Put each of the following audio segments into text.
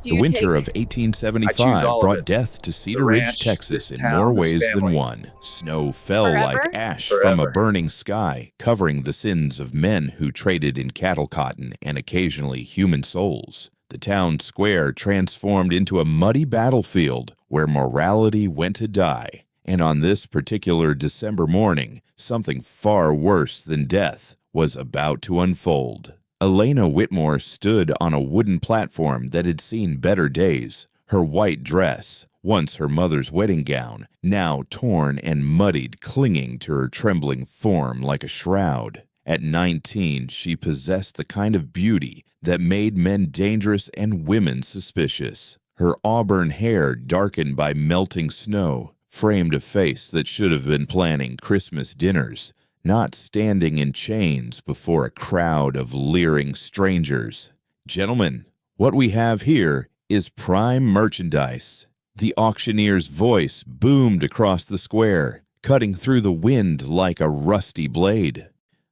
Do The you winter of take... 1875 all of brought it. death to Cedar The Ridge, ranch, Texas this in town, more this ways than family. one. Snow fell Forever? like ash Forever. from a burning sky, covering the sins of men who traded in cattle cotton and occasionally human souls. The town square transformed into a muddy battlefield where morality went to die. And on this particular December morning, something far worse than death was about to unfold. Elena Whitmore stood on a wooden platform that had seen better days. Her white dress, once her mother's wedding gown, now torn and muddied, clinging to her trembling form like a shroud. At 19, she possessed the kind of beauty that made men dangerous and women suspicious. Her auburn hair, darkened by melting snow, framed a face that should have been planning Christmas dinners, not standing in chains before a crowd of leering strangers. Gentlemen, what we have here is prime merchandise. The auctioneer's voice boomed across the square, cutting through the wind like a rusty blade.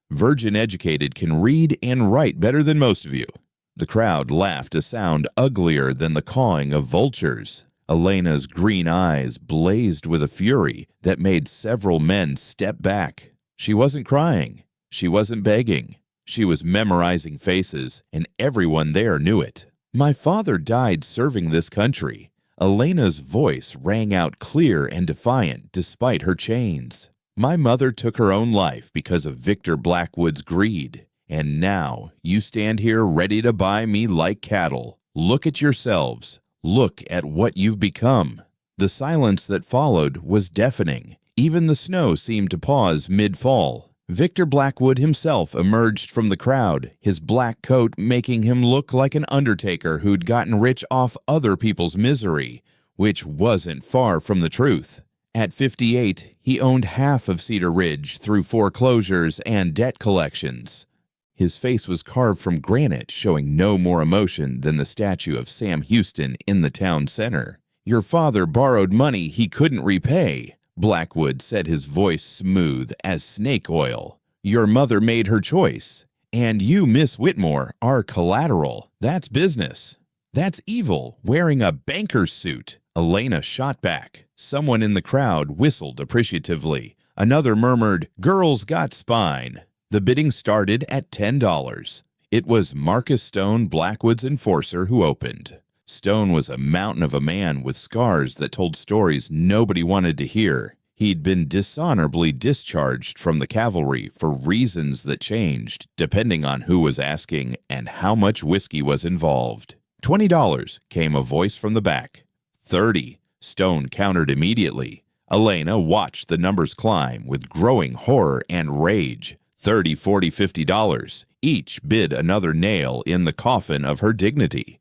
Virgin educated can read and write better than most of you. The crowd laughed a sound uglier than the cawing of vultures. Elena's green eyes blazed with a fury that made several men step back. She wasn't crying. She wasn't begging. She was memorizing faces, and everyone there knew it. My father died serving this country. Elena's voice rang out clear and defiant despite her chains. My mother took her own life because of Victor Blackwood's greed. And now you stand here ready to buy me like cattle. Look at yourselves. Look at what you've become. The silence that followed was deafening. Even the snow seemed to pause mid-fall. Victor Blackwood himself emerged from the crowd, his black coat making him look like an undertaker who'd gotten rich off other people's misery, which wasn't far from the truth. At 58, he owned half of Cedar Ridge through foreclosures and debt collections. His face was carved from granite, showing no more emotion than the statue of Sam Houston in the town center. Your father borrowed money he couldn't repay. Blackwood said, his voice smooth as snake oil. Your mother made her choice. And you, Miss Whitmore, are collateral. That's business. That's evil, wearing a banker's suit. Elena shot back. Someone in the crowd whistled appreciatively. Another murmured, "Girl's got spine." The bidding started at $10. It was Marcus Stone, Blackwood's enforcer, who opened. Stone was a mountain of a man with scars that told stories nobody wanted to hear. He'd been dishonorably discharged from the cavalry for reasons that changed depending on who was asking and how much whiskey was involved. $20, came a voice from the back. 30, Stone countered immediately. Elena watched the numbers climb with growing horror and rage. 30, 40, $50, each bid another nail in the coffin of her dignity.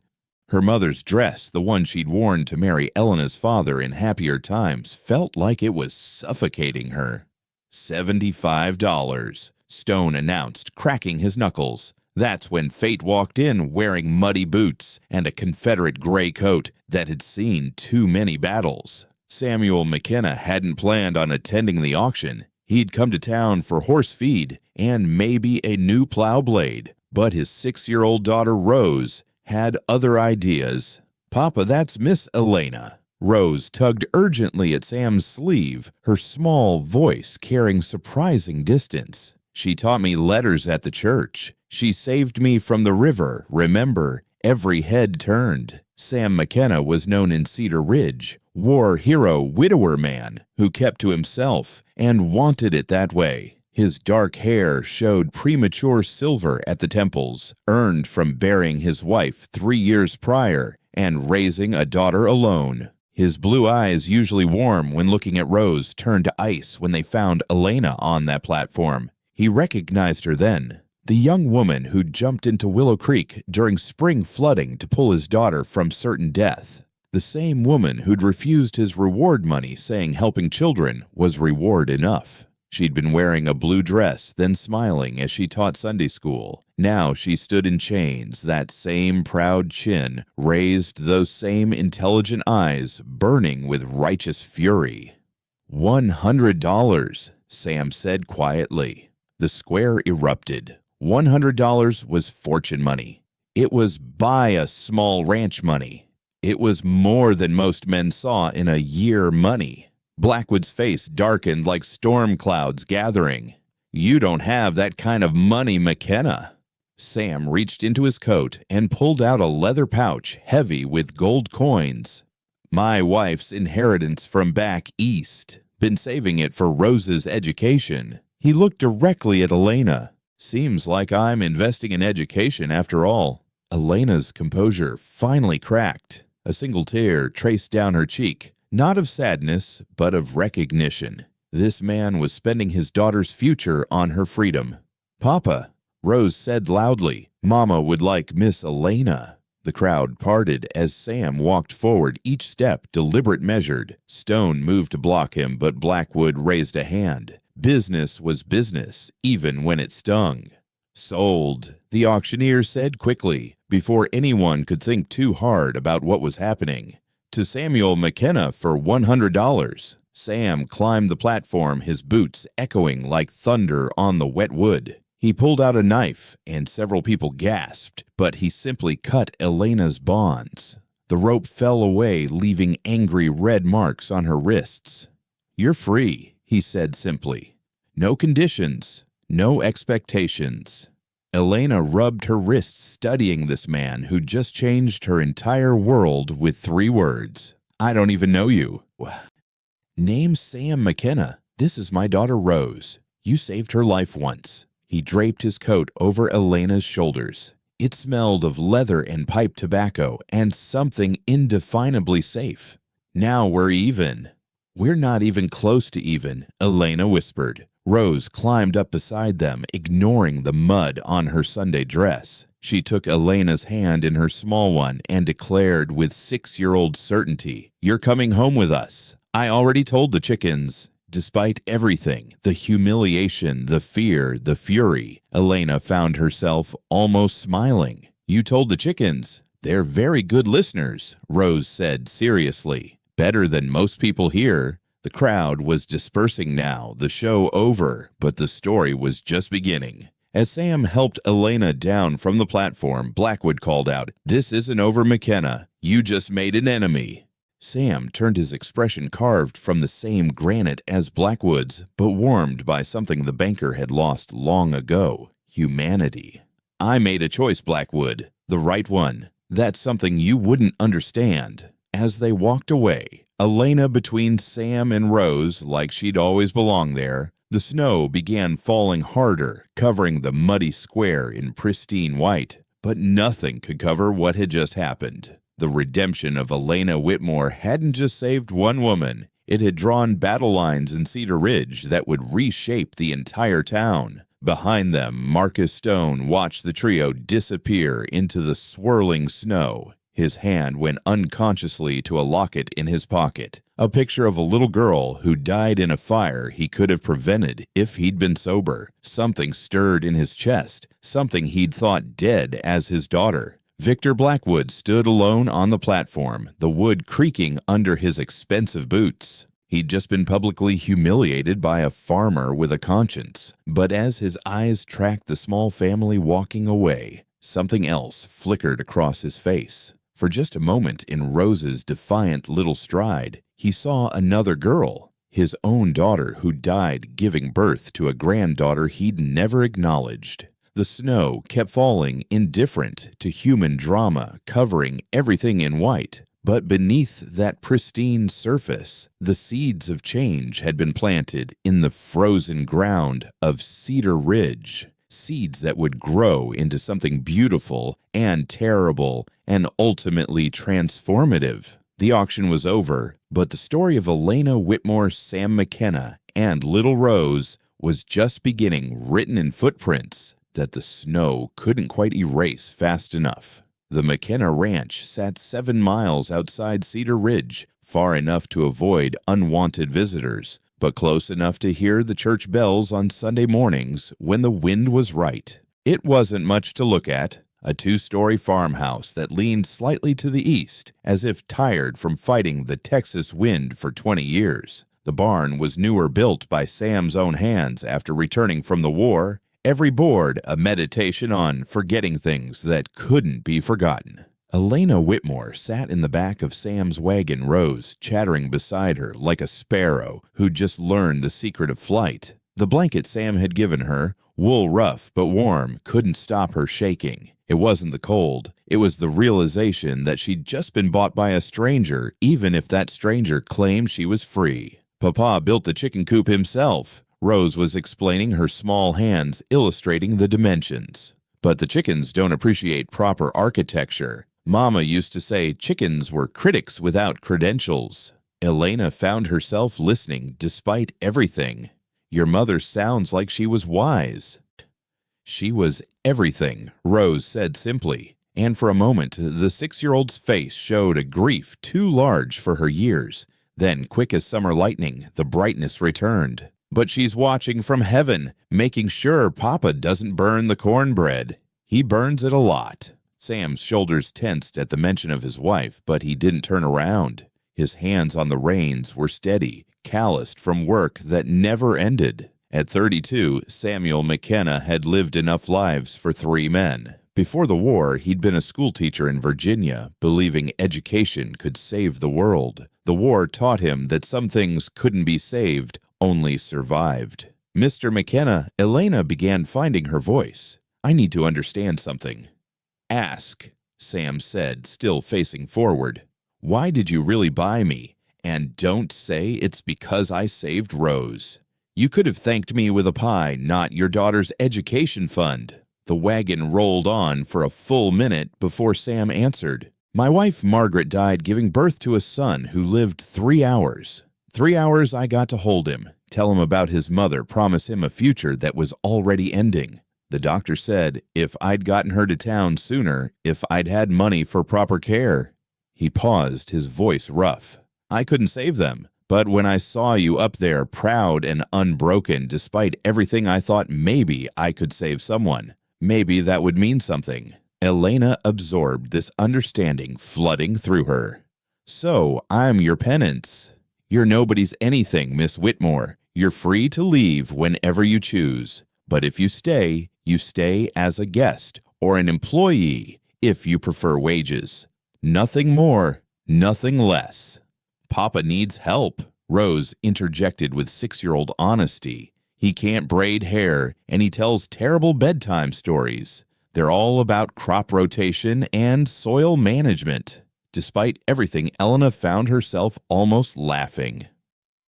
Her mother's dress, the one she'd worn to marry Elena's father in happier times, felt like it was suffocating her. $75, Stone announced, cracking his knuckles. That's when fate walked in wearing muddy boots and a Confederate gray coat that had seen too many battles. Samuel McKenna hadn't planned on attending the auction. He'd come to town for horse feed and maybe a new plow blade, but his 6-year-old daughter Rose had other ideas. "Papa, that's Miss Elena." Rose tugged urgently at Sam's sleeve, her small voice carrying surprising distance. "She taught me letters at the church. She saved me from the river. Remember, every head turned." Sam McKenna was known in Cedar Ridge, war hero, widower man who kept to himself and wanted it that way. His dark hair showed premature silver at the temples, earned from burying his wife 3 years prior and raising a daughter alone. His blue eyes, usually warm when looking at Rose, turned to ice when they found Elena on that platform. He recognized her then. The young woman who'd jumped into Willow Creek during spring flooding to pull his daughter from certain death. The same woman who'd refused his reward money, saying helping children was reward enough. She'd been wearing a blue dress, then smiling as she taught Sunday school. Now she stood in chains, that same proud chin raised, those same intelligent eyes burning with righteous fury. $100, Sam said quietly. The square erupted. $100 was fortune money. It was buy a small ranch money. It was more than most men saw in a year money. Blackwood's face darkened like storm clouds gathering. "You don't have that kind of money, McKenna." Sam reached into his coat and pulled out a leather pouch heavy with gold coins. "My wife's inheritance from back east. Been saving it for Rose's education." He looked directly at Elena. "Seems like I'm investing in education after all." Elena's composure finally cracked. A single tear traced down her cheek, not of sadness, but of recognition. This man was spending his daughter's future on her freedom. "Papa," Rose said loudly, "Mama would like Miss Elena." The crowd parted as Sam walked forward, each step deliberate measured. Stone moved to block him, but Blackwood raised a hand. Business was business, even when it stung. "Sold," the auctioneer said quickly, before anyone could think too hard about what was happening. "To Samuel McKenna for $100. Sam climbed the platform, his boots echoing like thunder on the wet wood. He pulled out a knife, and several people gasped, but he simply cut Elena's bonds. The rope fell away, leaving angry red marks on her wrists. "You're free," he said simply. "No conditions, no expectations." Elena rubbed her wrists, studying this man who just changed her entire world with 3 words. "I don't even know you." "Name's Sam McKenna. This is my daughter Rose. You saved her life once." He draped his coat over Elena's shoulders. It smelled of leather and pipe tobacco and something indefinably safe. "Now we're even." "We're not even close to even," Elena whispered. Rose climbed up beside them, ignoring the mud on her Sunday dress. She took Elena's hand in her small one and declared with 6-year-old certainty, "You're coming home with us. I already told the chickens." Despite everything, the humiliation, the fear, the fury, Elena found herself almost smiling. "You told the chickens. They're very good listeners," Rose said seriously. "Better than most people here." The crowd was dispersing now, the show over, but the story was just beginning. As Sam helped Elena down from the platform, Blackwood called out, "This isn't over, McKenna. You just made an enemy." Sam turned, his expression carved from the same granite as Blackwood's, but warmed by something the banker had lost long ago: humanity. "I made a choice, Blackwood. The right one. That's something you wouldn't understand." As they walked away, Elena between Sam and Rose, like she'd always belonged there, the snow began falling harder, covering the muddy square in pristine white. But nothing could cover what had just happened. The redemption of Elena Whitmore hadn't just saved one woman. It had drawn battle lines in Cedar Ridge that would reshape the entire town. Behind them, Marcus Stone watched the trio disappear into the swirling snow. His hand went unconsciously to a locket in his pocket, a picture of a little girl who died in a fire he could have prevented if he'd been sober. Something stirred in his chest, something he'd thought dead as his daughter. Victor Blackwood stood alone on the platform, the wood creaking under his expensive boots. He'd just been publicly humiliated by a farmer with a conscience. But as his eyes tracked the small family walking away, something else flickered across his face. For just a moment, in Rose's defiant little stride, he saw another girl, his own daughter who died giving birth to a granddaughter he'd never acknowledged. The snow kept falling, indifferent to human drama, covering everything in white. But beneath that pristine surface, the seeds of change had been planted in the frozen ground of Cedar Ridge. Seeds that would grow into something beautiful and terrible and ultimately transformative. The auction was over, but the story of Elena Whitmore, Sam McKenna, and Little Rose was just beginning, written in footprints that the snow couldn't quite erase fast enough. The McKenna Ranch sat 7 miles outside Cedar Ridge, far enough to avoid unwanted visitors, but close enough to hear the church bells on Sunday mornings when the wind was right. It wasn't much to look at, a 2-story farmhouse that leaned slightly to the east, as if tired from fighting the Texas wind for 20 years. The barn was newer, built by Sam's own hands after returning from the war. Every board a meditation on forgetting things that couldn't be forgotten. Elena Whitmore sat in the back of Sam's wagon Rose, chattering beside her like a sparrow who'd just learned the secret of flight. The blanket Sam had given her, wool rough but warm, couldn't stop her shaking. It wasn't the cold. It was the realization that she'd just been bought by a stranger, even if that stranger claimed she was free. Papa built the chicken coop himself. Rose was explaining, her small hands illustrating the dimensions. But the chickens don't appreciate proper architecture. Mama used to say chickens were critics without credentials. Elena found herself listening despite everything. Your mother sounds like she was wise. She was everything, Rose said simply, and for a moment the 6-year-old's face showed a grief too large for her years. Then, quick as summer lightning, the brightness returned. But she's watching from heaven, making sure Papa doesn't burn the cornbread. He burns it a lot. Sam's shoulders tensed at the mention of his wife, but he didn't turn around. His hands on the reins were steady, calloused from work that never ended. At 32, Samuel McKenna had lived enough lives for 3 men. Before the war, he'd been a schoolteacher in Virginia, believing education could save the world. The war taught him that some things couldn't be saved, only survived. Mr. McKenna, Elena began finding her voice. I need to understand something. Ask, Sam said, still facing forward. Why did you really buy me? And don't say it's because I saved Rose. You could have thanked me with a pie, not your daughter's education fund. The wagon rolled on for a full minute before Sam answered. My wife Margaret died giving birth to a son who lived 3 hours. 3 hours I got to hold him, tell him about his mother, promise him a future that was already ending. The doctor said if I'd gotten her to town sooner, if I'd had money for proper care. He paused, his voice rough. I couldn't save them, but when I saw you up there, proud and unbroken, despite everything, I thought maybe I could save someone. Maybe that would mean something. Elena absorbed this understanding flooding through her. So, I'm your penance. You're nobody's anything, Miss Whitmore. You're free to leave whenever you choose. But if you stay as a guest or an employee, if you prefer wages. Nothing more, nothing less. Papa needs help, Rose interjected with 6-year-old honesty. He can't braid hair, and he tells terrible bedtime stories. They're all about crop rotation and soil management. Despite everything, Elena found herself almost laughing.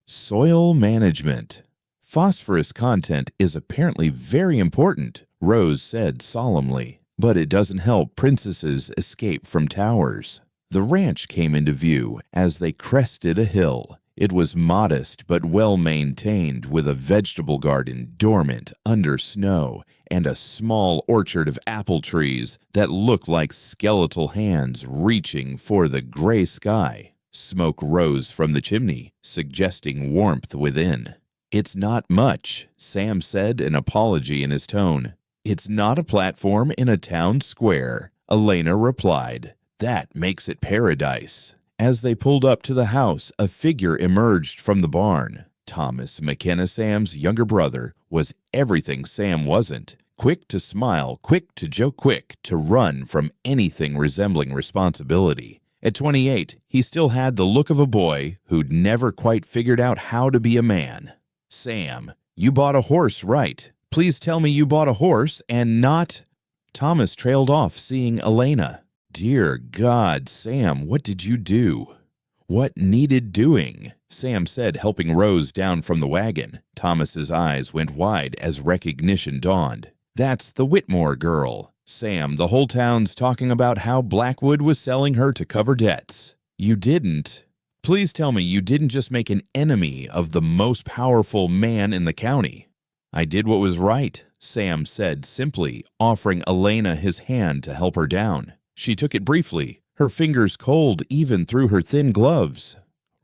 Soil management. Phosphorus content is apparently very important, Rose said solemnly, but it doesn't help princesses escape from towers. The ranch came into view as they crested a hill. It was modest but well-maintained, with a vegetable garden dormant under snow and a small orchard of apple trees that looked like skeletal hands reaching for the gray sky. Smoke rose from the chimney, suggesting warmth within. It's not much, Sam said, an apology in his tone. It's not a platform in a town square, Elena replied. That makes it paradise. As they pulled up to the house, a figure emerged from the barn. Thomas McKenna, Sam's younger brother, was everything Sam wasn't. Quick to smile, quick to joke, quick to run from anything resembling responsibility. At 28, he still had the look of a boy who'd never quite figured out how to be a man. Sam, you bought a horse, right? Please tell me you bought a horse and not... Thomas trailed off, seeing Elena. Dear God, Sam, what did you do? What needed doing? Sam said, helping Rose down from the wagon. Thomas's eyes went wide as recognition dawned. That's the Whitmore girl. Sam, the whole town's talking about how Blackwood was selling her to cover debts. You didn't. Please tell me you didn't just make an enemy of the most powerful man in the county. I did what was right, Sam said simply, offering Elena his hand to help her down. She took it briefly, her fingers cold even through her thin gloves.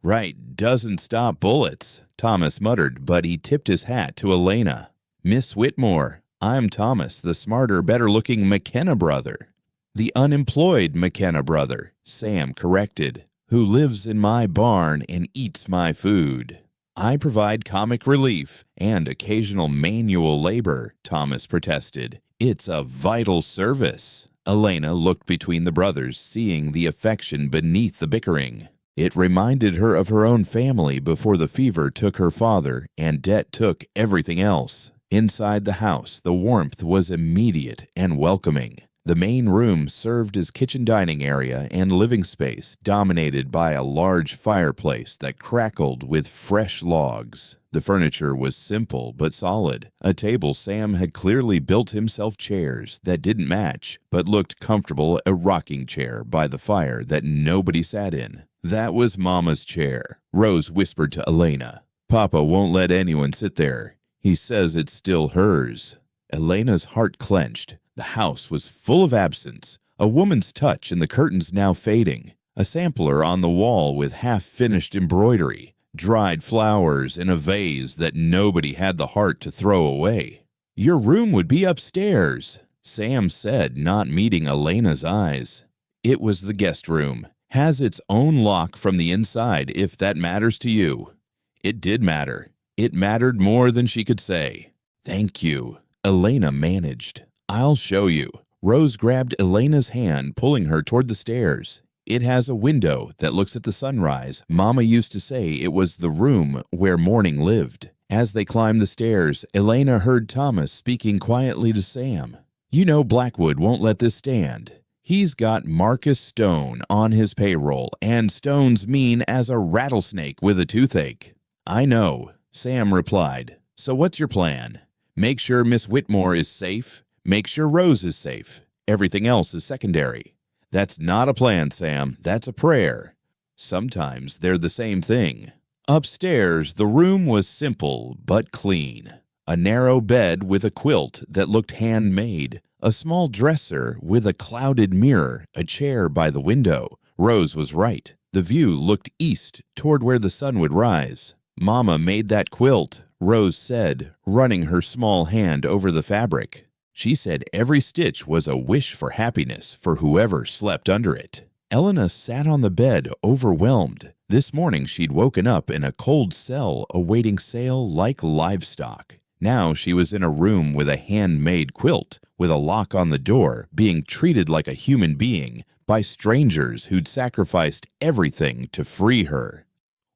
Right doesn't stop bullets, Thomas muttered, but he tipped his hat to Elena. Miss Whitmore, I'm Thomas, the smarter, better-looking McKenna brother. The unemployed McKenna brother, Sam corrected, who lives in my barn and eats my food. I provide comic relief and occasional manual labor, Thomas protested. It's a vital service. Elena looked between the brothers, seeing the affection beneath the bickering. It reminded her of her own family before the fever took her father and debt took everything else. Inside the house, the warmth was immediate and welcoming. The main room served as kitchen dining area and living space, dominated by a large fireplace that crackled with fresh logs. The furniture was simple but solid. A table Sam had clearly built himself chairs that didn't match, but looked comfortable, a rocking chair by the fire that nobody sat in. That was Mama's chair, Rose whispered to Elena. Papa won't let anyone sit there. He says it's still hers. Elena's heart clenched. The house was full of absence, a woman's touch in the curtains now fading, a sampler on the wall with half-finished embroidery, dried flowers in a vase that nobody had the heart to throw away. Your room would be upstairs, Sam said, not meeting Elena's eyes. It was the guest room. Has its own lock from the inside, if that matters to you. It did matter. It mattered more than she could say. Thank you, Elena managed. I'll show you. Rose grabbed Elena's hand, pulling her toward the stairs. It has a window that looks at the sunrise. Mama used to say it was the room where morning lived. As they climbed the stairs, Elena heard Thomas speaking quietly to Sam. You know Blackwood won't let this stand. He's got Marcus Stone on his payroll, and Stone's mean as a rattlesnake with a toothache. I know, Sam replied. So what's your plan? Make sure Miss Whitmore is safe. Make sure Rose is safe. Everything else is secondary. That's not a plan, Sam. That's a prayer. Sometimes they're the same thing. Upstairs, the room was simple but clean. A narrow bed with a quilt that looked handmade. A small dresser with a clouded mirror. A chair by the window. Rose was right. The view looked east toward where the sun would rise. Mama made that quilt, Rose said, running her small hand over the fabric. She said every stitch was a wish for happiness for whoever slept under it. Elena sat on the bed, overwhelmed. This morning she'd woken up in a cold cell awaiting sale like livestock. Now she was in a room with a handmade quilt, with a lock on the door, being treated like a human being by strangers who'd sacrificed everything to free her.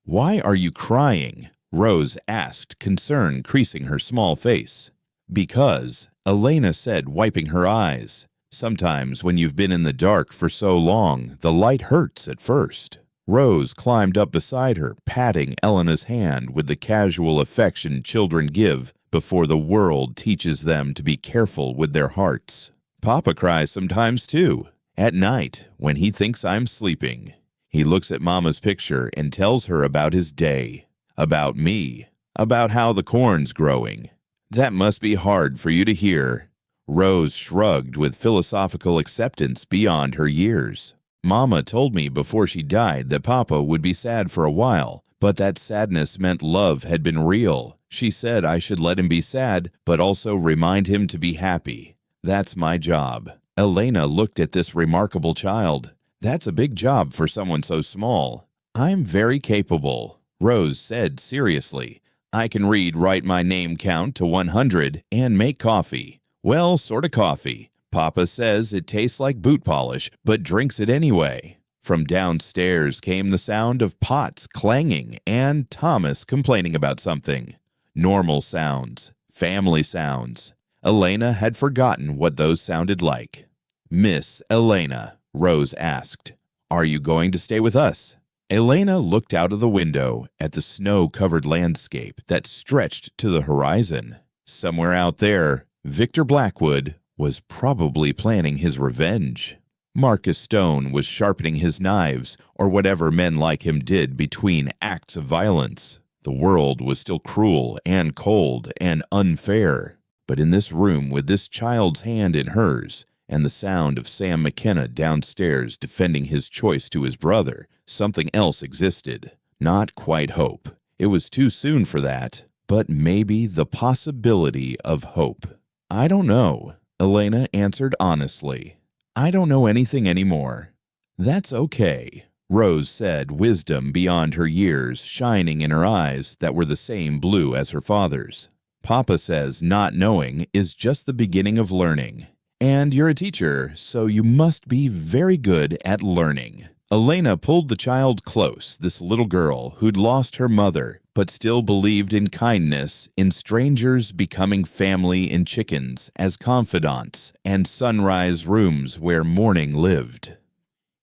Why are you crying? Rose asked, concern creasing her small face. Because, Elena said, wiping her eyes. Sometimes when you've been in the dark for so long, the light hurts at first. Rose climbed up beside her, patting Elena's hand with the casual affection children give before the world teaches them to be careful with their hearts. Papa cries sometimes too, at night when he thinks I'm sleeping. He looks at Mama's picture and tells her about his day, about me, about how the corn's growing. That must be hard for you to hear. Rose shrugged with philosophical acceptance beyond her years. Mama told me before she died that Papa would be sad for a while, but that sadness meant love had been real. She said I should let him be sad, but also remind him to be happy. That's my job. Elena looked at this remarkable child. That's a big job for someone so small. I'm very capable, Rose said seriously. I can read, write my name count to 100, and make coffee. Well, sort of coffee. Papa says it tastes like boot polish, but drinks it anyway. From downstairs came the sound of pots clanging and Thomas complaining about something. Normal sounds, family sounds. Elena had forgotten what those sounded like. Miss Elena, Rose asked, are you going to stay with us? Elena looked out of the window at the snow-covered landscape that stretched to the horizon. Somewhere out there, Victor Blackwood was probably planning his revenge. Marcus Stone was sharpening his knives, or whatever men like him did between acts of violence. The world was still cruel and cold and unfair. But in this room, with this child's hand in hers, and the sound of Sam McKenna downstairs defending his choice to his brother, something else existed. Not quite hope. It was too soon for that, but maybe the possibility of hope. I don't know, Elena answered honestly. I don't know anything anymore. That's okay, Rose said, wisdom beyond her years shining in her eyes that were the same blue as her father's. Papa says not knowing is just the beginning of learning. And you're a teacher, so you must be very good at learning. Elena pulled the child close, this little girl who'd lost her mother, but still believed in kindness, in strangers becoming family, in chickens as confidants, and sunrise rooms where morning lived.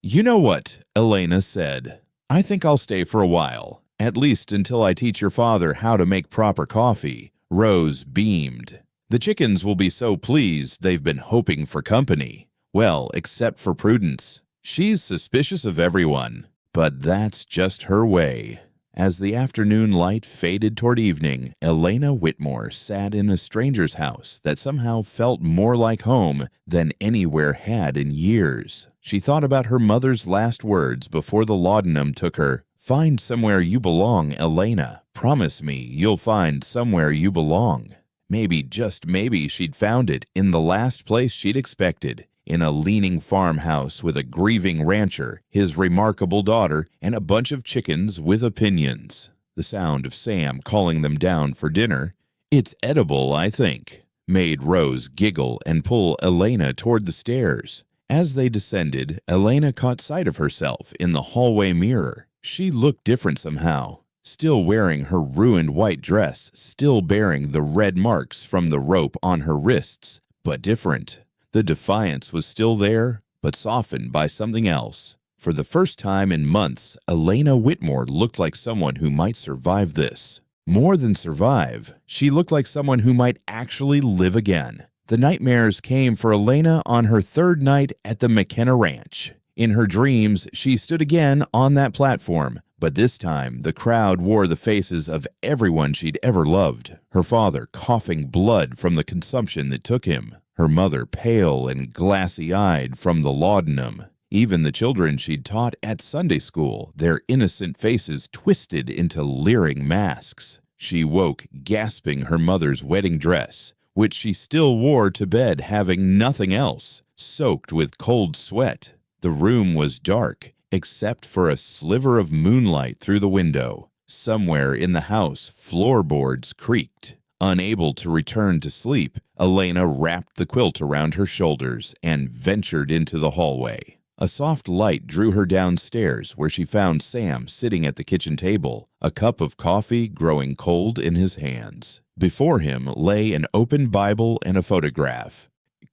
"You know what?" Elena said. "I think I'll stay for a while, at least until I teach your father how to make proper coffee." Rose beamed. "The chickens will be so pleased, they've been hoping for company. Well, except for Prudence. She's suspicious of everyone, but that's just her way." As the afternoon light faded toward evening, Elena Whitmore sat in a stranger's house that somehow felt more like home than anywhere had in years. She thought about her mother's last words before the laudanum took her. "Find somewhere you belong, Elena. Promise me you'll find somewhere you belong." Maybe, just maybe, she'd found it in the last place she'd expected. In a leaning farmhouse with a grieving rancher, his remarkable daughter, and a bunch of chickens with opinions. The sound of Sam calling them down for dinner, "It's edible, I think," made Rose giggle and pull Elena toward the stairs. As they descended, Elena caught sight of herself in the hallway mirror. She looked different somehow. Still wearing her ruined white dress, still bearing the red marks from the rope on her wrists, but different. The defiance was still there, but softened by something else. For the first time in months, Elena Whitmore looked like someone who might survive this. More than survive, she looked like someone who might actually live again. The nightmares came for Elena on her third night at the McKenna Ranch. In her dreams, she stood again on that platform, but this time the crowd wore the faces of everyone she'd ever loved. Her father coughing blood from the consumption that took him. Her mother pale and glassy-eyed from the laudanum. Even the children she'd taught at Sunday school, their innocent faces twisted into leering masks. She woke gasping her mother's wedding dress, which she still wore to bed having nothing else, soaked with cold sweat. The room was dark, except for a sliver of moonlight through the window. Somewhere in the house, floorboards creaked. Unable to return to sleep, Elena wrapped the quilt around her shoulders and ventured into the hallway. A soft light drew her downstairs, where she found Sam sitting at the kitchen table, a cup of coffee growing cold in his hands. Before him lay an open Bible and a photograph.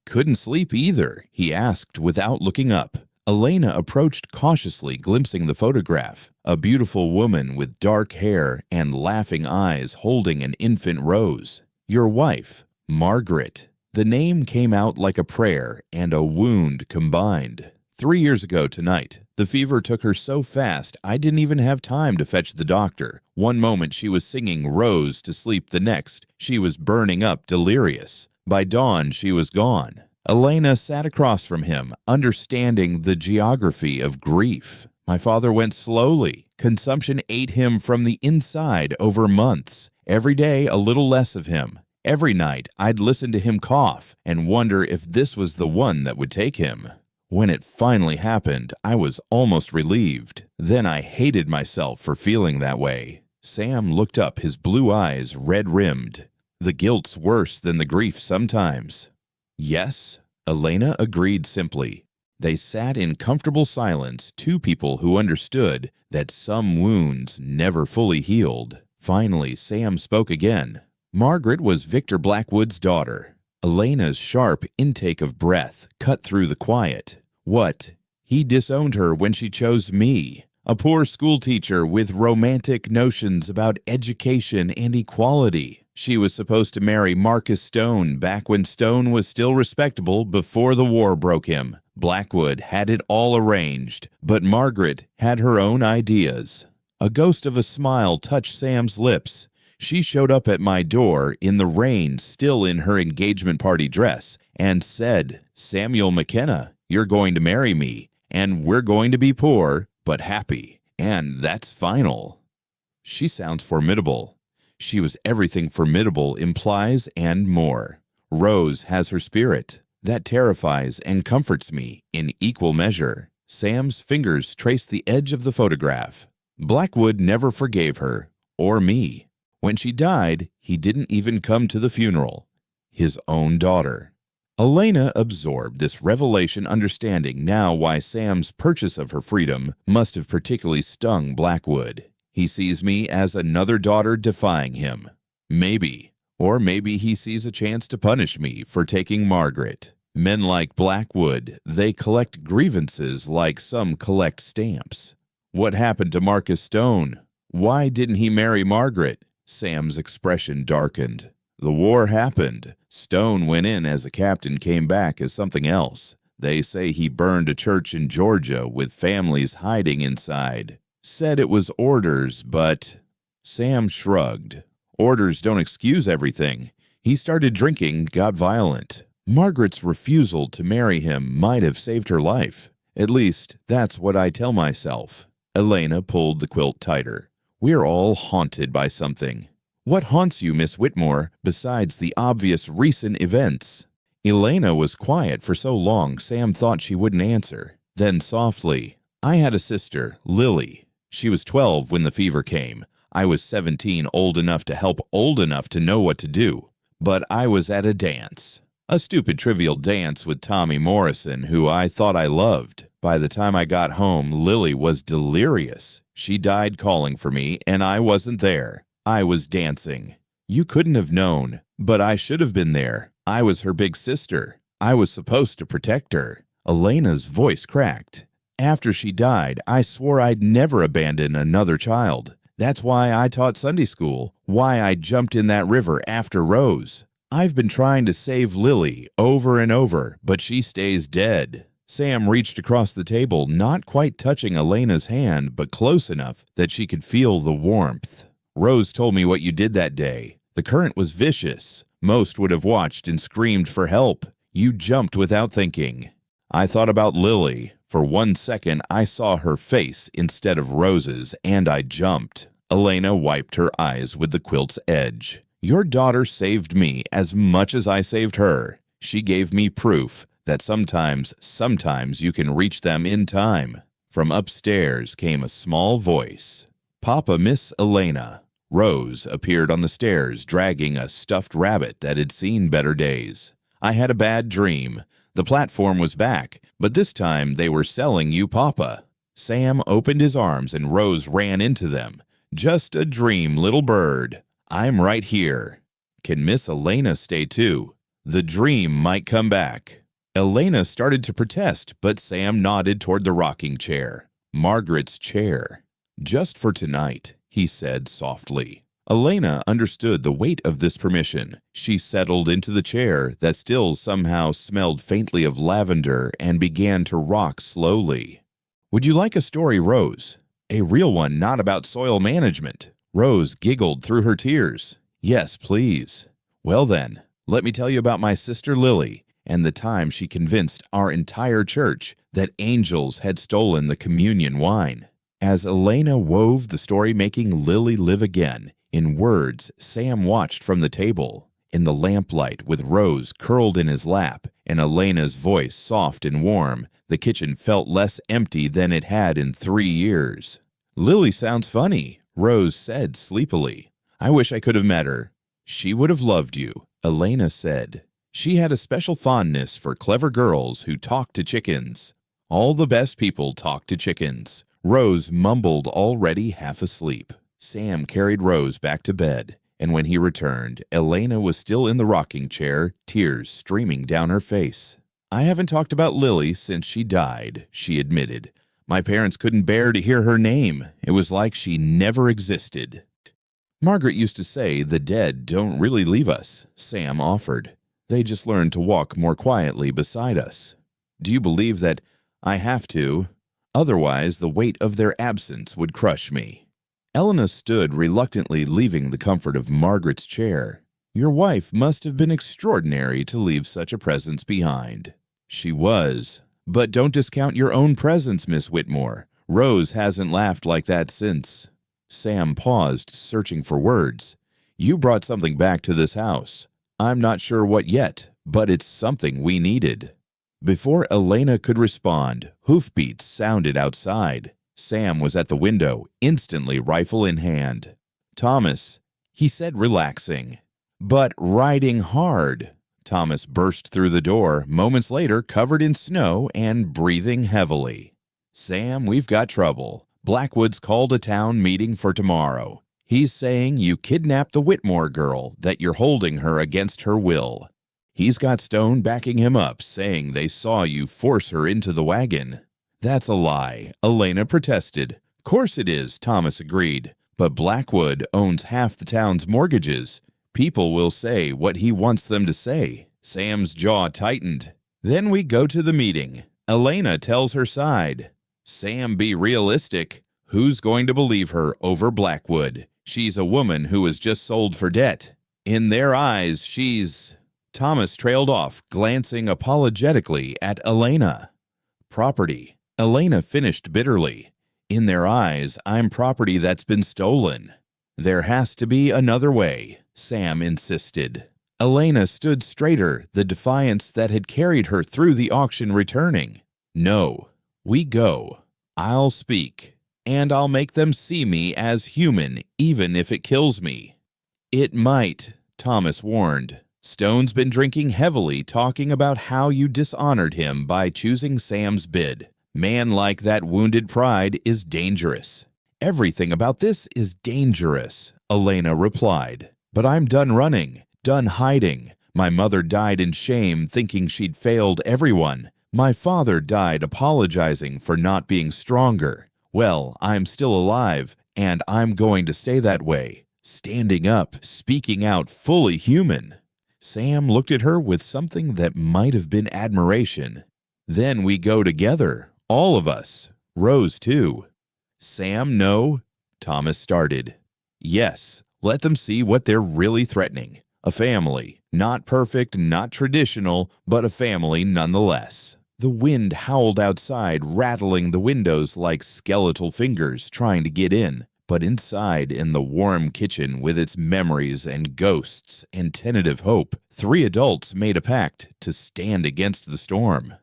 "Couldn't sleep either?" he asked without looking up. Elena approached cautiously, glimpsing the photograph. A beautiful woman with dark hair and laughing eyes holding an infant Rose. "Your wife, Margaret." The name came out like a prayer and a wound combined. 3 years ago tonight, the fever took her so fast I didn't even have time to fetch the doctor. One moment she was singing Rose to sleep, the next she was burning up delirious. By dawn she was gone. Elena sat across from him, understanding the geography of grief. "My father went slowly. Consumption ate him from the inside over months. Every day a little less of him. Every night I'd listen to him cough and wonder if this was the one that would take him. When it finally happened, I was almost relieved. Then I hated myself for feeling that way." Sam looked up, his blue eyes red-rimmed. "The guilt's worse than the grief sometimes." "Yes," Elena agreed simply. They sat in comfortable silence, two people who understood that some wounds never fully healed. Finally, Sam spoke again. Margaret was Victor Blackwood's daughter. Elena's sharp intake of breath cut through the quiet. "What? He disowned her when she chose me, a poor schoolteacher with romantic notions about education and equality. She was supposed to marry Marcus Stone back when Stone was still respectable before the war broke him. Blackwood had it all arranged, but Margaret had her own ideas." A ghost of a smile touched Sam's lips. "She showed up at my door in the rain, still in her engagement party dress, and said, 'Samuel McKenna, you're going to marry me, and we're going to be poor, but happy, and that's final.'" She sounds formidable. She was everything formidable implies and more. Rose has her spirit. That terrifies and comforts me in equal measure. Sam's fingers traced the edge of the photograph. Blackwood never forgave her, or me. When she died, he didn't even come to the funeral. His own daughter. Elena absorbed this revelation, understanding now why Sam's purchase of her freedom must have particularly stung Blackwood. He sees me as another daughter defying him. Maybe. Or maybe he sees a chance to punish me for taking Margaret. Men like Blackwood, they collect grievances like some collect stamps. What happened to Marcus Stone? Why didn't he marry Margaret? Sam's expression darkened. The war happened. Stone went in as a captain, came back as something else. They say he burned a church in Georgia with families hiding inside. Said it was orders, but... Sam shrugged. Orders don't excuse everything. He started drinking, got violent. Margaret's refusal to marry him might have saved her life. At least, that's what I tell myself. Elena pulled the quilt tighter. We're all haunted by something. What haunts you, Miss Whitmore, besides the obvious recent events? Elena was quiet for so long Sam thought she wouldn't answer. Then softly, I had a sister, Lily. She was 12 when the fever came. I was 17, old enough to help, old enough to know what to do. But I was at a dance. A stupid, trivial dance with Tommy Morrison, who I thought I loved. By the time I got home, Lily was delirious. She died calling for me, and I wasn't there. I was dancing. You couldn't have known, but I should have been there. I was her big sister. I was supposed to protect her. Elena's voice cracked. After she died, I swore I'd never abandon another child. That's why I taught Sunday school, why I jumped in that river after Rose. I've been trying to save Lily over and over, but she stays dead. Sam reached across the table, not quite touching Elena's hand, but close enough that she could feel the warmth. Rose told me what you did that day. The current was vicious. Most would have watched and screamed for help. You jumped without thinking. I thought about Lily. For 1 second, I saw her face instead of Rose's, and I jumped. Elena wiped her eyes with the quilt's edge. Your daughter saved me as much as I saved her. She gave me proof that sometimes you can reach them in time. From upstairs came a small voice. Papa, Miss Elena. Rose appeared on the stairs, dragging a stuffed rabbit that had seen better days. I had a bad dream. The platform was back, but this time they were selling you Papa. Sam opened his arms and Rose ran into them. Just a dream, little bird. I'm right here. Can Miss Elena stay too? The dream might come back. Elena started to protest, but Sam nodded toward the rocking chair. Margaret's chair. Just for tonight, he said softly. Elena understood the weight of this permission. She settled into the chair that still somehow smelled faintly of lavender and began to rock slowly. Would you like a story, Rose? A real one, not about soil management. Rose giggled through her tears. Yes, please. Well then, let me tell you about my sister Lily and the time she convinced our entire church that angels had stolen the communion wine. As Elena wove the story, making Lily live again, in words Sam watched from the table. In the lamplight, with Rose curled in his lap and Elena's voice soft and warm, the kitchen felt less empty than it had in 3 years. Lily sounds funny, Rose said sleepily. I wish I could have met her. She would have loved you, Elena said. She had a special fondness for clever girls who talked to chickens. All the best people talk to chickens. Rose mumbled, already half asleep. Sam carried Rose back to bed, and when he returned, Elena was still in the rocking chair, tears streaming down her face. I haven't talked about Lily since she died, she admitted. My parents couldn't bear to hear her name. It was like she never existed. Margaret used to say the dead don't really leave us, Sam offered. They just learn to walk more quietly beside us. Do you believe that I have to? Otherwise, the weight of their absence would crush me. Elena stood reluctantly, leaving the comfort of Margaret's chair. Your wife must have been extraordinary to leave such a presence behind. She was. But don't discount your own presence, Miss Whitmore. Rose hasn't laughed like that since. Sam paused, searching for words. You brought something back to this house. I'm not sure what yet, but it's something we needed. Before Elena could respond, hoofbeats sounded outside. Sam was at the window, instantly rifle in hand. Thomas, he said, relaxing. But riding hard. Thomas burst through the door, moments later covered in snow and breathing heavily. "Sam, we've got trouble. Blackwood's called a town meeting for tomorrow. He's saying you kidnapped the Whitmore girl, that you're holding her against her will. He's got Stone backing him up, saying they saw you force her into the wagon." "That's a lie," Elena protested. "Course it is," Thomas agreed. "But Blackwood owns half the town's mortgages. People will say what he wants them to say." Sam's jaw tightened. "Then we go to the meeting. Elena tells her side. Sam, be realistic. Who's going to believe her over Blackwood? She's a woman who was just sold for debt. In their eyes, she's—" Thomas trailed off, glancing apologetically at Elena. "Property," Elena finished bitterly. "In their eyes, I'm property that's been stolen." "There has to be another way," Sam insisted. Elena stood straighter, the defiance that had carried her through the auction returning. "No, we go. I'll speak, and I'll make them see me as human, even if it kills me." "It might," Thomas warned. "Stone's been drinking heavily, talking about how you dishonored him by choosing Sam's bid. Man like that wounded pride is dangerous." "Everything about this is dangerous," Elena replied. "But I'm done running, done hiding. My mother died in shame, thinking she'd failed everyone. My father died apologizing for not being stronger. Well, I'm still alive, and I'm going to stay that way. Standing up, speaking out, fully human." Sam looked at her with something that might have been admiration. "Then we go together, all of us. Rose, too." "Sam, no," Thomas started. "Yes, let them see what they're really threatening. A family. Not perfect, not traditional, but a family nonetheless." The wind howled outside, rattling the windows like skeletal fingers trying to get in. But inside, in the warm kitchen with its memories and ghosts and tentative hope, 3 adults made a pact to stand against the storm.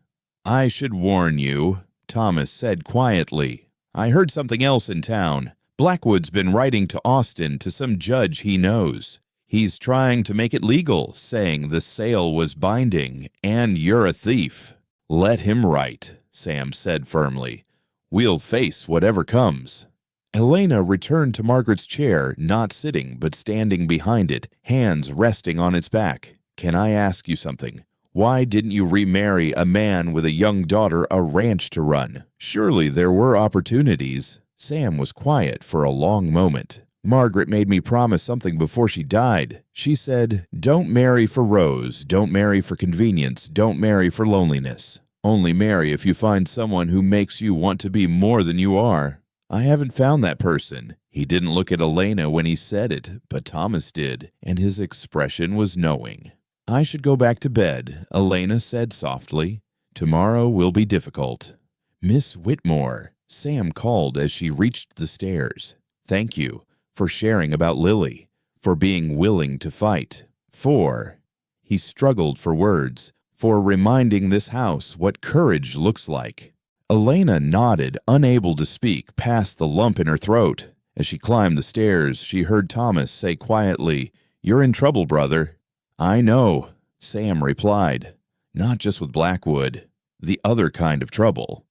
"I should warn you," Thomas said quietly. "I heard something else in town. Blackwood's been writing to Austin, to some judge he knows. He's trying to make it legal, saying the sale was binding, and you're a thief." "Let him write," Sam said firmly. "We'll face whatever comes." Elena returned to Margaret's chair, not sitting but standing behind it, hands resting on its back. "Can I ask you something? Why didn't you remarry a man with a young daughter, a ranch to run? Surely there were opportunities." Sam was quiet for a long moment. "Margaret made me promise something before she died. She said, 'Don't marry for Rose, don't marry for convenience, don't marry for loneliness. Only marry if you find someone who makes you want to be more than you are.' I haven't found that person." He didn't look at Elena when he said it, but Thomas did, and his expression was knowing. "I should go back to bed," Elena said softly. "Tomorrow will be difficult." "Miss Whitmore," Sam called as she reached the stairs. "Thank you for sharing about Lily, for being willing to fight, for—" He struggled for words, "for reminding this house what courage looks like." Elena nodded, unable to speak past the lump in her throat. As she climbed the stairs, she heard Thomas say quietly, "You're in trouble, brother." "I know," Sam replied. "Not just with Blackwood. The other kind of trouble."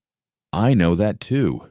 "I know that too."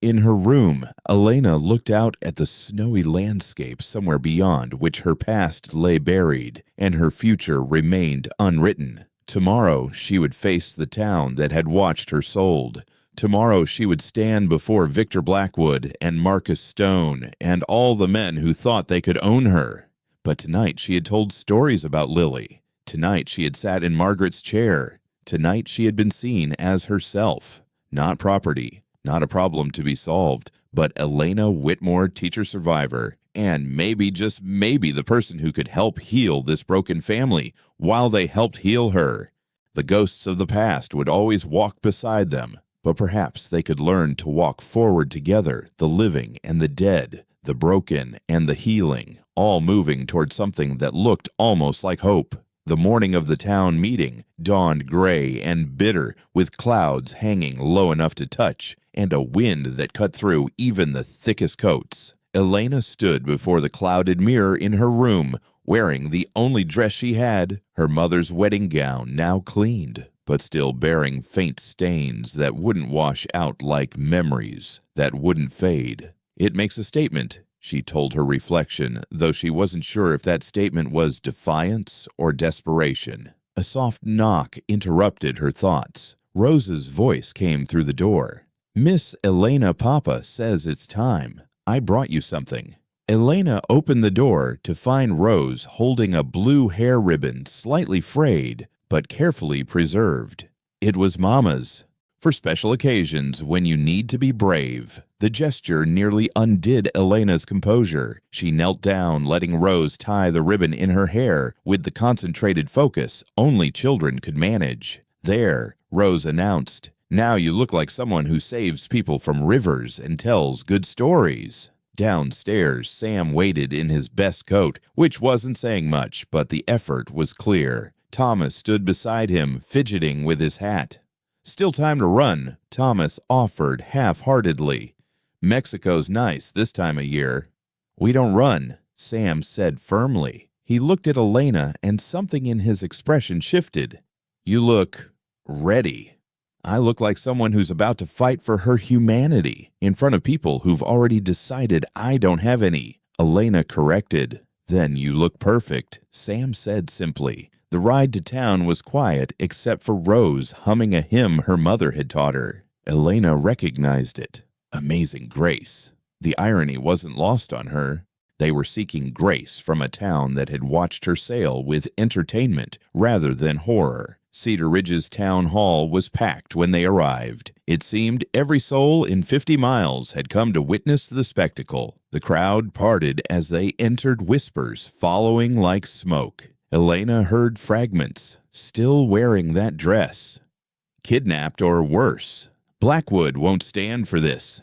In her room, Elena looked out at the snowy landscape somewhere beyond which her past lay buried and her future remained unwritten. Tomorrow she would face the town that had watched her sold. Tomorrow she would stand before Victor Blackwood and Marcus Stone and all the men who thought they could own her. But tonight she had told stories about Lily. Tonight she had sat in Margaret's chair. Tonight she had been seen as herself. Not property, not a problem to be solved, but Elena Whitmore, teacher survivor, and maybe, just maybe, the person who could help heal this broken family while they helped heal her. The ghosts of the past would always walk beside them, but perhaps they could learn to walk forward together, the living and the dead, the broken and the healing, all moving toward something that looked almost like hope. The morning of the town meeting dawned gray and bitter, with clouds hanging low enough to touch, and a wind that cut through even the thickest coats. Elena stood before the clouded mirror in her room, wearing the only dress she had, her mother's wedding gown now cleaned, but still bearing faint stains that wouldn't wash out like memories that wouldn't fade. It makes a statement, she told her reflection, though she wasn't sure if that statement was defiance or desperation. A soft knock interrupted her thoughts. Rose's voice came through the door. "Miss Elena Papa says it's time. I brought you something." Elena opened the door to find Rose holding a blue hair ribbon slightly frayed but carefully preserved. It was Mama's. For special occasions when you need to be brave. The gesture nearly undid Elena's composure. She knelt down, letting Rose tie the ribbon in her hair with the concentrated focus only children could manage. "There," Rose announced. "Now you look like someone who saves people from rivers and tells good stories." Downstairs, Sam waited in his best coat, which wasn't saying much, but the effort was clear. Thomas stood beside him, fidgeting with his hat. "Still time to run," Thomas offered half-heartedly. "Mexico's nice this time of year." "We don't run," Sam said firmly. He looked at Elena, and something in his expression shifted. "You look ready." "I look like someone who's about to fight for her humanity in front of people who've already decided I don't have any," Elena corrected. "Then you look perfect," Sam said simply. The ride to town was quiet except for Rose humming a hymn her mother had taught her. Elena recognized it. Amazing Grace. The irony wasn't lost on her. They were seeking grace from a town that had watched her sail with entertainment rather than horror. Cedar Ridge's town hall was packed when they arrived. It seemed every soul in 50 miles had come to witness the spectacle. The crowd parted as they entered, whispers following like smoke. Elena heard fragments, "Still wearing that dress." "Kidnapped or worse. Blackwood won't stand for this."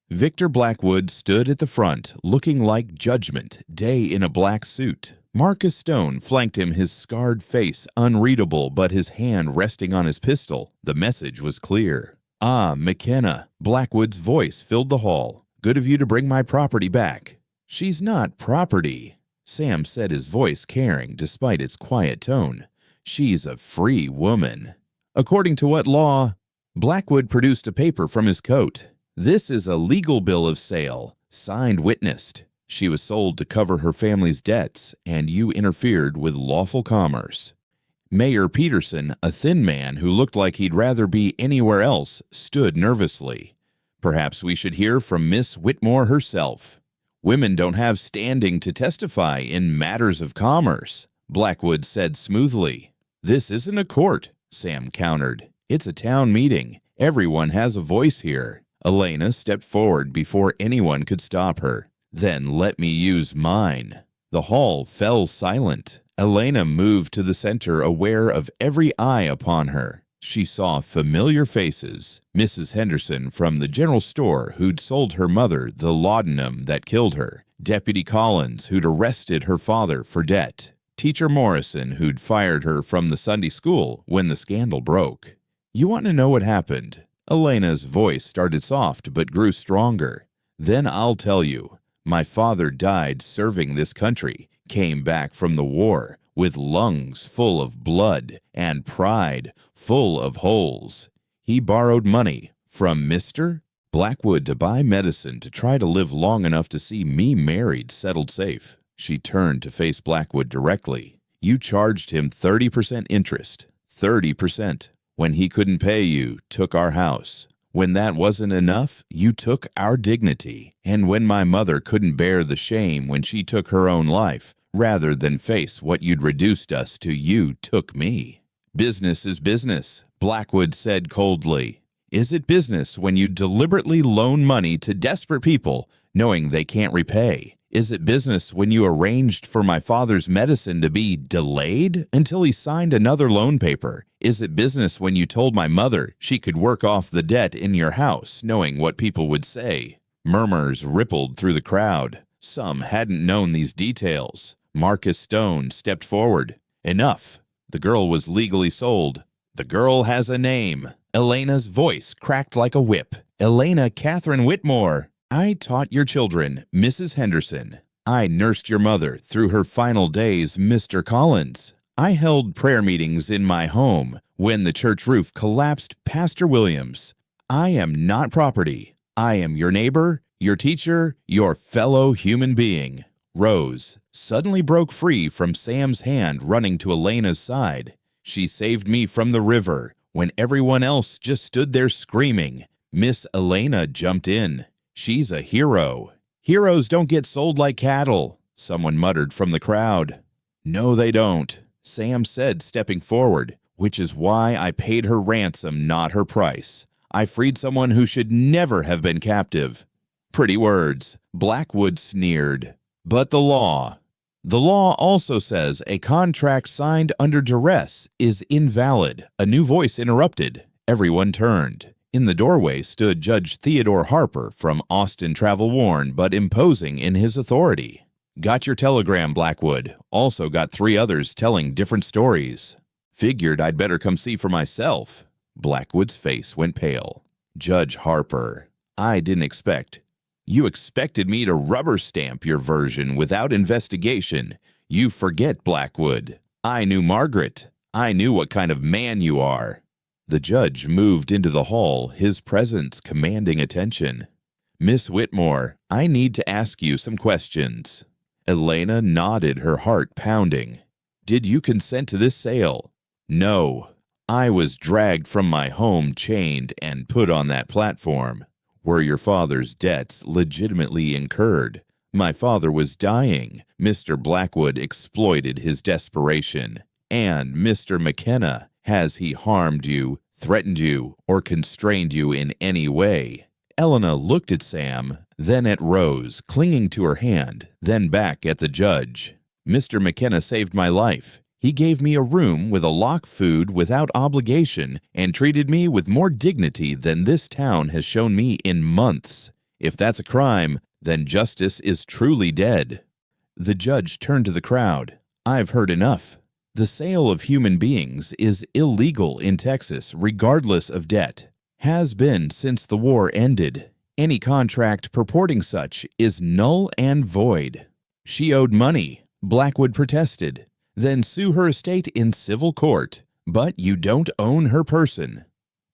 Victor Blackwood stood at the front, looking like Judgment Day in a black suit. Marcus Stone flanked him, his scarred face unreadable but his hand resting on his pistol. The message was clear. "Ah, McKenna." Blackwood's voice filled the hall. "Good of you to bring my property back." "She's not property," Sam said, his voice caring despite its quiet tone. "She's a free woman." "According to what law?" Blackwood produced a paper from his coat. "This is a legal bill of sale, signed, witnessed. She was sold to cover her family's debts, and you interfered with lawful commerce." Mayor Peterson, a thin man who looked like he'd rather be anywhere else, stood nervously. "Perhaps we should hear from Miss Whitmore herself." "Women don't have standing to testify in matters of commerce," Blackwood said smoothly. "This isn't a court," Sam countered. "It's a town meeting. Everyone has a voice here." Elena stepped forward before anyone could stop her. "Then let me use mine." The hall fell silent. Elena moved to the center, aware of every eye upon her. She saw familiar faces. Mrs. Henderson from the general store who'd sold her mother the laudanum that killed her. Deputy Collins who'd arrested her father for debt. Teacher Morrison who'd fired her from the Sunday school when the scandal broke. "You want to know what happened?" Elena's voice started soft but grew stronger. "Then I'll tell you. My father died serving this country, came back from the war with lungs full of blood and pride full of holes. He borrowed money from Mr. Blackwood to buy medicine to try to live long enough to see me married, settled safe." She turned to face Blackwood directly. "You charged him 30% interest, 30%. When he couldn't pay you, took our house. When that wasn't enough, you took our dignity. And when my mother couldn't bear the shame when she took her own life, rather than face what you'd reduced us to, you took me." "Business is business," Blackwood said coldly. "Is it business when you deliberately loan money to desperate people, knowing they can't repay? Is it business when you arranged for my father's medicine to be delayed until he signed another loan paper? Is it business when you told my mother she could work off the debt in your house, knowing what people would say?" Murmurs rippled through the crowd. Some hadn't known these details. Marcus Stone stepped forward. "Enough. The girl was legally sold. The girl has a name." Elena's voice cracked like a whip. "Elena Catherine Whitmore. I taught your children, Mrs. Henderson." I nursed your mother through her final days, Mr. Collins. I held prayer meetings in my home when the church roof collapsed, Pastor Williams. I am not property. I am your neighbor, your teacher, your fellow human being. Rose suddenly broke free from Sam's hand, running to Elena's side. She saved me from the river when everyone else just stood there screaming. Miss Elena jumped in. She's a hero. Heroes don't get sold like cattle, someone muttered from the crowd. No, they don't, Sam said, stepping forward, which is why I paid her ransom, not her price. I freed someone who should never have been captive. Pretty words, Blackwood sneered. But the law also says a contract signed under duress is invalid. A new voice interrupted. Everyone turned. In the doorway stood Judge Theodore Harper from Austin, travel-worn but imposing in his authority. Got your telegram, Blackwood. Also got 3 others telling different stories. Figured I'd better come see for myself. Blackwood's face went pale. Judge Harper, I didn't expect. You expected me to rubber stamp your version without investigation. You forget, Blackwood. I knew Margaret. I knew what kind of man you are. The judge moved into the hall, his presence commanding attention. Miss Whitmore, I need to ask you some questions. Elena nodded, her heart pounding. Did you consent to this sale? No. I was dragged from my home, chained, and put on that platform. Were your father's debts legitimately incurred? My father was dying. Mr. Blackwood exploited his desperation. And Mr. McKenna, has he harmed you, threatened you, or constrained you in any way? Elena looked at Sam, then at Rose, clinging to her hand, then back at the judge. Mr. McKenna saved my life. He gave me a room with a lock, food without obligation, and treated me with more dignity than this town has shown me in months. If that's a crime, then justice is truly dead. The judge turned to the crowd. I've heard enough. The sale of human beings is illegal in Texas, regardless of debt. Has been since the war ended. Any contract purporting such is null and void. She owed money. Blackwood protested. Then sue her estate in civil court. But you don't own her person.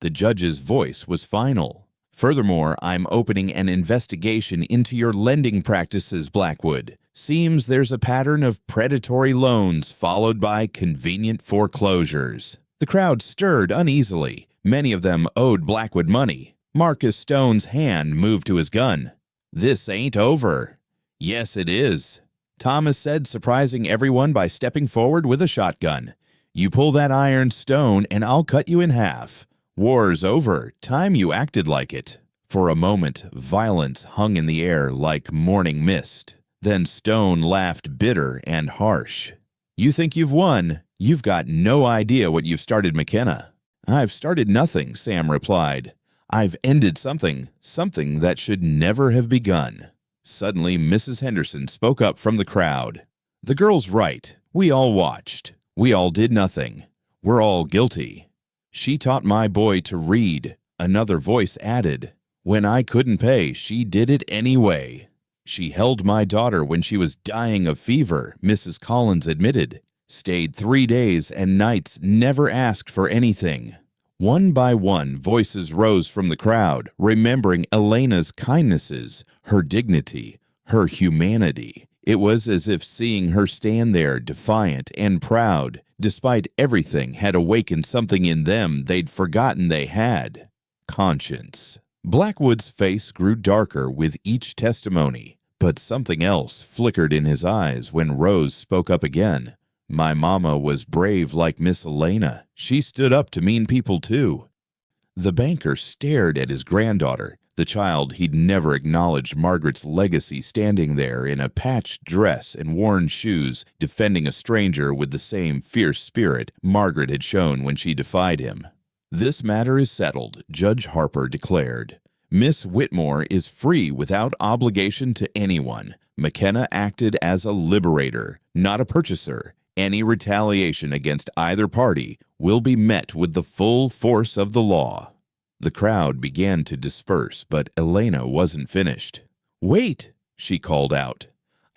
The judge's voice was final. Furthermore, I'm opening an investigation into your lending practices, Blackwood. Seems there's a pattern of predatory loans followed by convenient foreclosures. The crowd stirred uneasily. Many of them owed Blackwood money. Marcus Stone's hand moved to his gun. This ain't over. Yes, it is, Thomas said, surprising everyone by stepping forward with a shotgun. You pull that iron stone and I'll cut you in half. War's over. Time you acted like it. For a moment, violence hung in the air like morning mist. Then Stone laughed, bitter and harsh. You think you've won? You've got no idea what you've started, McKenna. I've started nothing, Sam replied. I've ended something that should never have begun. Suddenly, Mrs. Henderson spoke up from the crowd. The girl's right. We all watched. We all did nothing. We're all guilty. She taught my boy to read, another voice added. When I couldn't pay, she did it anyway. She held my daughter when she was dying of fever, Mrs. Collins admitted. Stayed 3 days and nights, never asked for anything. One by one, voices rose from the crowd, remembering Elena's kindnesses, her dignity, her humanity. It was as if seeing her stand there, defiant and proud, despite everything, had awakened something in them they'd forgotten they had. Conscience. Blackwood's face grew darker with each testimony, but something else flickered in his eyes when Rose spoke up again. My mama was brave like Miss Elena. She stood up to mean people too. The banker stared at his granddaughter, the child he'd never acknowledged Margaret's legacy, standing there in a patched dress and worn shoes, defending a stranger with the same fierce spirit Margaret had shown when she defied him. This matter is settled, Judge Harper declared. Miss Whitmore is free without obligation to anyone. McKenna acted as a liberator, not a purchaser. Any retaliation against either party will be met with the full force of the law. The crowd began to disperse, but Elena wasn't finished. Wait, she called out.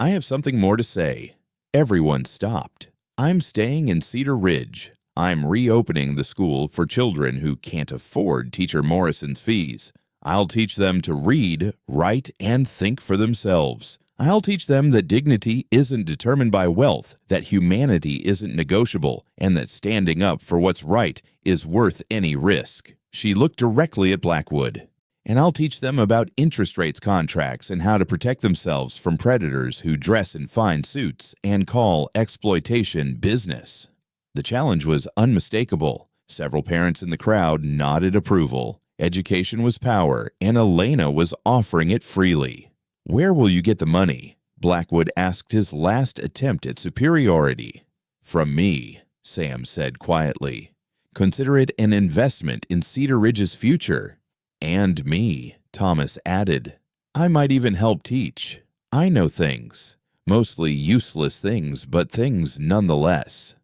I have something more to say." Everyone stopped. "I'm staying in Cedar Ridge. I'm reopening the school for children who can't afford Teacher Morrison's fees. I'll teach them to read, write, and think for themselves. I'll teach them that dignity isn't determined by wealth, that humanity isn't negotiable, and that standing up for what's right is worth any risk." She looked directly at Blackwood. "And I'll teach them about interest rates contracts and how to protect themselves from predators who dress in fine suits and call exploitation business." The challenge was unmistakable. Several parents in the crowd nodded approval. Education was power, and Elena was offering it freely. "Where will you get the money?" Blackwood asked his last attempt at superiority. "From me," Sam said quietly. "Consider it an investment in Cedar Ridge's future." "And me," Thomas added. "I might even help teach. I know things. Mostly useless things, but things nonetheless."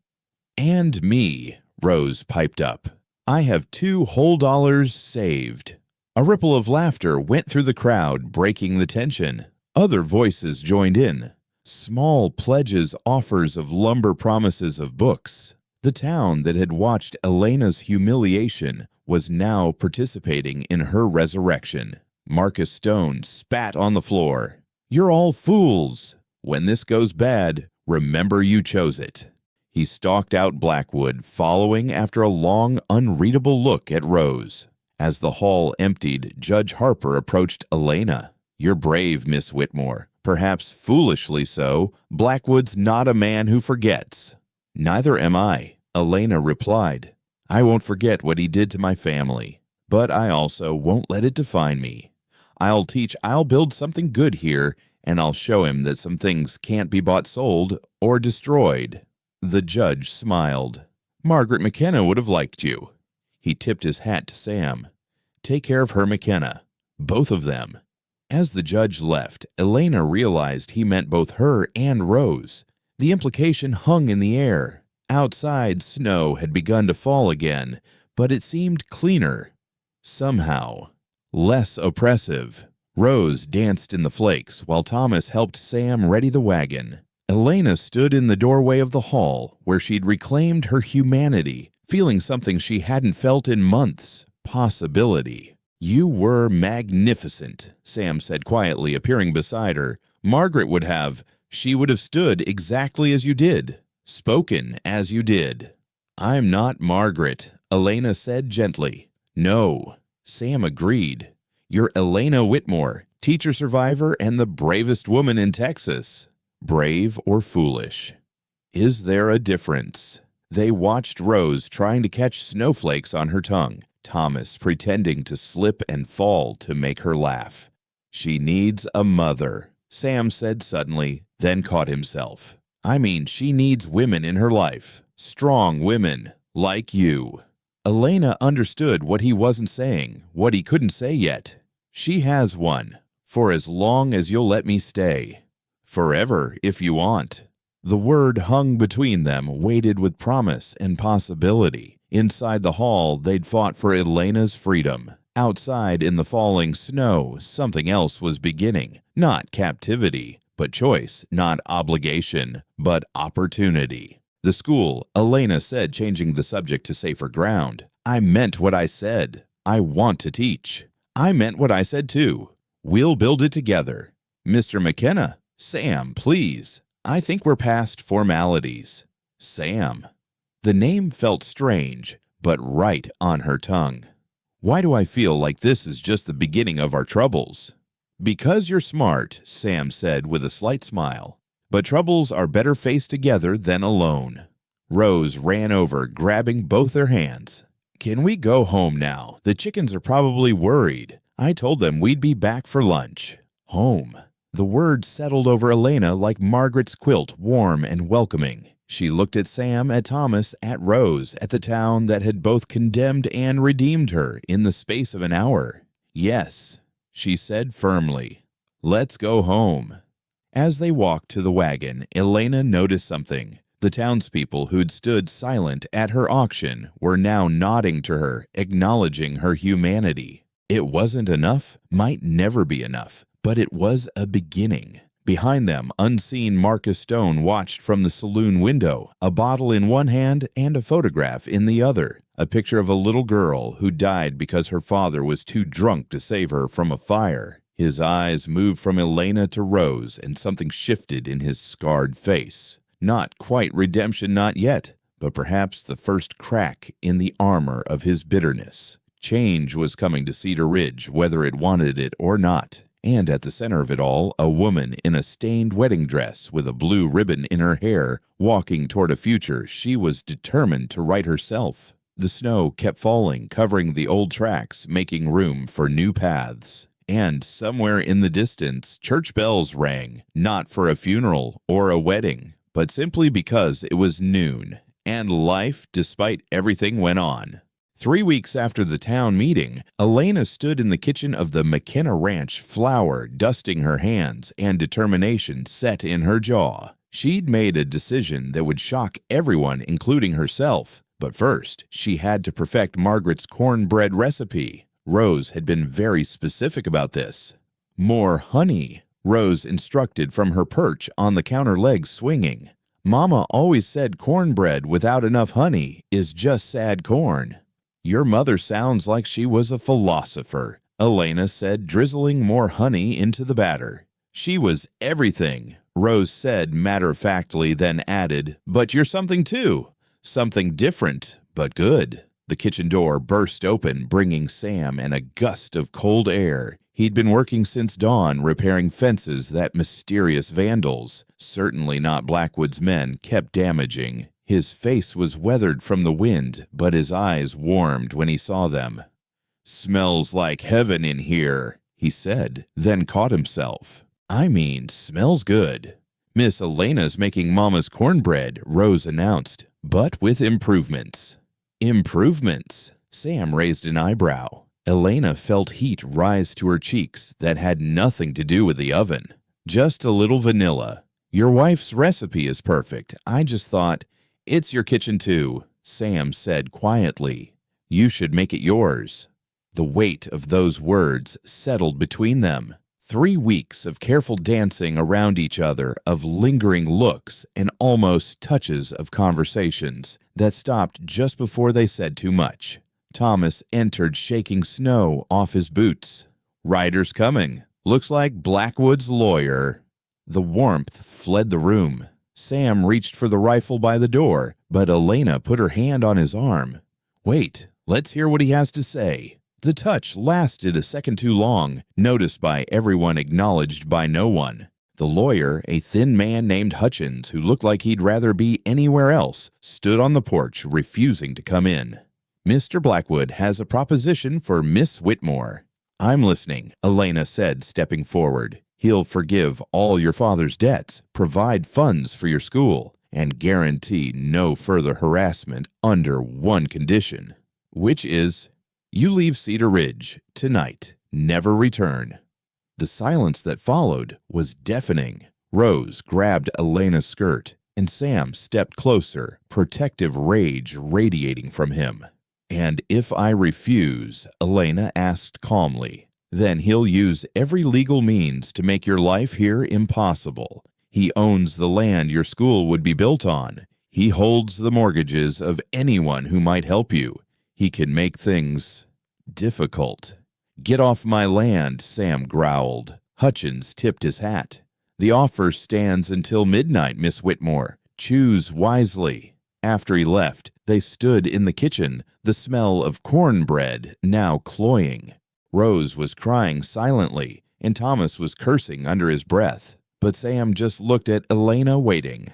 "And me," Rose piped up. "I have $2 whole saved." A ripple of laughter went through the crowd, breaking the tension. Other voices joined in. Small pledges, offers of lumber promises of books. The town that had watched Elena's humiliation was now participating in her resurrection. Marcus Stone spat on the floor. "You're all fools. When this goes bad, remember you chose it." He stalked out Blackwood, following after a long, unreadable look at Rose. As the hall emptied, Judge Harper approached Elena. "You're brave, Miss Whitmore. Perhaps foolishly so. Blackwood's not a man who forgets." "Neither am I," Elena replied. "I won't forget what he did to my family. But I also won't let it define me. I'll build something good here, and I'll show him that some things can't be bought, sold, or destroyed." The judge smiled. "Margaret McKenna would have liked you." He tipped his hat to Sam. "Take care of her, McKenna. Both of them." As the judge left, Elena realized he meant both her and Rose. The implication hung in the air. Outside, snow had begun to fall again, but it seemed cleaner. Somehow. Less oppressive. Rose danced in the flakes while Thomas helped Sam ready the wagon. Elena stood in the doorway of the hall, where she'd reclaimed her humanity, feeling something she hadn't felt in months: possibility. "You were magnificent," Sam said quietly, appearing beside her. She would have stood exactly as you did, spoken as you did." "I'm not Margaret," Elena said gently. "No," Sam agreed. "You're Elena Whitmore, teacher survivor and the bravest woman in Texas." Brave or foolish? Is there a difference? They watched Rose trying to catch snowflakes on her tongue, Thomas pretending to slip and fall to make her laugh. "She needs a mother," Sam said suddenly, then caught himself. She needs women in her life. Strong women, like you." Elena understood what he wasn't saying, what he couldn't say yet. "She has one. For as long as you'll let me stay. Forever, if you want." The word hung between them, weighted with promise and possibility. Inside the hall, they'd fought for Elena's freedom. Outside, in the falling snow, something else was beginning. Not captivity, but choice. Not obligation, but opportunity. "The school," Elena said, changing the subject to safer ground. "I meant what I said. I want to teach." "I meant what I said, too. We'll build it together." "Mr. McKenna." "Sam, please. I think we're past formalities." "Sam." The name felt strange, but right on her tongue. "Why do I feel like this is just the beginning of our troubles?" "Because you're smart," Sam said with a slight smile. "But troubles are better faced together than alone." Rose ran over, grabbing both their hands. "Can we go home now? The chickens are probably worried. I told them we'd be back for lunch." Home. The word settled over Elena like Margaret's quilt, warm and welcoming. She looked at Sam, at Thomas, at Rose, at the town that had both condemned and redeemed her in the space of an hour. "Yes," she said firmly. "Let's go home." As they walked to the wagon, Elena noticed something. The townspeople who'd stood silent at her auction were now nodding to her, acknowledging her humanity. It wasn't enough, might never be enough, but it was a beginning. Behind them, unseen Marcus Stone watched from the saloon window, a bottle in one hand and a photograph in the other, a picture of a little girl who died because her father was too drunk to save her from a fire. His eyes moved from Elena to Rose, and something shifted in his scarred face. Not quite redemption, not yet, but perhaps the first crack in the armor of his bitterness. Change was coming to Cedar Ridge, whether it wanted it or not. And at the center of it all, a woman in a stained wedding dress with a blue ribbon in her hair, walking toward a future she was determined to write herself. The snow kept falling, covering the old tracks, making room for new paths. And somewhere in the distance, church bells rang, not for a funeral or a wedding, but simply because it was noon, and life, despite everything, went on. 3 weeks after the town meeting, Elena stood in the kitchen of the McKenna Ranch, flour dusting her hands and determination set in her jaw. She'd made a decision that would shock everyone, including herself. But first, she had to perfect Margaret's cornbread recipe. Rose had been very specific about this. "More honey," Rose instructed from her perch on the counter legs swinging. "Mama always said cornbread without enough honey is just sad corn." "Your mother sounds like she was a philosopher," Elena said, drizzling more honey into the batter. "She was everything," Rose said matter-of-factly, then added, "but you're something too. Something different, but good." The kitchen door burst open, bringing Sam and a gust of cold air. He'd been working since dawn, repairing fences that mysterious vandals, certainly not Blackwood's men, kept damaging. His face was weathered from the wind, but his eyes warmed when he saw them. "Smells like heaven in here," he said, then caught himself. "I mean, smells good." "Miss Elena's making Mama's cornbread," Rose announced, "but with improvements." "Improvements?" Sam raised an eyebrow. Elena felt heat rise to her cheeks that had nothing to do with the oven. "Just a little vanilla. Your wife's recipe is perfect. I just thought, it's your kitchen too," Sam said quietly. "You should make it yours." The weight of those words settled between them. 3 weeks of careful dancing around each other, of lingering looks and almost touches of conversations that stopped just before they said too much. Thomas entered, shaking snow off his boots. "Rider's coming. Looks like Blackwood's lawyer." The warmth fled the room. Sam reached for the rifle by the door, but Elena put her hand on his arm. "Wait, let's hear what he has to say." The touch lasted a second too long, noticed by everyone, acknowledged by no one. The lawyer, a thin man named Hutchins, who looked like he'd rather be anywhere else, stood on the porch, refusing to come in. "Mr. Blackwood has a proposition for Miss Whitmore." "I'm listening," Elena said, stepping forward. "He'll forgive all your father's debts, provide funds for your school, and guarantee no further harassment under one condition, which is you leave Cedar Ridge tonight, never return." The silence that followed was deafening. Rose grabbed Elena's skirt, and Sam stepped closer, protective rage radiating from him. "And if I refuse," Elena asked calmly, "then he'll use every legal means to make your life here impossible. He owns the land your school would be built on. He holds the mortgages of anyone who might help you. He can make things difficult." "Get off my land," Sam growled. Hutchins tipped his hat. "The offer stands until midnight, Miss Whitmore. Choose wisely." After he left, they stood in the kitchen, the smell of cornbread now cloying. Rose was crying silently, and Thomas was cursing under his breath. But Sam just looked at Elena, waiting.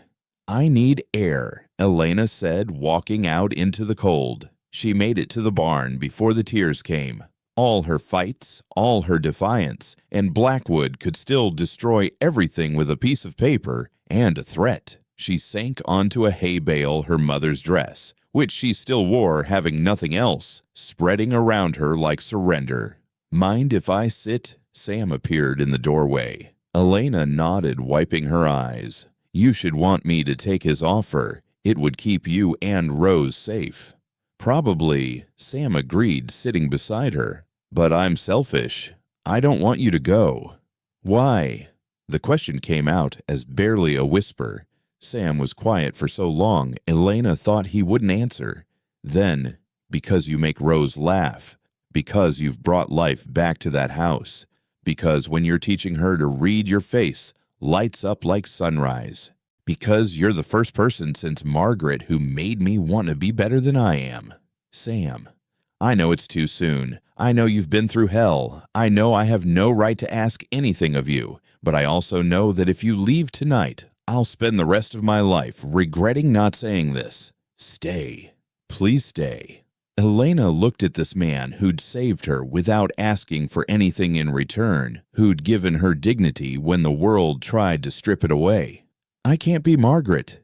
"I need air," Elena said, walking out into the cold. She made it to the barn before the tears came. All her fights, all her defiance, and Blackwood could still destroy everything with a piece of paper and a threat. She sank onto a hay bale, her mother's dress, which she still wore, having nothing else, spreading around her like surrender. "Mind if I sit?" Sam appeared in the doorway. Elena nodded, wiping her eyes. "You should want me to take his offer. It would keep you and Rose safe." "Probably," Sam agreed, sitting beside her. "But I'm selfish. I don't want you to go." "Why?" The question came out as barely a whisper. Sam was quiet for so long, Elena thought he wouldn't answer. Then, because you make Rose laugh, because you've brought life back to that house, because when you're teaching her to read your face lights up like sunrise, because you're the first person since Margaret who made me want to be better than I am. Sam, I know it's too soon. I know you've been through hell. I know I have no right to ask anything of you, but I also know that if you leave tonight, I'll spend the rest of my life regretting not saying this. Stay. Please stay. Elena looked at this man who'd saved her without asking for anything in return, who'd given her dignity when the world tried to strip it away. I can't be Margaret.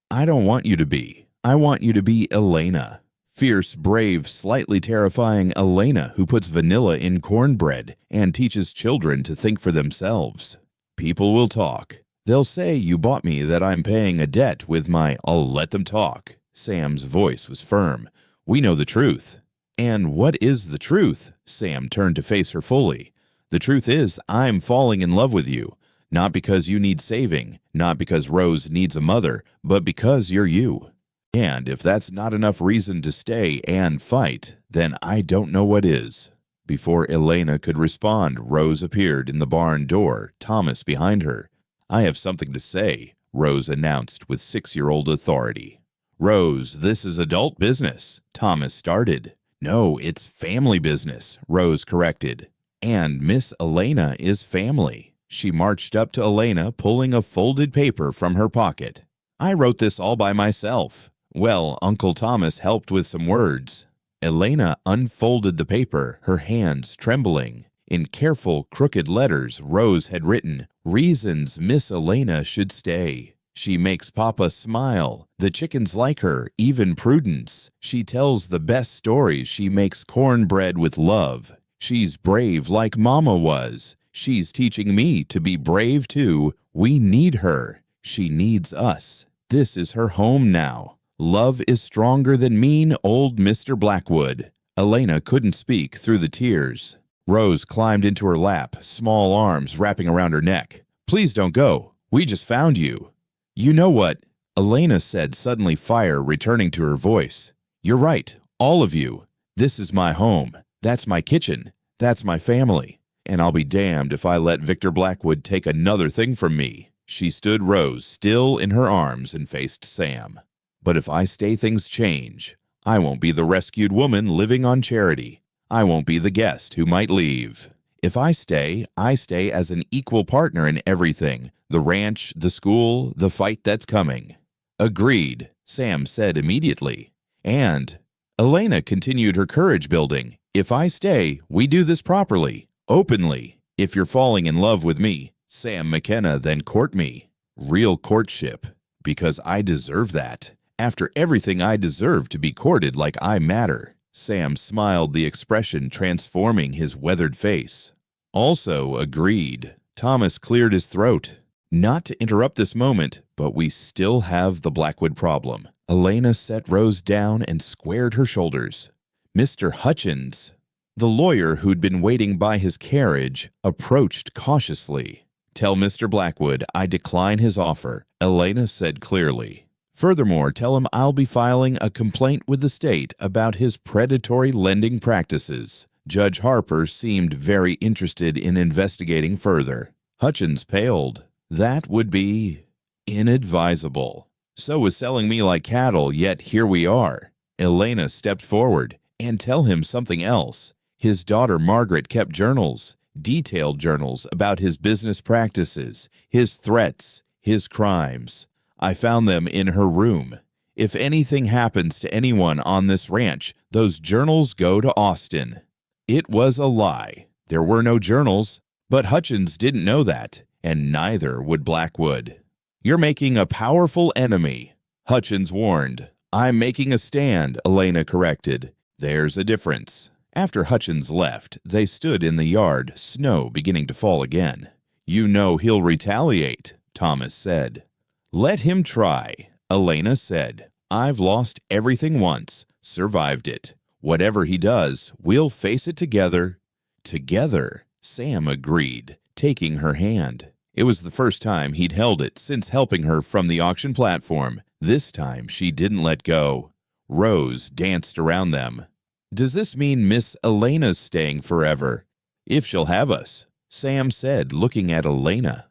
I don't want you to be. I want you to be Elena. Fierce, brave, slightly terrifying Elena who puts vanilla in cornbread and teaches children to think for themselves. People will talk. They'll say you bought me, that I'm paying a debt with my I'll let them talk. Sam's voice was firm. We know the truth. And what is the truth? Sam turned to face her fully. The truth is, I'm falling in love with you. Not because you need saving, not because Rose needs a mother, but because you're you. And if that's not enough reason to stay and fight, then I don't know what is. Before Elena could respond, Rose appeared in the barn door, Thomas behind her. I have something to say, Rose announced with 6-year-old authority. Rose, this is adult business, Thomas started. No, it's family business, Rose corrected. And Miss Elena is family. She marched up to Elena, pulling a folded paper from her pocket. I wrote this all by myself. Well, Uncle Thomas helped with some words. Elena unfolded the paper, her hands trembling. In careful, crooked letters, Rose had written, Reasons Miss Elena should stay. She makes Papa smile. The chickens like her, even Prudence. She tells the best stories. She makes cornbread with love. She's brave like Mama was. She's teaching me to be brave too. We need her. She needs us. This is her home now. Love is stronger than mean old Mr. Blackwood. Elena couldn't speak through the tears. Rose climbed into her lap, small arms wrapping around her neck. Please don't go. We just found you. You know what? Elena said, suddenly fire returning to her voice. You're right, all of you. This is my home. That's my kitchen. That's my family. And I'll be damned if I let Victor Blackwood take another thing from me. She stood Rose still in her arms and faced Sam. But if I stay, things change. I won't be the rescued woman living on charity. I won't be the guest who might leave. If I stay as an equal partner in everything. The ranch, the school, the fight that's coming. Agreed, Sam said immediately. And Elena continued her courage building. If I stay, we do this properly, openly. If you're falling in love with me, Sam McKenna, then court me. Real courtship, because I deserve that. After everything, I deserve to be courted like I matter. Sam smiled, the expression transforming his weathered face. Also agreed. Thomas cleared his throat. Not to interrupt this moment, but we still have the Blackwood problem. Elena set Rose down and squared her shoulders. Mr. Hutchins, the lawyer who'd been waiting by his carriage, approached cautiously. Tell Mr. Blackwood I decline his offer, Elena said clearly. Furthermore, tell him I'll be filing a complaint with the state about his predatory lending practices. Judge Harper seemed very interested in investigating further. Hutchins paled. That would be inadvisable. So was selling me like cattle, yet here we are. Elena stepped forward. And tell him something else. His daughter Margaret kept journals, detailed journals about his business practices, his threats, his crimes. I found them in her room. If anything happens to anyone on this ranch, those journals go to Austin. It was a lie. There were no journals, but Hutchins didn't know that, and neither would Blackwood. You're making a powerful enemy, Hutchins warned. I'm making a stand, Elena corrected. There's a difference. After Hutchins left, they stood in the yard, snow beginning to fall again. You know he'll retaliate, Thomas said. Let him try, Elena said. I've lost everything once, survived it. Whatever he does, we'll face it together. Together, Sam agreed, taking her hand. It was the first time he'd held it since helping her from the auction platform. This time she didn't let go. Rose danced around them. "Does this mean Miss Elena's staying forever?" "If she'll have us," Sam said, looking at Elena.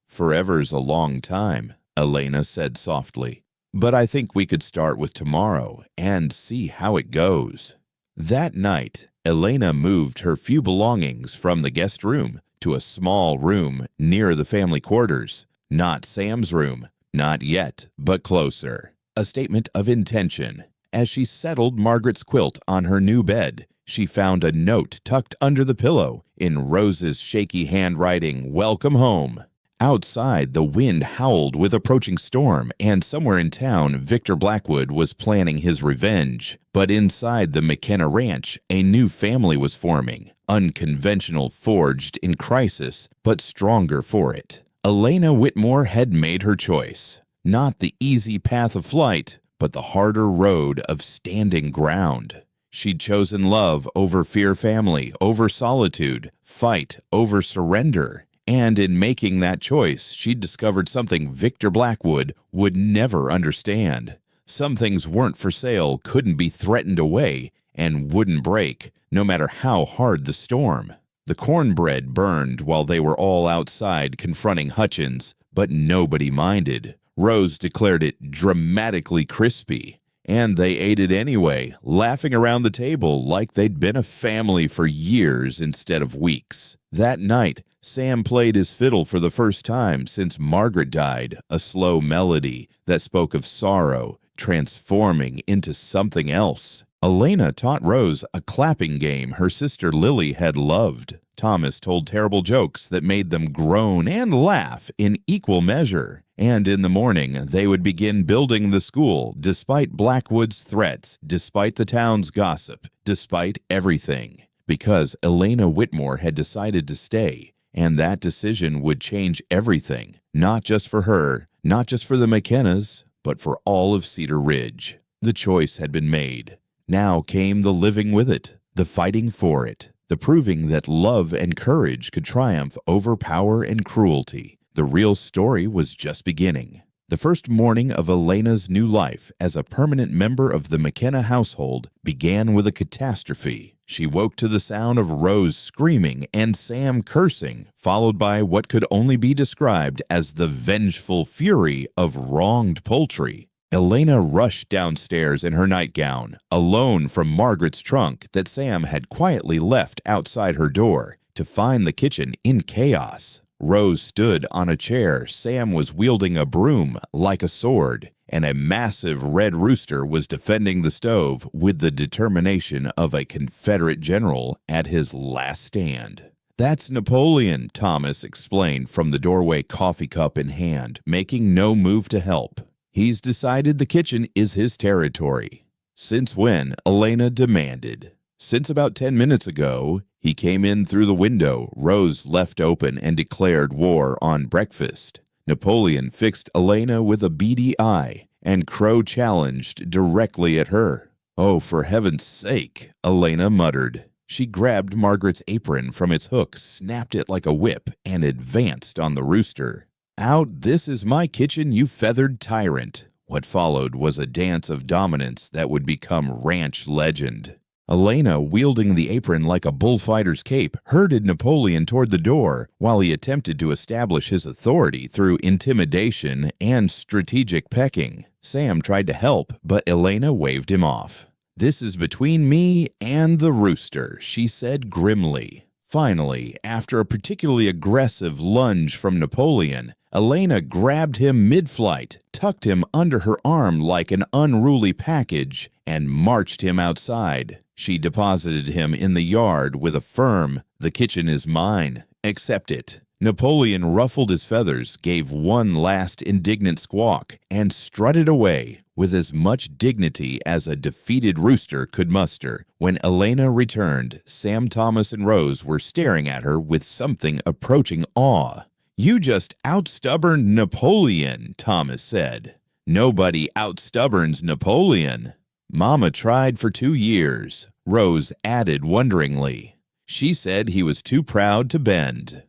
"Forever's a long time," Elena said softly. "But I think we could start with tomorrow and see how it goes." That night, Elena moved her few belongings from the guest room to a small room near the family quarters. Not Sam's room, not yet, but closer. A statement of intention. As she settled Margaret's quilt on her new bed, she found a note tucked under the pillow in Rose's shaky handwriting, "Welcome home." Outside, the wind howled with approaching storm, and somewhere in town, Victor Blackwood was planning his revenge. But inside the McKenna Ranch, a new family was forming, unconventional, forged in crisis, but stronger for it. Elena Whitmore had made her choice. Not the easy path of flight, but the harder road of standing ground. She'd chosen love over fear, family over solitude, fight over surrender. And in making that choice, she'd discovered something Victor Blackwood would never understand. Some things weren't for sale, couldn't be threatened away, and wouldn't break, no matter how hard the storm. The cornbread burned while they were all outside confronting Hutchins, but nobody minded. Rose declared it dramatically crispy, and they ate it anyway, laughing around the table like they'd been a family for years instead of weeks. That night, Sam played his fiddle for the first time since Margaret died, a slow melody that spoke of sorrow, transforming into something else. Elena taught Rose a clapping game her sister Lily had loved. Thomas told terrible jokes that made them groan and laugh in equal measure. And in the morning, they would begin building the school, despite Blackwood's threats, despite the town's gossip, despite everything. Because Elena Whitmore had decided to stay, and that decision would change everything, not just for her, not just for the McKennas, but for all of Cedar Ridge. The choice had been made. Now came the living with it, the fighting for it, the proving that love and courage could triumph over power and cruelty. The real story was just beginning. The first morning of Elena's new life as a permanent member of the McKenna household began with a catastrophe. She woke to the sound of Rose screaming and Sam cursing, followed by what could only be described as the vengeful fury of wronged poultry. Elena rushed downstairs in her nightgown, alone from Margaret's trunk that Sam had quietly left outside her door, to find the kitchen in chaos. Rose stood on a chair. Sam was wielding a broom like a sword, and a massive red rooster was defending the stove with the determination of a Confederate general at his last stand. "That's Napoleon," Thomas explained from the doorway, coffee cup in hand, making no move to help. "He's decided the kitchen is his territory." "Since when?" Elena demanded. "Since about 10 minutes ago. He came in through the window Rose left open and declared war on breakfast." Napoleon fixed Elena with a beady eye, and Crow challenged directly at her. "Oh, for heaven's sake," Elena muttered. She grabbed Margaret's apron from its hook, snapped it like a whip, and advanced on the rooster. "Out, this is my kitchen, you feathered tyrant." What followed was a dance of dominance that would become ranch legend. Elena, wielding the apron like a bullfighter's cape, herded Napoleon toward the door while he attempted to establish his authority through intimidation and strategic pecking. Sam tried to help, but Elena waved him off. "This is between me and the rooster," she said grimly. Finally, after a particularly aggressive lunge from Napoleon, Elena grabbed him mid-flight, tucked him under her arm like an unruly package, and marched him outside. She deposited him in the yard with a firm, "The kitchen is mine. Accept it." Napoleon ruffled his feathers, gave one last indignant squawk, and strutted away with as much dignity as a defeated rooster could muster. When Elena returned, Sam, Thomas, and Rose were staring at her with something approaching awe. "You just outstubborned Napoleon," Thomas said. "Nobody outstubborns Napoleon." "Mama tried for 2 years," Rose added wonderingly. "She said he was too proud to bend."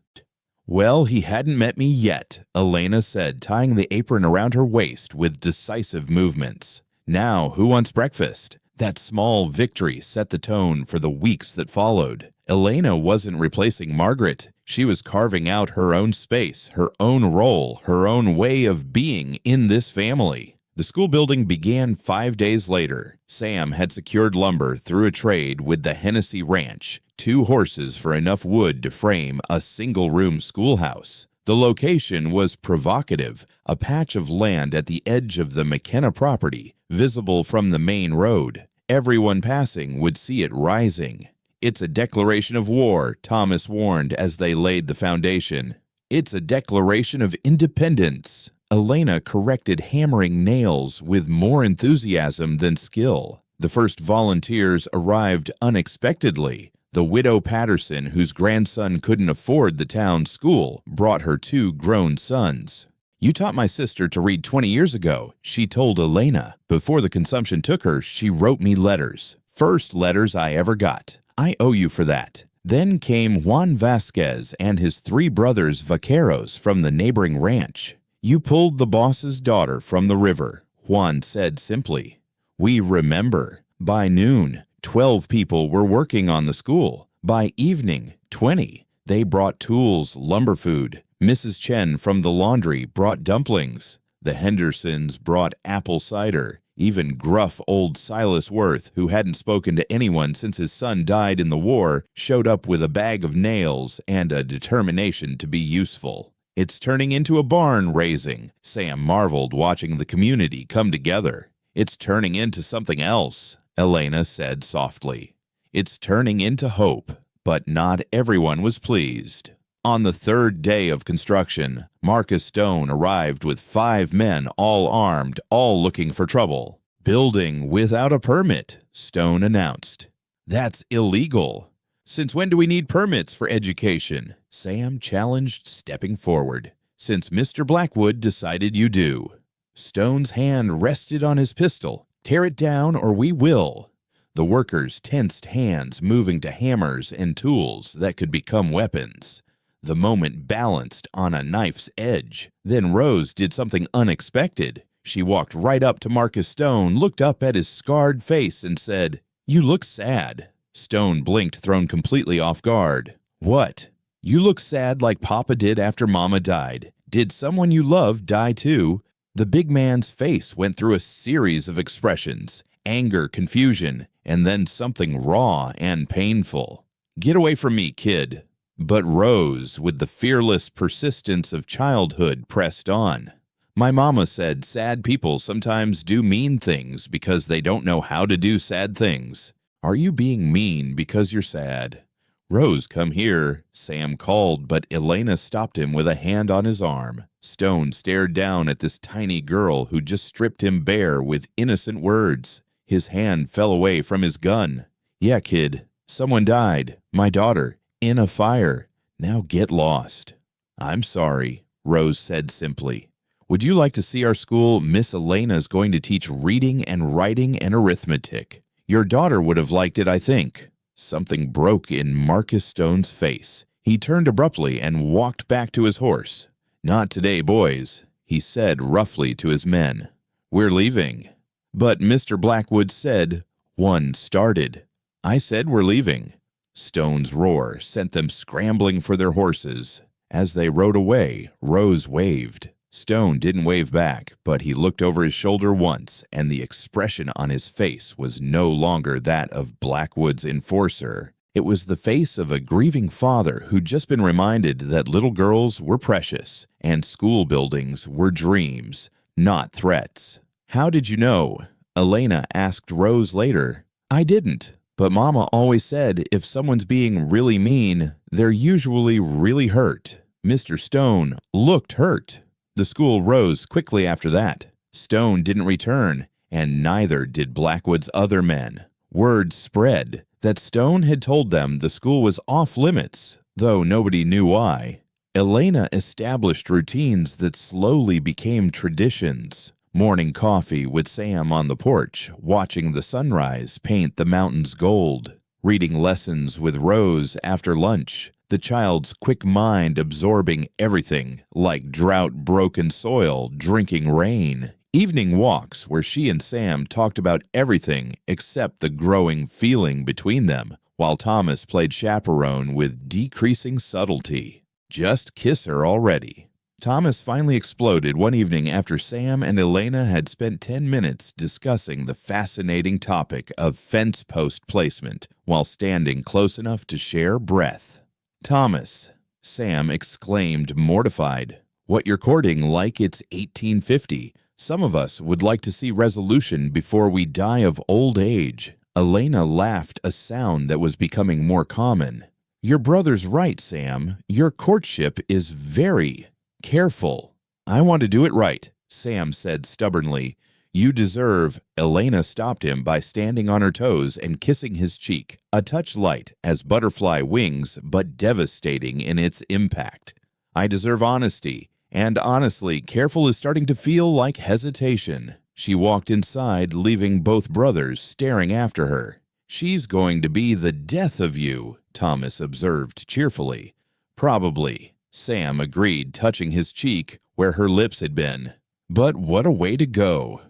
Well, he hadn't met me yet, Elena said, tying the apron around her waist with decisive movements. Now, who wants breakfast? That small victory set the tone for the weeks that followed. Elena wasn't replacing Margaret. She was carving out her own space, her own role, her own way of being in this family. The school building began 5 days later. Sam had secured lumber through a trade with the Hennessy Ranch, 2 horses for enough wood to frame a single-room schoolhouse. The location was provocative, a patch of land at the edge of the McKenna property, visible from the main road. Everyone passing would see it rising. It's a declaration of war, Thomas warned as they laid the foundation. It's a declaration of independence. Elena corrected hammering nails with more enthusiasm than skill. The first volunteers arrived unexpectedly. The widow Patterson, whose grandson couldn't afford the town school, brought her 2 grown sons. "You taught my sister to read 20 years ago," she told Elena. "Before the consumption took her, she wrote me letters. First letters I ever got. I owe you for that." Then came Juan Vasquez and his 3 brothers vaqueros from the neighboring ranch. "You pulled the boss's daughter from the river," Juan said simply. "We remember." By noon, 12 people were working on the school. By evening, 20. They brought tools, lumber food. Mrs. Chen from the laundry brought dumplings. The Hendersons brought apple cider. Even gruff old Silas Worth, who hadn't spoken to anyone since his son died in the war, showed up with a bag of nails and a determination to be useful. "It's turning into a barn raising," Sam marveled, watching the community come together. "It's turning into something else," Elena said softly. "It's turning into hope." But not everyone was pleased. On the 3rd day of construction, Marcus Stone arrived with 5 men, all armed, all looking for trouble. "Building without a permit," Stone announced. "That's illegal." "Since when do we need permits for education?" Sam challenged, stepping forward. "Since Mr. Blackwood decided you do." Stone's hand rested on his pistol. "Tear it down or we will." The workers tensed hands, moving to hammers and tools that could become weapons. The moment balanced on a knife's edge. Then Rose did something unexpected. She walked right up to Marcus Stone, looked up at his scarred face, and said, "You look sad." Stone blinked, thrown completely off guard. "What?" "You look sad like Papa did after Mama died. Did someone you love die too?" The big man's face went through a series of expressions: anger, confusion, and then something raw and painful. "Get away from me, kid." But Rose, with the fearless persistence of childhood, pressed on. "My mama said sad people sometimes do mean things because they don't know how to do sad things. Are you being mean because you're sad?" "Rose, come here," Sam called, but Elena stopped him with a hand on his arm. Stone stared down at this tiny girl who just stripped him bare with innocent words. His hand fell away from his gun. "Yeah, kid, someone died. My daughter. In a fire. Now get lost." "I'm sorry," Rose said simply. "Would you like to see our school? Miss Elena's going to teach reading and writing and arithmetic. Your daughter would have liked it, I think." Something broke in Marcus Stone's face. He turned abruptly and walked back to his horse. "Not today, boys," he said roughly to his men. "We're leaving." "But Mr. Blackwood said—" One started. "I said we're leaving." Stone's roar sent them scrambling for their horses. As they rode away, Rose waved. Stone didn't wave back, but he looked over his shoulder once, and the expression on his face was no longer that of Blackwood's enforcer. It was the face of a grieving father who'd just been reminded that little girls were precious, and school buildings were dreams, not threats. "How did you know?" Elena asked Rose later. "I didn't. But Mama always said if someone's being really mean, they're usually really hurt." Mr. Stone looked hurt. The school rose quickly after that. Stone didn't return, and neither did Blackwood's other men. Word spread that Stone had told them the school was off limits, though nobody knew why. Elena established routines that slowly became traditions. Morning coffee with Sam on the porch, watching the sunrise paint the mountains gold. Reading lessons with Rose after lunch. the child's quick mind absorbing everything, like drought-broken soil drinking rain. Evening walks where she and Sam talked about everything except the growing feeling between them, while Thomas played chaperone with decreasing subtlety. Just kiss her already. Thomas finally exploded one evening after Sam and Elena had spent 10 minutes discussing the fascinating topic of fence post placement while standing close enough to share breath. "Thomas," Sam exclaimed, mortified, "what you're courting like it's 1850. Some of us would like to see resolution before we die of old age." Elena laughed, a sound that was becoming more common. "Your brother's right, Sam. Your courtship is very careful." "I want to do it right," Sam said stubbornly. "You deserve—" Elena stopped him by standing on her toes and kissing his cheek, a touch light as butterfly wings but devastating in its impact. "I deserve honesty, and honestly, careful is starting to feel like hesitation." She walked inside, leaving both brothers staring after her. "She's going to be the death of you," Thomas observed cheerfully. "Probably," Sam agreed, touching his cheek where her lips had been. But what a way to go.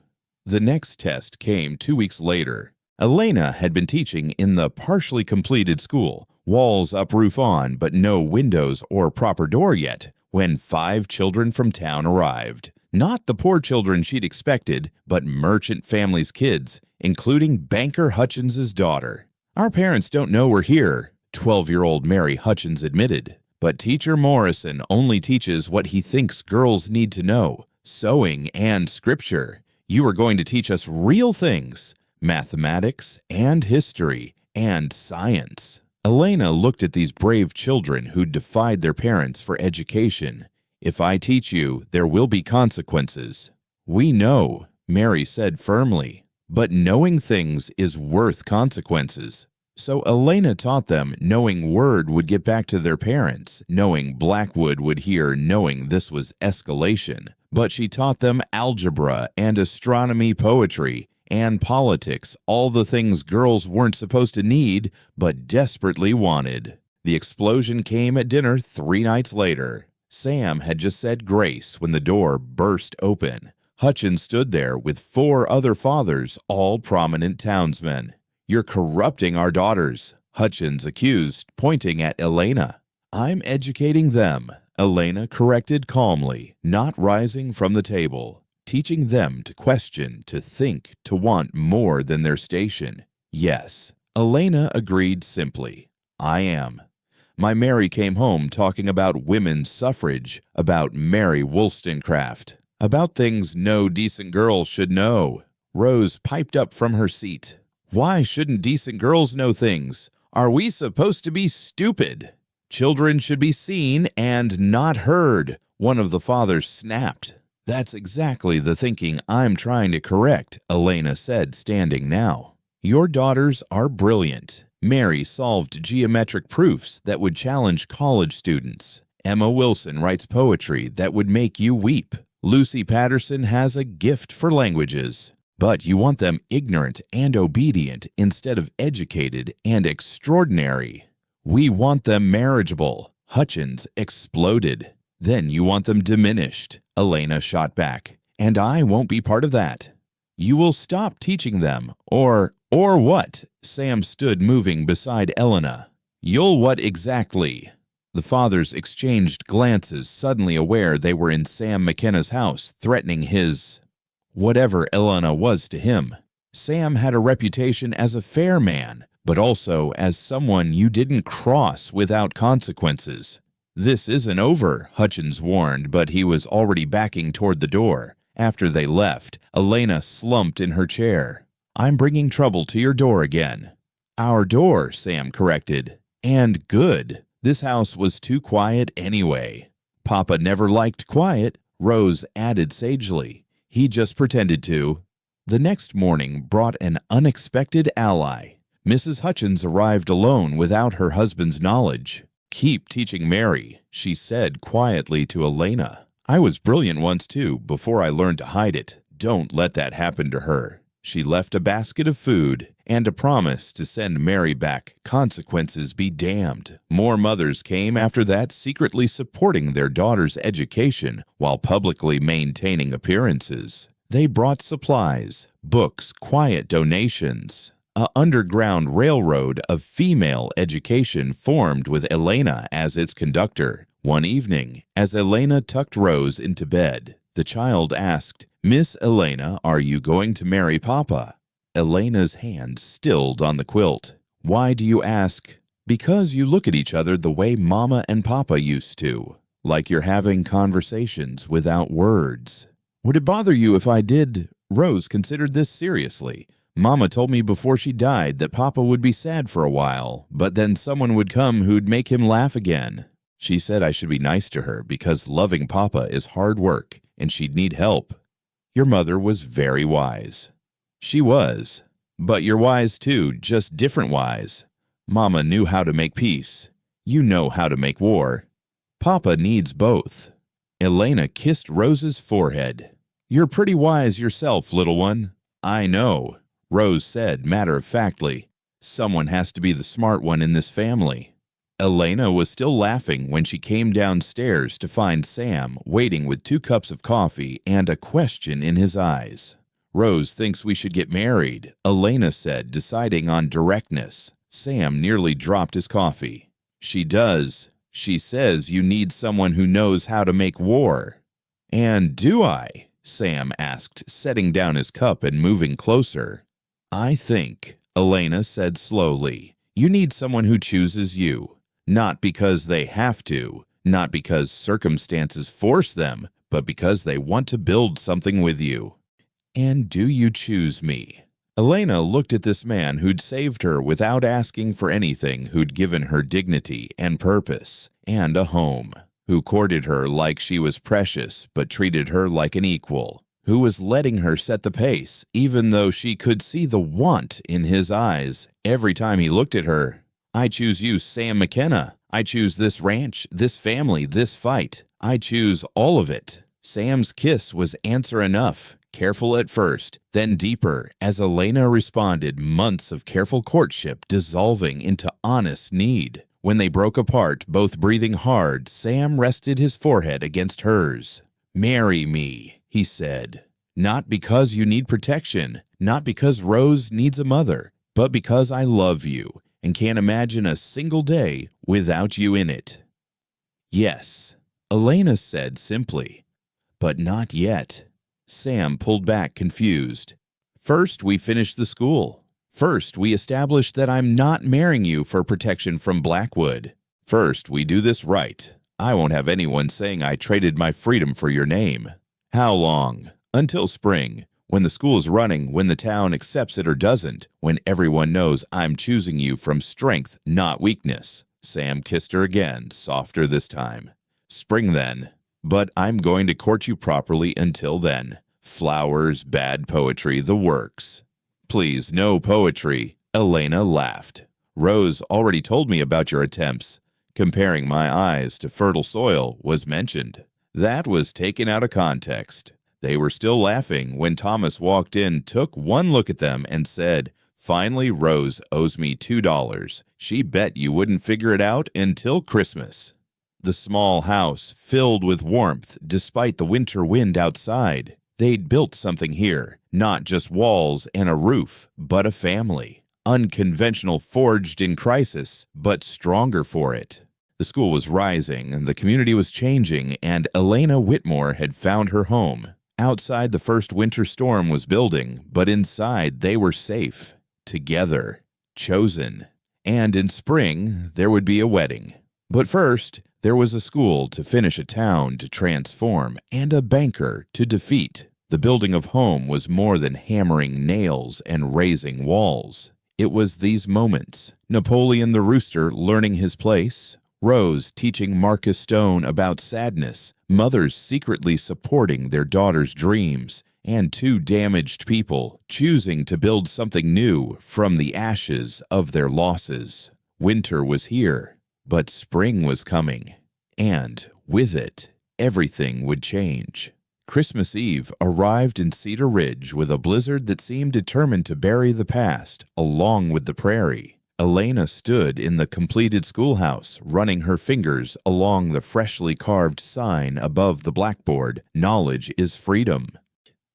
The next test came 2 weeks later. Elena had been teaching in the partially completed school, walls up, roof on, but no windows or proper door yet, when 5 children from town arrived. Not the poor children she'd expected, but merchant families' kids, including Banker Hutchins's daughter. "Our parents don't know we're here," 12-year-old Mary Hutchins admitted. "But Teacher Morrison only teaches what he thinks girls need to know, sewing and scripture. You are going to teach us real things, mathematics and history and science." Elena looked at these brave children who defied their parents for education. "If I teach you, there will be consequences." "We know," Mary said firmly, "but knowing things is worth consequences." So Elena taught them knowing word would get back to their parents, knowing Blackwood would hear, knowing this was escalation. But she taught them algebra and astronomy, poetry and politics, all the things girls weren't supposed to need but desperately wanted. The explosion came at dinner 3 nights later. Sam had just said grace when the door burst open. Hutchins stood there with 4 other fathers, all prominent townsmen. "You're corrupting our daughters," Hutchins accused, pointing at Elena. "I'm educating them," Elena corrected calmly, not rising from the table. "Teaching them to question, to think, to want more than their station." "Yes," Elena agreed simply. "I am." My Mary came home talking about women's suffrage, about Mary Wollstonecraft, about things no decent girl should know. Rose piped up from her seat. "Why shouldn't decent girls know things? Are we supposed to be stupid? Children should be seen and not heard," one of the fathers snapped. "That's exactly the thinking I'm trying to correct," Elena said, standing now. "Your daughters are brilliant. Mary solved geometric proofs that would challenge college students. Emma Wilson writes poetry that would make you weep. Lucy Patterson has a gift for languages. But you want them ignorant and obedient instead of educated and extraordinary. We want them marriageable." Hutchins exploded. "Then you want them diminished," Elena shot back. "And I won't be part of that." "You will stop teaching them, or what?" Sam stood moving beside Elena. "You'll what exactly?" The fathers exchanged glances, suddenly aware they were in Sam McKenna's house, threatening his whatever Elena was to him. Sam had a reputation as a fair man, but also as someone you didn't cross without consequences. "This isn't over," Hutchins warned, but he was already backing toward the door. After they left, Elena slumped in her chair. "I'm bringing trouble to your door again." "Our door," Sam corrected. "And good. This house was too quiet anyway." "Papa never liked quiet," Rose added sagely. "He just pretended to." The next morning brought an unexpected ally. Mrs. Hutchins arrived alone without her husband's knowledge. "Keep teaching Mary," she said quietly to Elena. "I was brilliant once too, before I learned to hide it. Don't let that happen to her." She left a basket of food and a promise to send Mary back. Consequences be damned. More mothers came after that, secretly supporting their daughter's education while publicly maintaining appearances. They brought supplies, books, quiet donations. A underground railroad of female education formed with Elena as its conductor. One evening, as Elena tucked Rose into bed, the child asked, "Miss Elena, are you going to marry Papa?" Elena's hand stilled on the quilt. "Why do you ask?" "Because you look at each other the way Mama and Papa used to, like you're having conversations without words." "Would it bother you if I did?" Rose considered this seriously. "Mama told me before she died that Papa would be sad for a while, but then someone would come who'd make him laugh again. She said I should be nice to her because loving Papa is hard work and she'd need help." "Your mother was very wise." "She was. But you're wise too, just different wise. Mama knew how to make peace. You know how to make war. Papa needs both." Elena kissed Rose's forehead. "You're pretty wise yourself, little one." "I know," Rose said matter-of-factly. "Someone has to be the smart one in this family." Elena was still laughing when she came downstairs to find Sam waiting with 2 cups of coffee and a question in his eyes. "Rose thinks we should get married," Elena said, deciding on directness. Sam nearly dropped his coffee. "She does. She says you need someone who knows how to make war." "And do I?" Sam asked, setting down his cup and moving closer. "I think," Elena said slowly, "you need someone who chooses you. Not because they have to, not because circumstances force them, but because they want to build something with you." "And do you choose me?" Elena looked at this man who'd saved her without asking for anything, who'd given her dignity and purpose and a home, who courted her like she was precious but treated her like an equal, who was letting her set the pace even though she could see the want in his eyes every time he looked at her. "I choose you, Sam McKenna. I choose this ranch, this family, this fight. I choose all of it." Sam's kiss was answer enough, careful at first, then deeper, as Elena responded, months of careful courtship dissolving into honest need. When they broke apart, both breathing hard, Sam rested his forehead against hers. "Marry me," he said. "Not because you need protection, not because Rose needs a mother, but because I love you and can't imagine a single day without you in it." "Yes," Elena said simply. "But not yet." Sam pulled back, confused. "First, we finish the school. First, we establish that I'm not marrying you for protection from Blackwood. First, we do this right. I won't have anyone saying I traded my freedom for your name." "How long?" "Until spring. When the school's running, when the town accepts it or doesn't, when everyone knows I'm choosing you from strength, not weakness." Sam kissed her again, softer this time. "Spring then. But I'm going to court you properly until then. Flowers, bad poetry, the works." "Please, no poetry." Elena laughed. "Rose already told me about your attempts. Comparing my eyes to fertile soil was mentioned." That was taken out of context. They were still laughing when Thomas walked in, took one look at them, and said, "Finally, Rose owes me $2. She bet you wouldn't figure it out until Christmas." The small house filled with warmth despite the winter wind outside. They'd built something here, not just walls and a roof, but a family. Unconventional, forged in crisis, but stronger for it. The school was rising, the community was changing, and Elena Whitmore had found her home. Outside, the first winter storm was building, but inside they were safe, together, chosen. And in spring, there would be a wedding. But first, there was a school to finish, a town to transform, and a banker to defeat. The building of home was more than hammering nails and raising walls. It was these moments: Napoleon the Rooster learning his place, Rose teaching Marcus Stone about sadness, mothers secretly supporting their daughters' dreams, and 2 damaged people choosing to build something new from the ashes of their losses. Winter was here, but spring was coming, and with it, everything would change. Christmas Eve arrived in Cedar Ridge with a blizzard that seemed determined to bury the past, along with the prairie. Elena stood in the completed schoolhouse, running her fingers along the freshly carved sign above the blackboard, "Knowledge is freedom."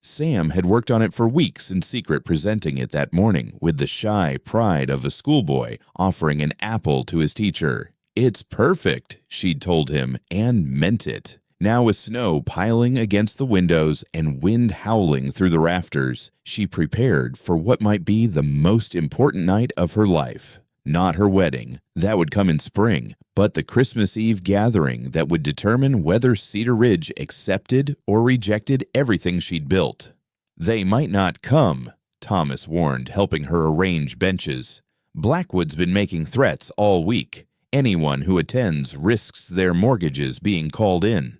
Sam had worked on it for weeks in secret, presenting it that morning with the shy pride of a schoolboy offering an apple to his teacher. "It's perfect," she'd told him, and meant it. Now, with snow piling against the windows and wind howling through the rafters, she prepared for what might be the most important night of her life. Not her wedding, that would come in spring, but the Christmas Eve gathering that would determine whether Cedar Ridge accepted or rejected everything she'd built. "They might not come," Thomas warned, helping her arrange benches. "Blackwood's been making threats all week. Anyone who attends risks their mortgages being called in."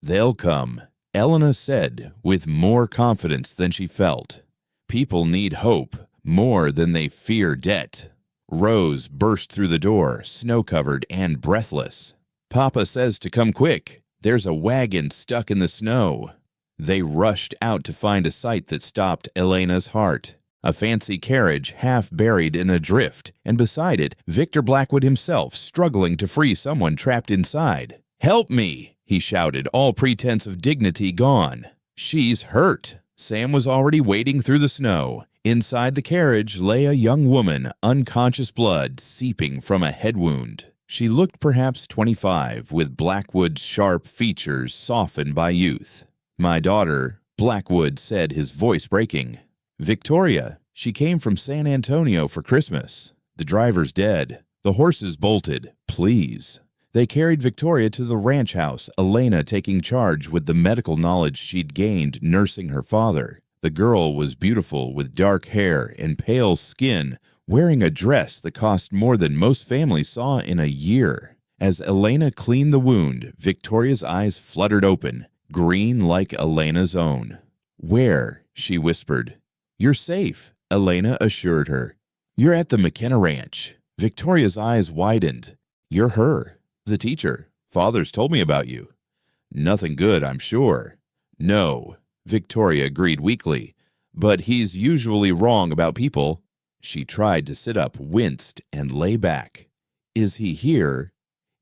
"They'll come," Elena said with more confidence than she felt. "People need hope more than they fear debt." Rose burst through the door, snow-covered and breathless. "Papa says to come quick. There's a wagon stuck in the snow." They rushed out to find a sight that stopped Elena's heart. A fancy carriage half buried in a drift, and beside it, Victor Blackwood himself struggling to free someone trapped inside. "Help me!" he shouted, all pretense of dignity gone. "She's hurt." Sam was already wading through the snow. Inside the carriage lay a young woman, unconscious blood seeping from a head wound. She looked perhaps 25, with Blackwood's sharp features softened by youth. "My daughter," Blackwood said, his voice breaking. "Victoria. She came from San Antonio for Christmas. The driver's dead. The horses bolted. Please." They carried Victoria to the ranch house, Elena taking charge with the medical knowledge she'd gained nursing her father. The girl was beautiful, with dark hair and pale skin, wearing a dress that cost more than most families saw in a year. As Elena cleaned the wound, Victoria's eyes fluttered open, green like Elena's own. "Where?" she whispered. "You're safe," Elena assured her. "You're at the McKenna Ranch." Victoria's eyes widened. "You're her, the teacher. Father's told me about you." "Nothing good, I'm sure." "No," Victoria agreed weakly, "but he's usually wrong about people." She tried to sit up, winced, and lay back. "Is he here?"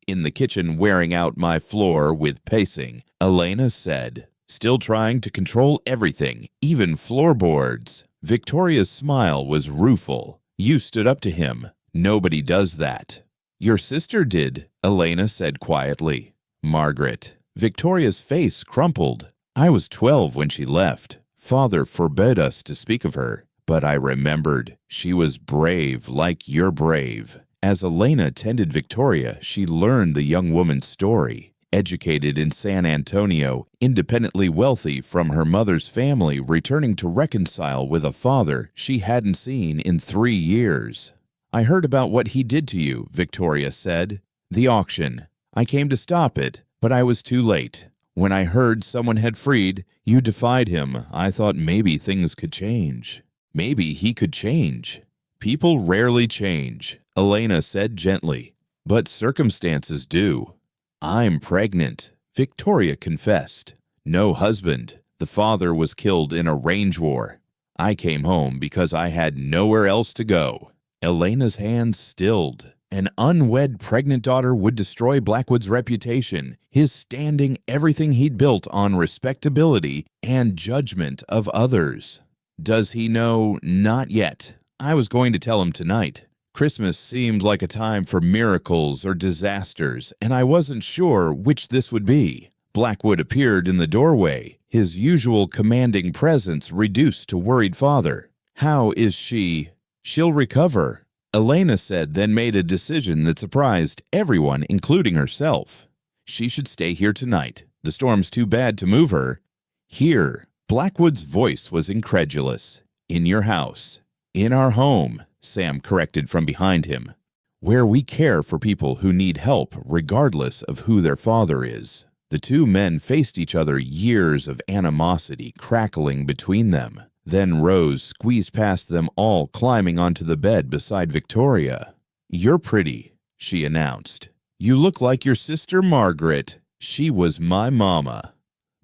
"In the kitchen wearing out my floor with pacing," Elena said, still trying to control everything, even floorboards. Victoria's smile was rueful. "You stood up to him. Nobody does that." "Your sister did," Elena said quietly. "Margaret." Victoria's face crumpled. "I was 12 when she left. Father forbade us to speak of her, but I remembered. She was brave like you're brave." As Elena tended Victoria, she learned the young woman's story. Educated in San Antonio, independently wealthy from her mother's family, returning to reconcile with a father she hadn't seen in 3 years. "I heard about what he did to you," Victoria said. "The auction. I came to stop it, but I was too late. When I heard someone had freed, you defied him. I thought maybe things could change." "Maybe he could change." "People rarely change," Elena said gently, "but circumstances do." "I'm pregnant," Victoria confessed. "No husband. The father was killed in a range war. I came home because I had nowhere else to go." Elena's hands stilled. An unwed pregnant daughter would destroy Blackwood's reputation, his standing, everything he'd built on respectability and judgment of others. "Does he know?" "Not yet. I was going to tell him tonight. Christmas seemed like a time for miracles or disasters, and I wasn't sure which this would be." Blackwood appeared in the doorway, his usual commanding presence reduced to worried father. "How is she?" "She'll recover," Elena said, then made a decision that surprised everyone, including herself. "She should stay here tonight. The storm's too bad to move her." "Here." Blackwood's voice was incredulous. "In your house." "In our home," Sam corrected from behind him. "Where we care for people who need help, regardless of who their father is." The two men faced each other, years of animosity crackling between them. Then Rose squeezed past them all, climbing onto the bed beside Victoria. "You're pretty," she announced. "You look like your sister Margaret. She was my mama."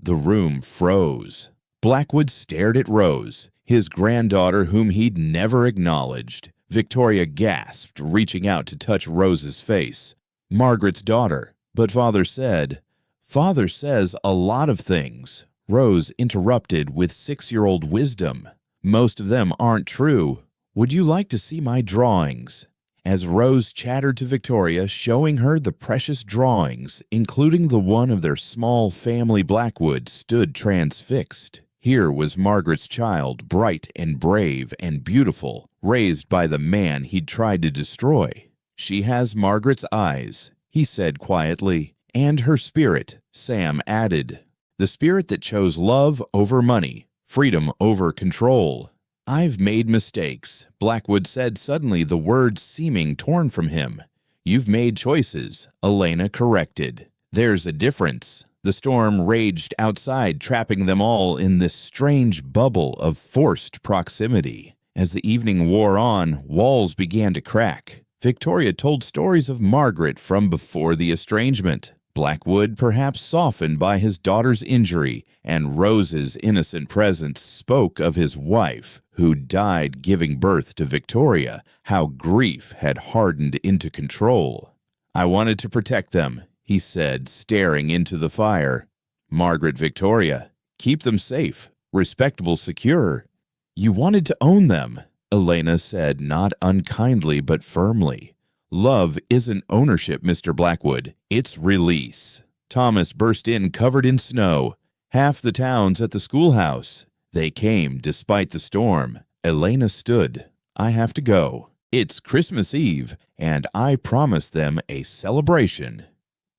The room froze. Blackwood stared at Rose, his granddaughter whom he'd never acknowledged. Victoria gasped, reaching out to touch Rose's face. Margaret's daughter. But Father says a lot of things. Rose interrupted with 6-year-old wisdom. Most of them aren't true. Would you like to see my drawings? As Rose chattered to Victoria, showing her the precious drawings, including the one of their small family, Blackwood stood transfixed. Here was Margaret's child, bright and brave and beautiful, raised by the man he'd tried to destroy. She has Margaret's eyes, he said quietly, and her spirit, Sam added. The spirit that chose love over money, freedom over control. I've made mistakes, Blackwood said, suddenly, the words seeming torn from him. You've made choices, Elena corrected. There's a difference. The storm raged outside, trapping them all in this strange bubble of forced proximity. As the evening wore on, walls began to crack. Victoria told stories of Margaret from before the estrangement. Blackwood, perhaps softened by his daughter's injury, and Rose's innocent presence, spoke of his wife, who died giving birth to Victoria, how grief had hardened into control. I wanted to protect them, he said, staring into the fire. Margaret, Victoria, keep them safe, respectable, secure. You wanted to own them, Elena said, not unkindly but firmly. Love isn't ownership, Mr. Blackwood. It's release. Thomas burst in, covered in snow. Half the town's at the schoolhouse. They came despite the storm. Elena stood. I have to go. It's Christmas Eve, and I promised them a celebration.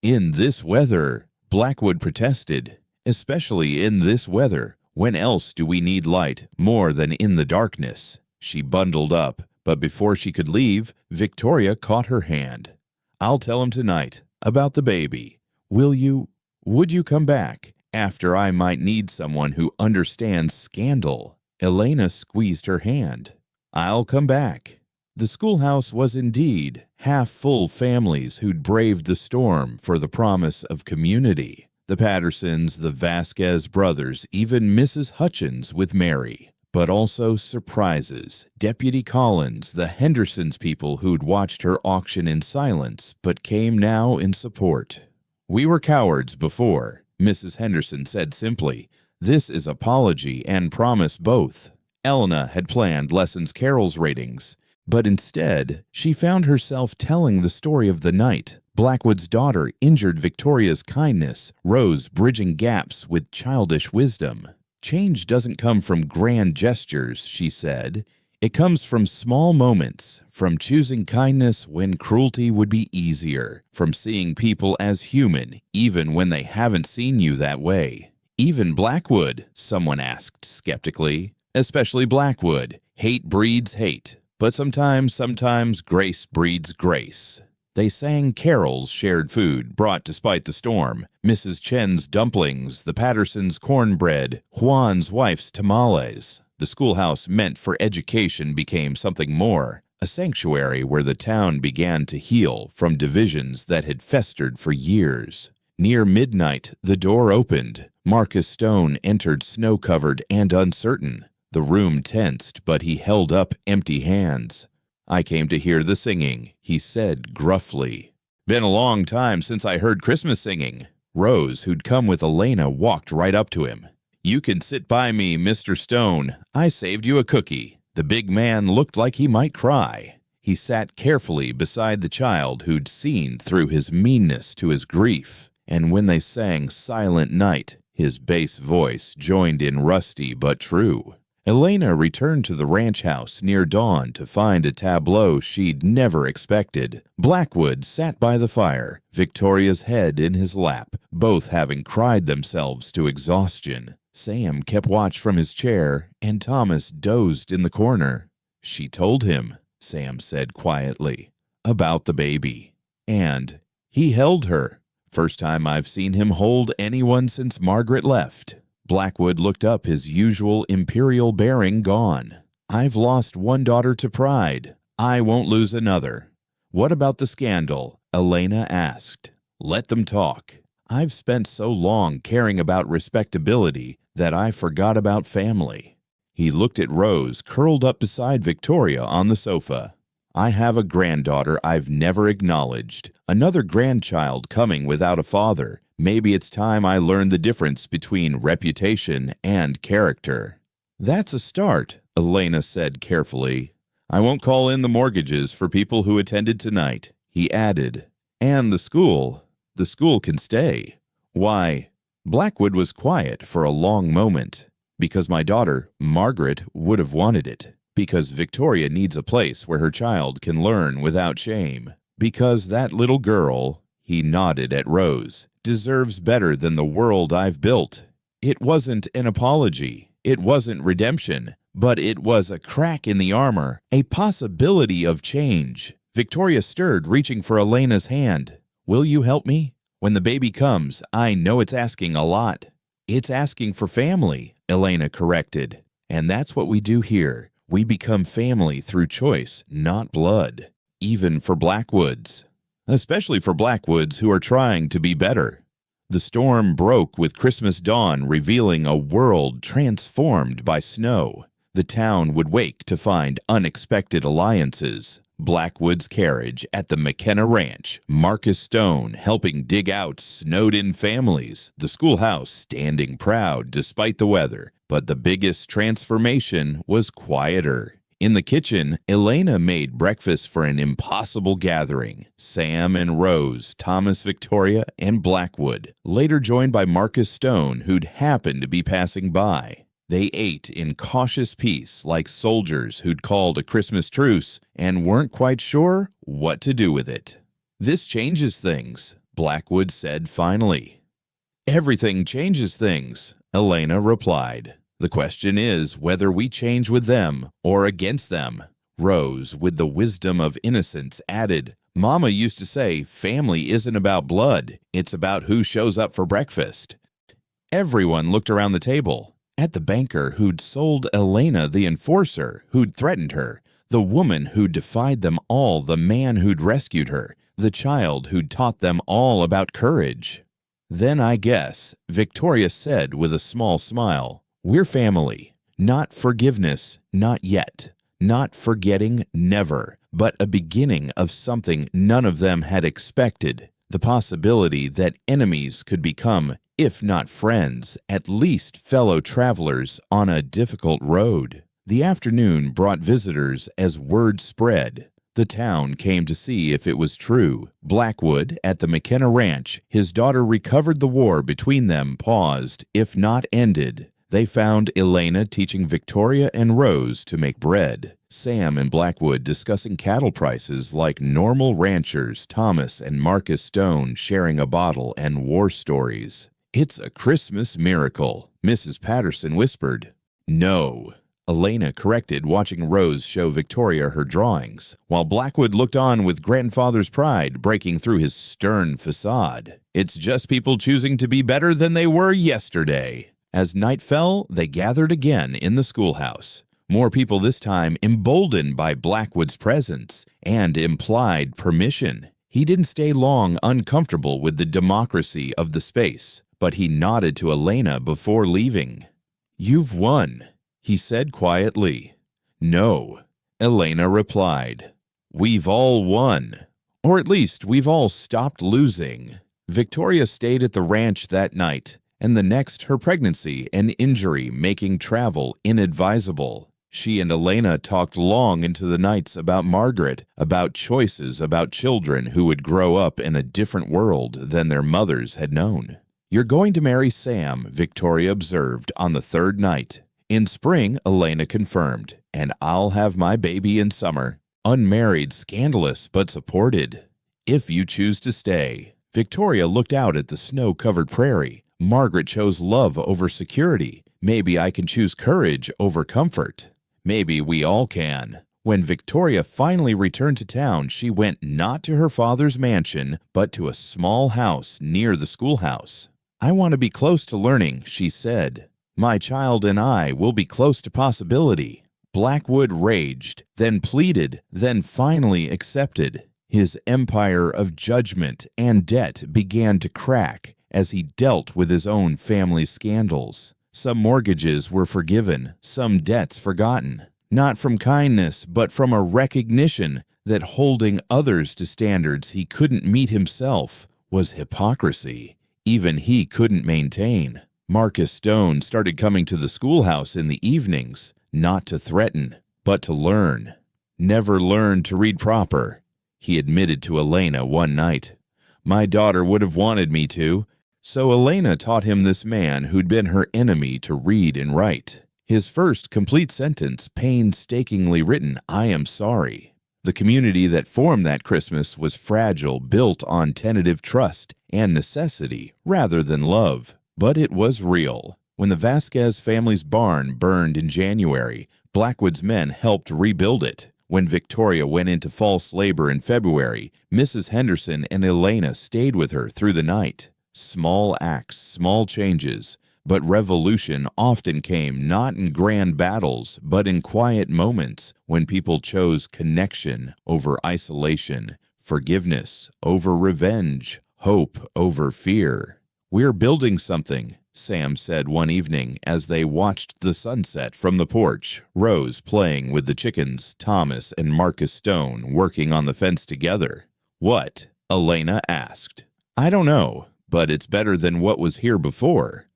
In this weather, Blackwood protested. Especially in this weather. When else do we need light more than in the darkness? She bundled up. But before she could leave, Victoria caught her hand. I'll tell him tonight about the baby. Would you come back after I might need someone who understands scandal? Elena squeezed her hand. I'll come back. The schoolhouse was indeed half full, families who'd braved the storm for the promise of community. The Pattersons, the Vasquez brothers, even Mrs. Hutchins with Mary. But also surprises. Deputy Collins, the Hendersons people who'd watched her auction in silence, but came now in support. We were cowards before, Mrs. Henderson said simply. This is apology and promise both. Elena had planned Lessons Carol's ratings, but instead, she found herself telling the story of the night. Blackwood's daughter injured Victoria's kindness, Rose bridging gaps with childish wisdom. Change doesn't come from grand gestures, she said. It comes from small moments, from choosing kindness when cruelty would be easier, from seeing people as human even when they haven't seen you that way. Even Blackwood, someone asked skeptically. Especially Blackwood. Hate breeds hate. But sometimes grace breeds grace. They sang carols, shared food, brought despite the storm, Mrs. Chen's dumplings, the Pattersons' cornbread, Juan's wife's tamales. The schoolhouse meant for education became something more, a sanctuary where the town began to heal from divisions that had festered for years. Near midnight, the door opened. Marcus Stone entered snow-covered and uncertain. The room tensed, but he held up empty hands. I came to hear the singing, he said gruffly. Been a long time since I heard Christmas singing. Rose, who'd come with Elena, walked right up to him. You can sit by me, Mr. Stone. I saved you a cookie. The big man looked like he might cry. He sat carefully beside the child who'd seen through his meanness to his grief. And when they sang Silent Night, his bass voice joined in rusty but true. Elena returned to the ranch house near dawn to find a tableau she'd never expected. Blackwood sat by the fire, Victoria's head in his lap, both having cried themselves to exhaustion. Sam kept watch from his chair, and Thomas dozed in the corner. She told him, Sam said quietly, about the baby. And he held her. First time I've seen him hold anyone since Margaret left. Blackwood looked up, his usual imperial bearing gone. I've lost one daughter to pride. I won't lose another. What about the scandal? Elena asked. Let them talk. I've spent so long caring about respectability that I forgot about family." He looked at Rose, curled up beside Victoria on the sofa. "I have a granddaughter I've never acknowledged, another grandchild coming without a father. Maybe it's time I learned the difference between reputation and character." "That's a start," Elena said carefully. "I won't call in the mortgages for people who attended tonight," he added. "And the school can stay." "Why?" Blackwood was quiet for a long moment. "Because my daughter, Margaret, would have wanted it. Because Victoria needs a place where her child can learn without shame. Because that little girl," he nodded at Rose, "deserves better than the world I've built." It wasn't an apology. It wasn't redemption. But it was a crack in the armor, a possibility of change. Victoria stirred, reaching for Elena's hand. "Will you help me? When the baby comes, I know it's asking a lot." "It's asking for family," Elena corrected. "And that's what we do here. We become family through choice, not blood. Even for Blackwoods. Especially for Blackwoods who are trying to be better." The storm broke with Christmas dawn, revealing a world transformed by snow. The town would wake to find unexpected alliances. Blackwood's carriage at the McKenna Ranch, Marcus Stone helping dig out snowed-in families, the schoolhouse standing proud despite the weather. But the biggest transformation was quieter. In the kitchen, Elena made breakfast for an impossible gathering. Sam and Rose, Thomas, Victoria, and Blackwood, later joined by Marcus Stone, who'd happened to be passing by. They ate in cautious peace like soldiers who'd called a Christmas truce and weren't quite sure what to do with it. "This changes things," Blackwood said finally. "Everything changes things," Elena replied. "The question is whether we change with them or against them." Rose, with the wisdom of innocence, added, "Mama used to say family isn't about blood, it's about who shows up for breakfast." Everyone looked around the table. At the banker who'd sold Elena, the enforcer who'd threatened her, the woman who'd defied them all, the man who'd rescued her, the child who'd taught them all about courage. "Then I guess," Victoria said with a small smile, "we're family. Not forgiveness, not yet. Not forgetting, never. But a beginning of something none of them had expected. The possibility that enemies could become, if not friends, at least fellow travelers on a difficult road." The afternoon brought visitors as word spread. The town came to see if it was true. Blackwood, at the McKenna Ranch, his daughter recovered the war between them, paused, if not ended. They found Elena teaching Victoria and Rose to make bread. Sam and Blackwood discussing cattle prices like normal ranchers, Thomas and Marcus Stone sharing a bottle and war stories. "It's a Christmas miracle," Mrs. Patterson whispered. "No," Elena corrected, watching Rose show Victoria her drawings, while Blackwood looked on with grandfather's pride breaking through his stern facade. "It's just people choosing to be better than they were yesterday." As night fell, they gathered again in the schoolhouse. More people this time emboldened by Blackwood's presence and implied permission. He didn't stay long uncomfortable with the democracy of the space, but he nodded to Elena before leaving. "You've won," he said quietly. "No," Elena replied. "We've all won. Or at least we've all stopped losing." Victoria stayed at the ranch that night, and the next her pregnancy and injury making travel inadvisable. She and Elena talked long into the nights about Margaret, about choices, about children who would grow up in a different world than their mothers had known. "You're going to marry Sam," Victoria observed on the third night. "In spring," Elena confirmed, "and I'll have my baby in summer. Unmarried, scandalous, but supported. If you choose to stay." Victoria looked out at the snow-covered prairie. Margaret chose love over security. Maybe I can choose courage over comfort. Maybe we all can. When Victoria finally returned to town, she went not to her father's mansion, but to a small house near the schoolhouse. "I want to be close to learning," she said. "My child and I will be close to possibility." Blackwood raged, then pleaded, then finally accepted. His empire of judgment and debt began to crack, as he dealt with his own family scandals. Some mortgages were forgiven, some debts forgotten, not from kindness, but from a recognition that holding others to standards he couldn't meet himself was hypocrisy even he couldn't maintain. Marcus Stone started coming to the schoolhouse in the evenings, not to threaten, but to learn. Never learned to read proper, he admitted to Elena one night. My daughter would have wanted me to, so Elena taught him this man who'd been her enemy to read and write. His first complete sentence, painstakingly written, I am sorry. The community that formed that Christmas was fragile, built on tentative trust and necessity rather than love. But it was real. When the Vasquez family's barn burned in January, Blackwood's men helped rebuild it. When Victoria went into false labor in February, Mrs. Henderson and Elena stayed with her through the night. Small acts, small changes, but revolution often came not in grand battles, but in quiet moments when people chose connection over isolation, forgiveness over revenge, hope over fear. We're building something, Sam said one evening as they watched the sunset from the porch, Rose playing with the chickens, Thomas and Marcus Stone working on the fence together. What? Elena asked. I don't know, but it's better than what was here before.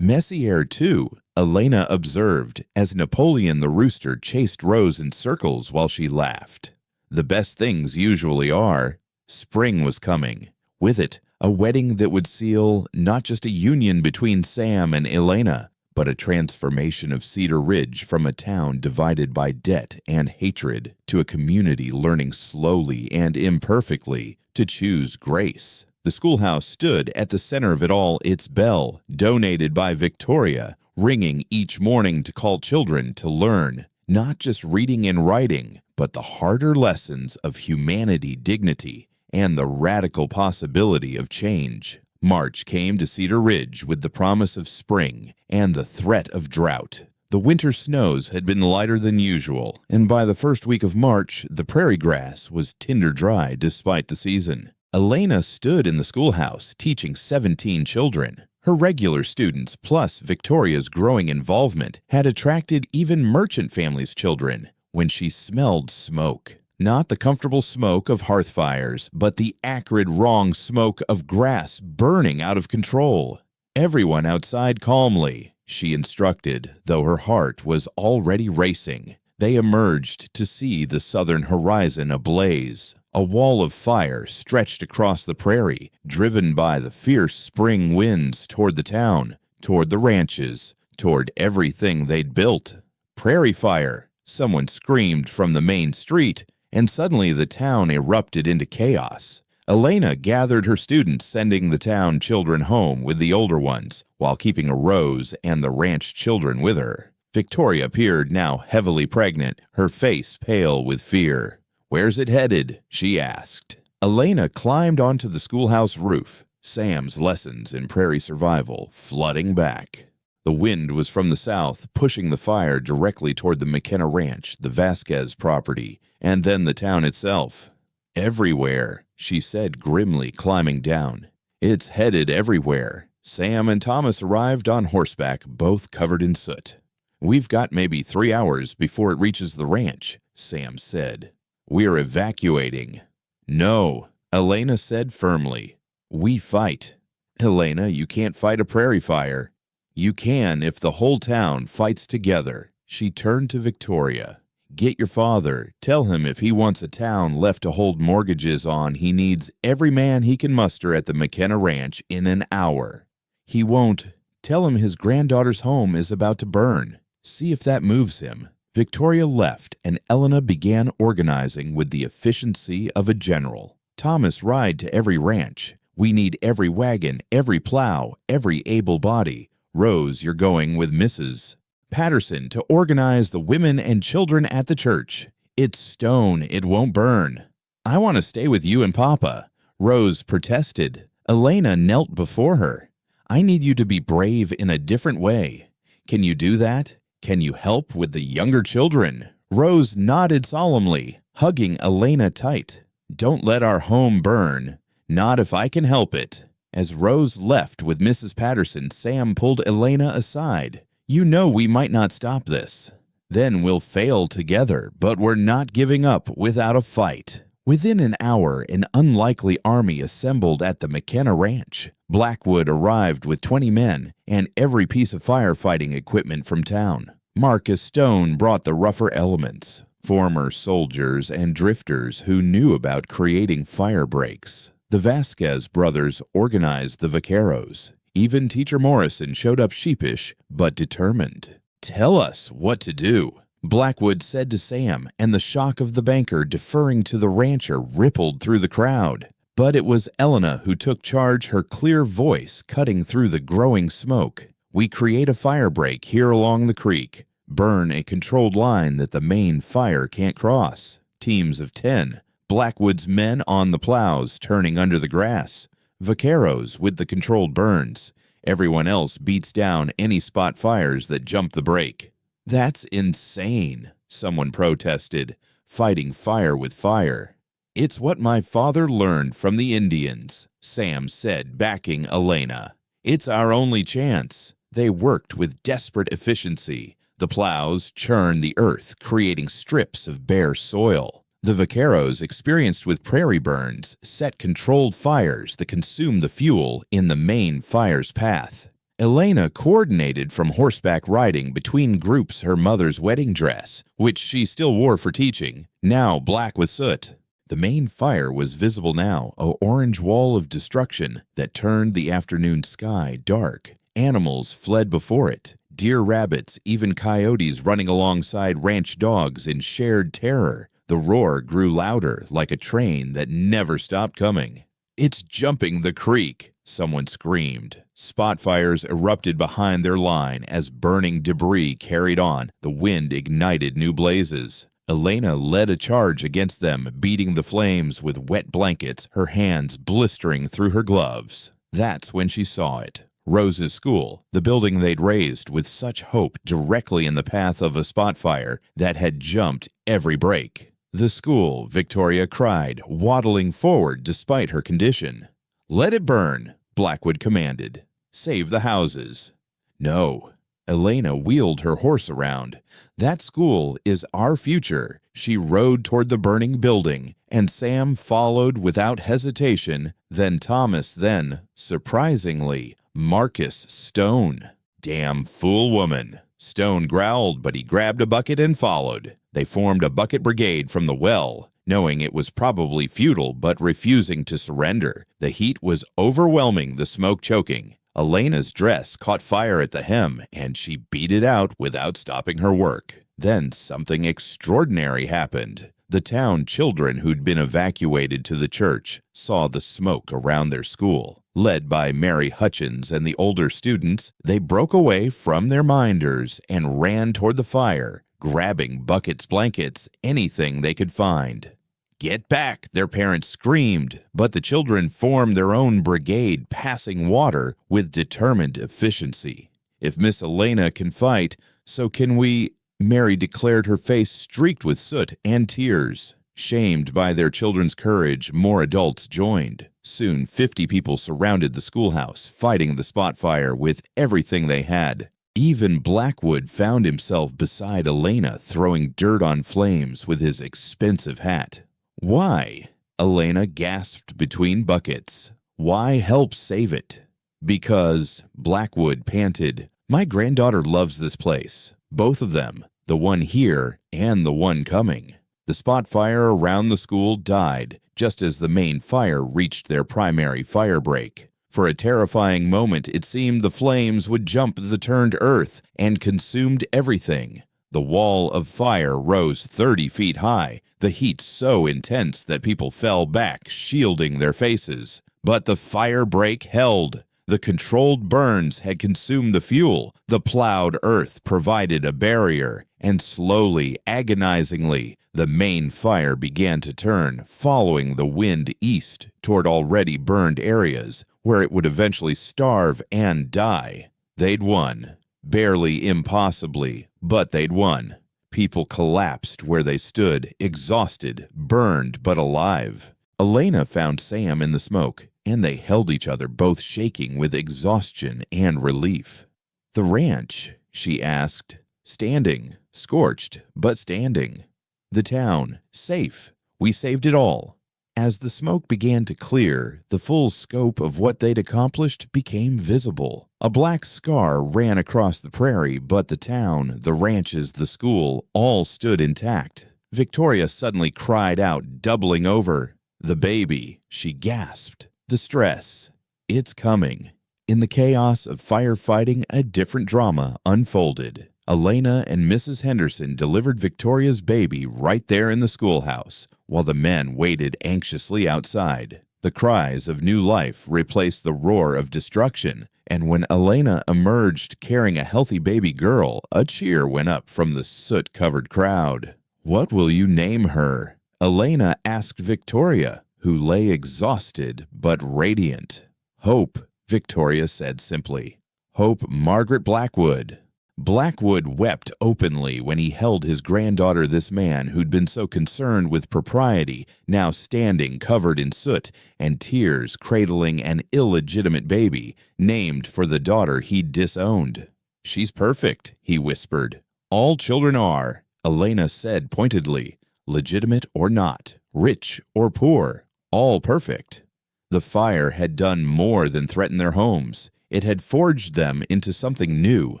Messier, too, Elena observed as Napoleon the rooster chased Rose in circles while she laughed. The best things usually are. Spring was coming. With it, a wedding that would seal not just a union between Sam and Elena, but a transformation of Cedar Ridge from a town divided by debt and hatred to a community learning slowly and imperfectly to choose grace. The schoolhouse stood at the center of it all, its bell, donated by Victoria, ringing each morning to call children to learn, not just reading and writing, but the harder lessons of humanity, dignity, and the radical possibility of change. March came to Cedar Ridge with the promise of spring and the threat of drought. The winter snows had been lighter than usual, and by the first week of March, the prairie grass was tinder dry despite the season. Elena stood in the schoolhouse teaching 17 children. Her regular students plus Victoria's growing involvement had attracted even merchant families' children when she smelled smoke. Not the comfortable smoke of hearth fires, but the acrid, wrong smoke of grass burning out of control. Everyone outside calmly, she instructed, though her heart was already racing. They emerged to see the southern horizon ablaze. A wall of fire stretched across the prairie, driven by the fierce spring winds toward the town, toward the ranches, toward everything they'd built. Prairie fire, someone screamed from the main street, and suddenly the town erupted into chaos. Elena gathered her students, sending the town children home with the older ones, while keeping a Rose and the ranch children with her. Victoria appeared now heavily pregnant, her face pale with fear. Where's it headed? She asked. Elena climbed onto the schoolhouse roof, Sam's lessons in prairie survival flooding back. The wind was from the south, pushing the fire directly toward the McKenna Ranch, the Vasquez property, and then the town itself. Everywhere, she said grimly, climbing down. It's headed everywhere. Sam and Thomas arrived on horseback, both covered in soot. We've got maybe 3 hours before it reaches the ranch, Sam said. We're evacuating. No, Elena said firmly. We fight. Elena, you can't fight a prairie fire. You can if the whole town fights together. She turned to Victoria. Get your father. Tell him if he wants a town left to hold mortgages on, he needs every man he can muster at the McKenna Ranch in an hour. He won't. Tell him his granddaughter's home is about to burn. See if that moves him. Victoria left, and Elena began organizing with the efficiency of a general. Thomas, ride to every ranch. We need every wagon, every plow, every able body. Rose, you're going with Mrs. Patterson to organize the women and children at the church. It's stone, it won't burn. I want to stay with you and Papa. Rose protested. Elena knelt before her. I need you to be brave in a different way. Can you do that? Can you help with the younger children? Rose nodded solemnly, hugging Elena tight. Don't let our home burn. Not if I can help it. As Rose left with Mrs. Patterson, Sam pulled Elena aside. "You know we might not stop this. Then we'll fail together, but we're not giving up without a fight." Within an hour, an unlikely army assembled at the McKenna Ranch. Blackwood arrived with 20 men and every piece of firefighting equipment from town. Marcus Stone brought the rougher elements, former soldiers and drifters who knew about creating fire breaks. The Vasquez brothers organized the vaqueros. Even Teacher Morrison showed up sheepish but determined. "Tell us what to do," Blackwood said to Sam, and the shock of the banker deferring to the rancher rippled through the crowd. But it was Elena who took charge, her clear voice cutting through the growing smoke. "We create a fire break here along the creek. Burn a controlled line that the main fire can't cross. Teams of 10. Blackwood's men on the plows turning under the grass. Vaqueros with the controlled burns. Everyone else beats down any spot fires that jump the break." "That's insane," someone protested, "fighting fire with fire." "It's what my father learned from the Indians," Sam said, backing Elena. "It's our only chance." They worked with desperate efficiency. The plows churned the earth, creating strips of bare soil. The vaqueros, experienced with prairie burns, set controlled fires that consumed the fuel in the main fire's path. Elena coordinated from horseback riding between groups her mother's wedding dress, which she still wore for teaching, now black with soot. The main fire was visible now, an orange wall of destruction that turned the afternoon sky dark. Animals fled before it. Deer, rabbits, even coyotes running alongside ranch dogs in shared terror. The roar grew louder, like a train that never stopped coming. "It's jumping the creek," someone screamed. Spot fires erupted behind their line as burning debris carried on. The wind ignited new blazes. Elena led a charge against them, beating the flames with wet blankets, her hands blistering through her gloves. That's when she saw it. Rose's school, the building they'd raised with such hope, directly in the path of a spot fire that had jumped every break. "The school," Victoria cried, waddling forward despite her condition. "Let it burn," Blackwood commanded. "Save the houses." "No." Elena wheeled her horse around. "That school is our future." She rode toward the burning building, and Sam followed without hesitation, then Thomas, then, surprisingly, Marcus Stone. "Damn fool woman." Stone growled, but he grabbed a bucket and followed. They formed a bucket brigade from the well, knowing it was probably futile but refusing to surrender. The heat was overwhelming, the smoke choking. Elena's dress caught fire at the hem, and she beat it out without stopping her work. Then something extraordinary happened. The town children who'd been evacuated to the church saw the smoke around their school. Led by Mary Hutchins and the older students, they broke away from their minders and ran toward the fire, grabbing buckets, blankets, anything they could find. "Get back!" their parents screamed, but the children formed their own brigade, passing water with determined efficiency. "If Miss Elena can fight, so can we," Mary declared, her face streaked with soot and tears. Shamed by their children's courage, more adults joined. Soon 50 people surrounded the schoolhouse, fighting the spot fire with everything they had. Even Blackwood found himself beside Elena, throwing dirt on flames with his expensive hat. "Why?" Elena gasped between buckets. "Why help save it?" "Because," Blackwood panted, "my granddaughter loves this place. Both of them, the one here and the one coming." The spot fire around the school died just as the main fire reached their primary fire break. For a terrifying moment, it seemed the flames would jump the turned earth and consumed everything. The wall of fire rose 30 feet high, the heat so intense that people fell back, shielding their faces. But the fire break held. The controlled burns had consumed the fuel. The plowed earth provided a barrier, and slowly, agonizingly, the main fire began to turn, following the wind east toward already burned areas, where it would eventually starve and die. They'd won. Barely, impossibly, but they'd won. People collapsed where they stood, exhausted, burned but alive. Elena found Sam in the smoke. and they held each other, both shaking with exhaustion and relief. "The ranch?" she asked. "Standing, scorched, but standing." "The town, safe. We saved it all." As the smoke began to clear, the full scope of what they'd accomplished became visible. A black scar ran across the prairie, but the town, the ranches, the school, all stood intact. Victoria suddenly cried out, doubling over. "The baby," she gasped. The stress. It's coming. In the chaos of firefighting, a different drama unfolded. Elena and Mrs. Henderson delivered Victoria's baby right there in the schoolhouse, while the men waited anxiously outside. The cries of new life replaced the roar of destruction, and when Elena emerged carrying a healthy baby girl, a cheer went up from the soot-covered crowd. "What will you name her?" Elena asked Victoria, who lay exhausted but radiant. "Hope," Victoria said simply. "Hope Margaret Blackwood." Blackwood wept openly when he held his granddaughter, this man who'd been so concerned with propriety, now standing covered in soot and tears cradling an illegitimate baby, named for the daughter he'd disowned. "She's perfect," he whispered. "All children are," Elena said pointedly. "Legitimate or not, rich or poor, all perfect." The fire had done more than threaten their homes. It had forged them into something new.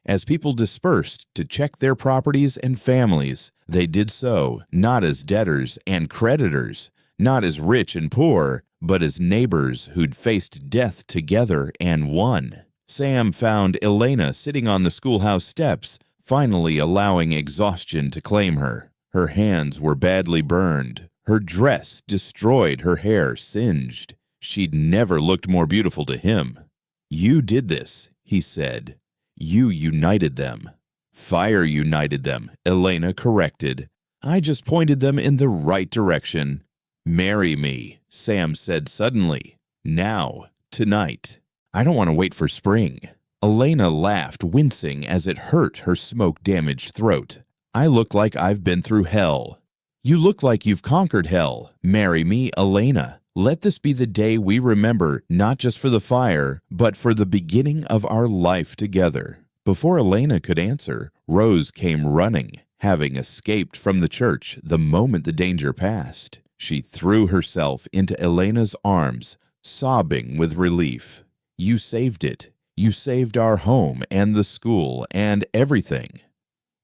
As people dispersed to check their properties and families, they did so not as debtors and creditors, not as rich and poor, but as neighbors who'd faced death together and won. Sam found Elena sitting on the schoolhouse steps, finally allowing exhaustion to claim her. Her hands were badly burned, her dress destroyed, her hair singed. She'd never looked more beautiful to him. "You did this," he said. "You united them." "Fire united them," Elena corrected. "I just pointed them in the right direction." "Marry me," Sam said suddenly. "Now, tonight. I don't want to wait for spring." Elena laughed, wincing as it hurt her smoke-damaged throat. "I look like I've been through hell." "You look like you've conquered hell. Marry me, Elena. Let this be the day we remember, not just for the fire, but for the beginning of our life together." Before Elena could answer, Rose came running, having escaped from the church the moment the danger passed. She threw herself into Elena's arms, sobbing with relief. "You saved it. You saved our home and the school and everything."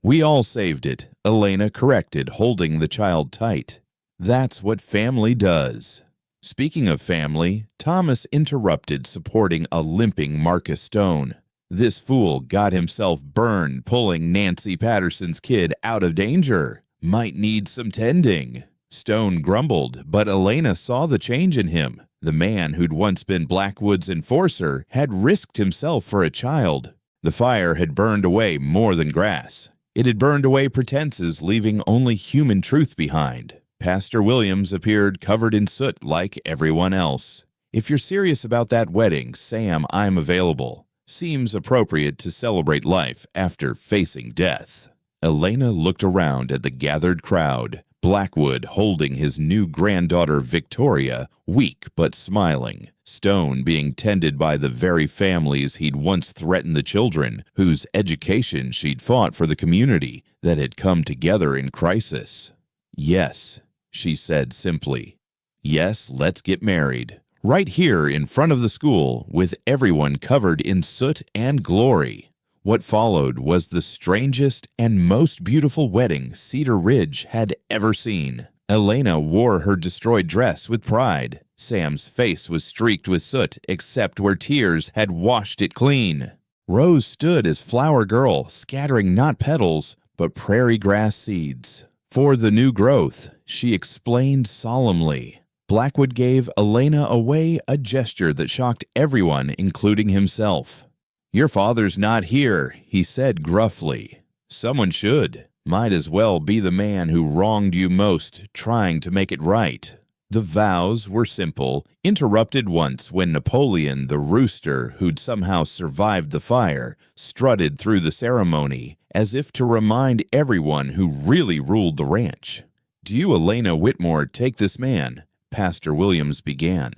"We all saved it," Elena corrected, holding the child tight. "That's what family does." Speaking of family, Thomas interrupted, supporting a limping Marcus Stone. "This fool got himself burned pulling Nancy Patterson's kid out of danger. Might need some tending." Stone grumbled, but Elena saw the change in him. The man who'd once been Blackwood's enforcer had risked himself for a child. The fire had burned away more than grass. It had burned away pretenses, leaving only human truth behind. Pastor Williams appeared covered in soot like everyone else. "If you're serious about that wedding, Sam, I'm available. Seems appropriate to celebrate life after facing death." Elena looked around at the gathered crowd, Blackwood holding his new granddaughter Victoria, weak but smiling, Stone being tended by the very families he'd once threatened, the children whose education she'd fought for, the community that had come together in crisis. "Yes," she said simply. "Yes, let's get married. Right here in front of the school, with everyone covered in soot and glory." What followed was the strangest and most beautiful wedding Cedar Ridge had ever seen. Elena wore her destroyed dress with pride. Sam's face was streaked with soot, except where tears had washed it clean. Rose stood as flower girl, scattering not petals, but prairie grass seeds. For the new growth, she explained solemnly. Blackwood gave Elena away, a gesture that shocked everyone, including himself. "Your father's not here," he said gruffly. "Someone should. Might as well be the man who wronged you most, trying to make it right." The vows were simple, interrupted once when Napoleon, the rooster who'd somehow survived the fire, strutted through the ceremony, as if to remind everyone who really ruled the ranch. "Do you, Elena Whitmore, take this man?" Pastor Williams began.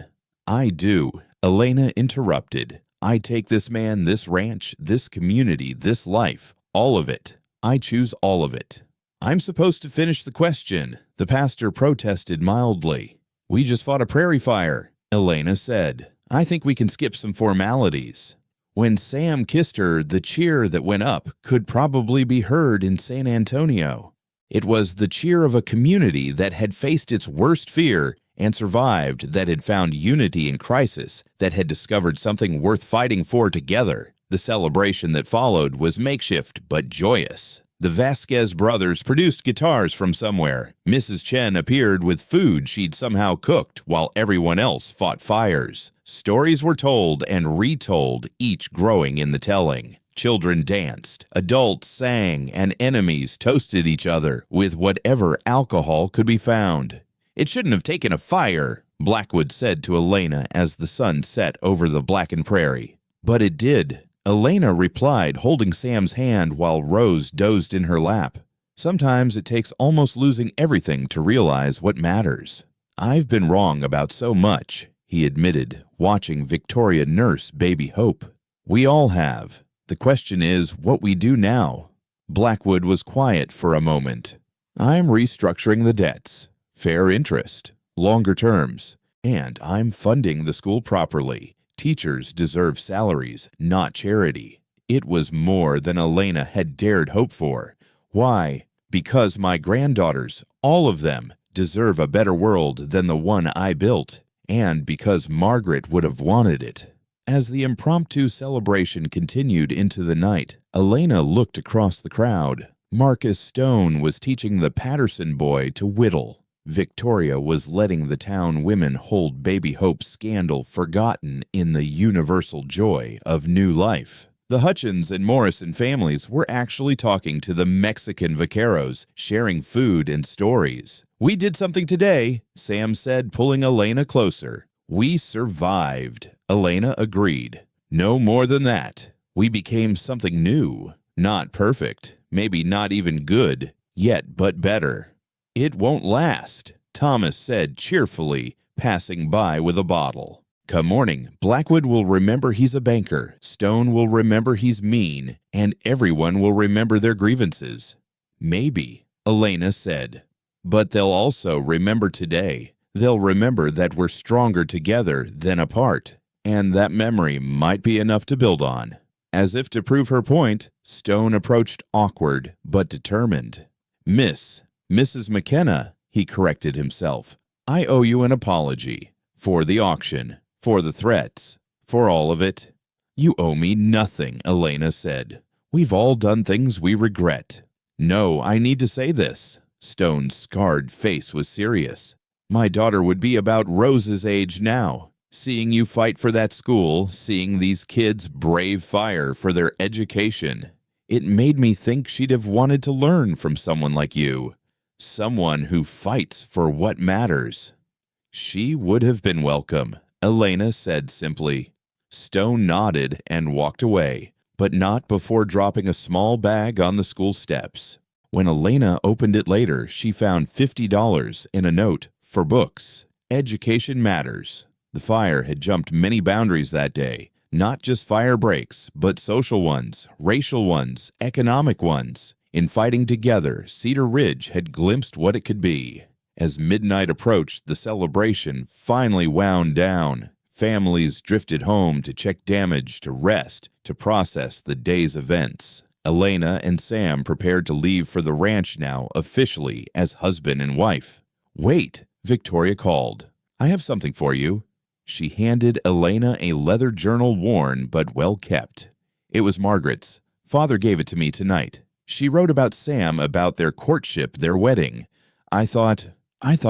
I do, Elena interrupted. I take this man, this ranch, this community, this life, all of it. I choose all of it. I'm supposed to finish the question, the pastor protested mildly. We just fought a prairie fire, Elena said. I think we can skip some formalities. When Sam kissed her, the cheer that went up could probably be heard in San Antonio. It was the cheer of a community that had faced its worst fear and survived, that had found unity in crisis, that had discovered something worth fighting for together. The celebration that followed was makeshift but joyous. The Vasquez brothers produced guitars from somewhere. Mrs. Chen appeared with food she'd somehow cooked while everyone else fought fires. Stories were told and retold, each growing in the telling. Children danced, adults sang, and enemies toasted each other with whatever alcohol could be found. It shouldn't have taken a fire, Blackwood said to Elena as the sun set over the blackened prairie. But it did. Elena replied, holding Sam's hand while Rose dozed in her lap. Sometimes it takes almost losing everything to realize what matters. I've been wrong about so much, he admitted, watching Victoria nurse baby Hope. We all have. The question is what we do now. Blackwood was quiet for a moment. I'm restructuring the debts, fair interest, longer terms, and I'm funding the school properly. Teachers deserve salaries, not charity. It was more than Elena had dared hope for. Why? Because my granddaughters, all of them, deserve a better world than the one I built, and because Margaret would have wanted it. As the impromptu celebration continued into the night, Elena looked across the crowd. Marcus Stone was teaching the Patterson boy to whittle. Victoria was letting the town women hold baby Hope's scandal forgotten in the universal joy of new life. The Hutchins and Morrison families were actually talking to the Mexican vaqueros, sharing food and stories. We did something today, Sam said, pulling Elena closer. We survived, Elena agreed. No more than that. We became something new. Not perfect, maybe not even good, yet but better. It won't last, Thomas said cheerfully, passing by with a bottle. Come morning, Blackwood will remember he's a banker, Stone will remember he's mean, and everyone will remember their grievances. Maybe, Elena said. But they'll also remember today. They'll remember that we're stronger together than apart, and that memory might be enough to build on. As if to prove her point, Stone approached awkward but determined. Mrs. McKenna, he corrected himself. I owe you an apology. For the auction, for the threats, for all of it. You owe me nothing, Elena said. We've all done things we regret. No, I need to say this. Stone's scarred face was serious. My daughter would be about Rose's age now. Seeing you fight for that school, seeing these kids brave fire for their education, it made me think she'd have wanted to learn from someone like you. Someone who fights for what matters. She would have been welcome, Elena said simply. Stone nodded and walked away, but not before dropping a small bag on the school steps. When Elena opened it later, she found $50 in a note for books. Education matters. The fire had jumped many boundaries that day, not just fire breaks, but social ones, racial ones, economic ones. In fighting together, Cedar Ridge had glimpsed what it could be. As midnight approached, the celebration finally wound down. Families drifted home to check damage, to rest, to process the day's events. Elena and Sam prepared to leave for the ranch now, officially as husband and wife. Wait, Victoria called. I have something for you. She handed Elena a leather journal, worn but well kept. It was Margaret's. Father gave it to me tonight. She wrote about Sam, about their courtship, their wedding. I thought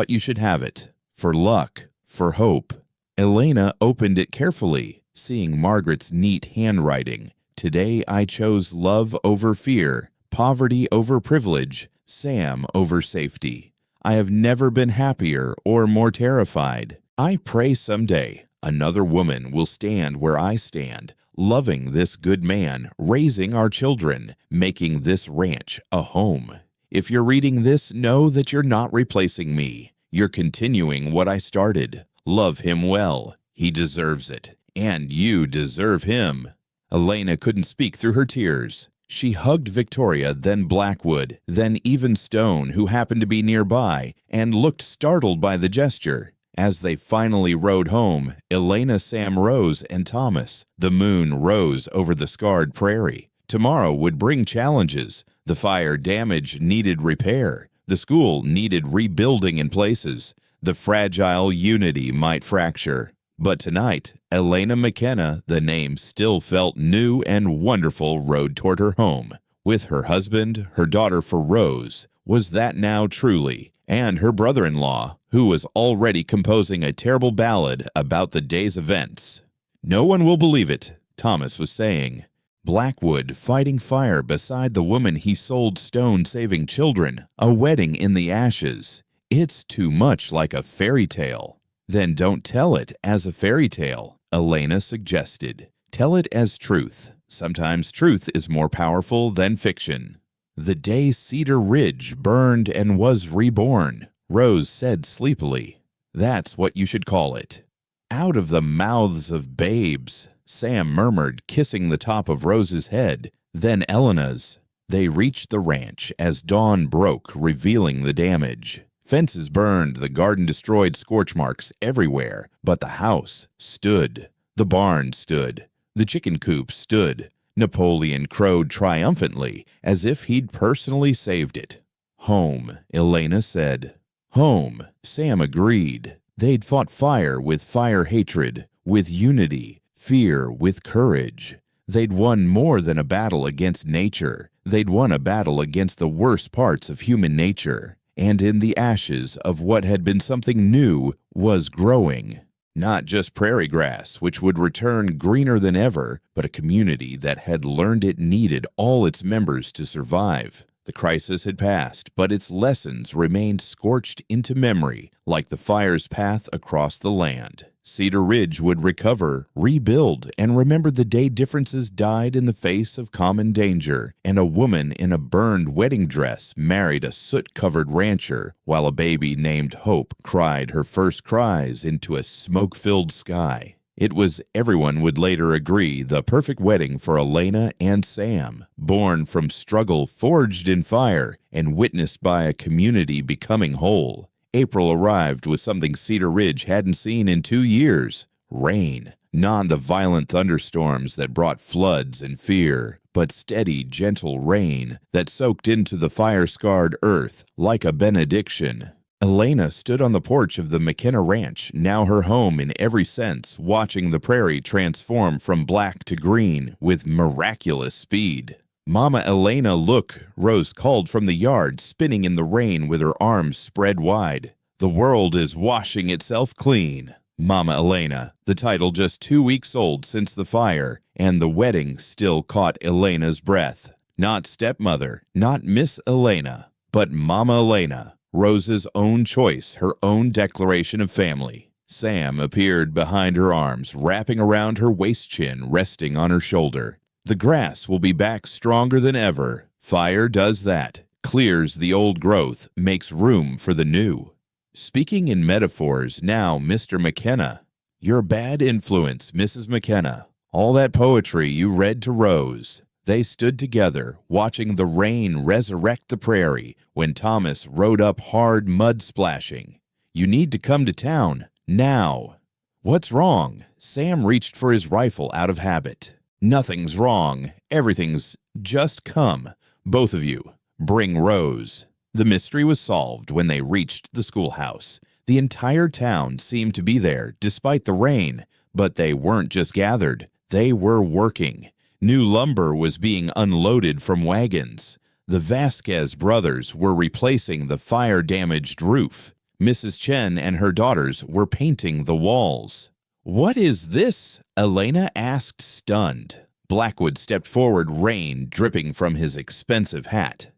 you should have it. For luck, for hope. Elena opened it carefully, seeing Margaret's neat handwriting. Today I chose love over fear, poverty over privilege, Sam over safety. I have never been happier or more terrified. I pray someday another woman will stand where I stand, loving this good man, raising our children, making this ranch a home. If you're reading this, know that you're not replacing me. You're continuing what I started. Love him well. He deserves it, and you deserve him." Elena couldn't speak through her tears. She hugged Victoria, then Blackwood, then even Stone, who happened to be nearby, and looked startled by the gesture. As they finally rode home, Elena, Sam, Rose, and Thomas, the moon rose over the scarred prairie. Tomorrow would bring challenges. The fire damage needed repair. The school needed rebuilding in places. The fragile unity might fracture. But tonight, Elena McKenna, the name still felt new and wonderful, rode toward her home. With her husband, her daughter for Rose, was that now truly, and her brother-in-law, who was already composing a terrible ballad about the day's events. "No one will believe it," Thomas was saying. Blackwood fighting fire beside the woman he sold Stone saving children, a wedding in the ashes. It's too much like a fairy tale. "Then don't tell it as a fairy tale," Elena suggested. "Tell it as truth. Sometimes truth is more powerful than fiction." "The day Cedar Ridge burned and was reborn," Rose said sleepily. "That's what you should call it." "Out of the mouths of babes," Sam murmured, kissing the top of Rose's head, then Elena's. They reached the ranch as dawn broke, revealing the damage. Fences burned, the garden destroyed, scorch marks everywhere, but the house stood. The barn stood. The chicken coop stood. Napoleon crowed triumphantly, as if he'd personally saved it. "Home," Elena said. "Home," Sam agreed. They'd fought fire with fire hatred, with unity, fear with courage. They'd won more than a battle against nature. They'd won a battle against the worst parts of human nature. And in the ashes of what had been something new was growing. Not just prairie grass, which would return greener than ever, but a community that had learned it needed all its members to survive. The crisis had passed, but its lessons remained scorched into memory, like the fire's path across the land. Cedar Ridge would recover, rebuild, and remember the day differences died in the face of common danger, and a woman in a burned wedding dress married a soot-covered rancher, while a baby named Hope cried her first cries into a smoke-filled sky. It was, everyone would later agree, the perfect wedding for Elena and Sam, born from struggle forged in fire and witnessed by a community becoming whole. April arrived with something Cedar Ridge hadn't seen in 2 years: rain. Not the violent thunderstorms that brought floods and fear, but steady, gentle rain that soaked into the fire-scarred earth like a benediction. Elena stood on the porch of the McKenna Ranch, now her home in every sense, watching the prairie transform from black to green with miraculous speed. "Mama Elena, look," Rose called from the yard, spinning in the rain with her arms spread wide. "The world is washing itself clean." Mama Elena, the title just 2 weeks old since the fire, and the wedding still caught Elena's breath. Not stepmother, not Miss Elena, but Mama Elena, Rose's own choice, her own declaration of family. Sam appeared behind her arms, wrapping around her waist-chin, resting on her shoulder. "The grass will be back stronger than ever. Fire does that. Clears the old growth, makes room for the new." Speaking in metaphors now, Mr. McKenna. "Your bad influence, Mrs. McKenna. All that poetry you read to Rose." They stood together, watching the rain resurrect the prairie when Thomas rode up hard, mud splashing. "You need to come to town, now." "What's wrong?" Sam reached for his rifle out of habit. "Nothing's wrong. Everything's just come. Both of you. Bring Rose." The mystery was solved when they reached the schoolhouse. The entire town seemed to be there, despite the rain, but they weren't just gathered. They were working. New lumber was being unloaded from wagons. The Vasquez brothers were replacing the fire-damaged roof. Mrs. Chen and her daughters were painting the walls. "What is this?" Elena asked, stunned. Blackwood stepped forward, rain dripping from his expensive hat.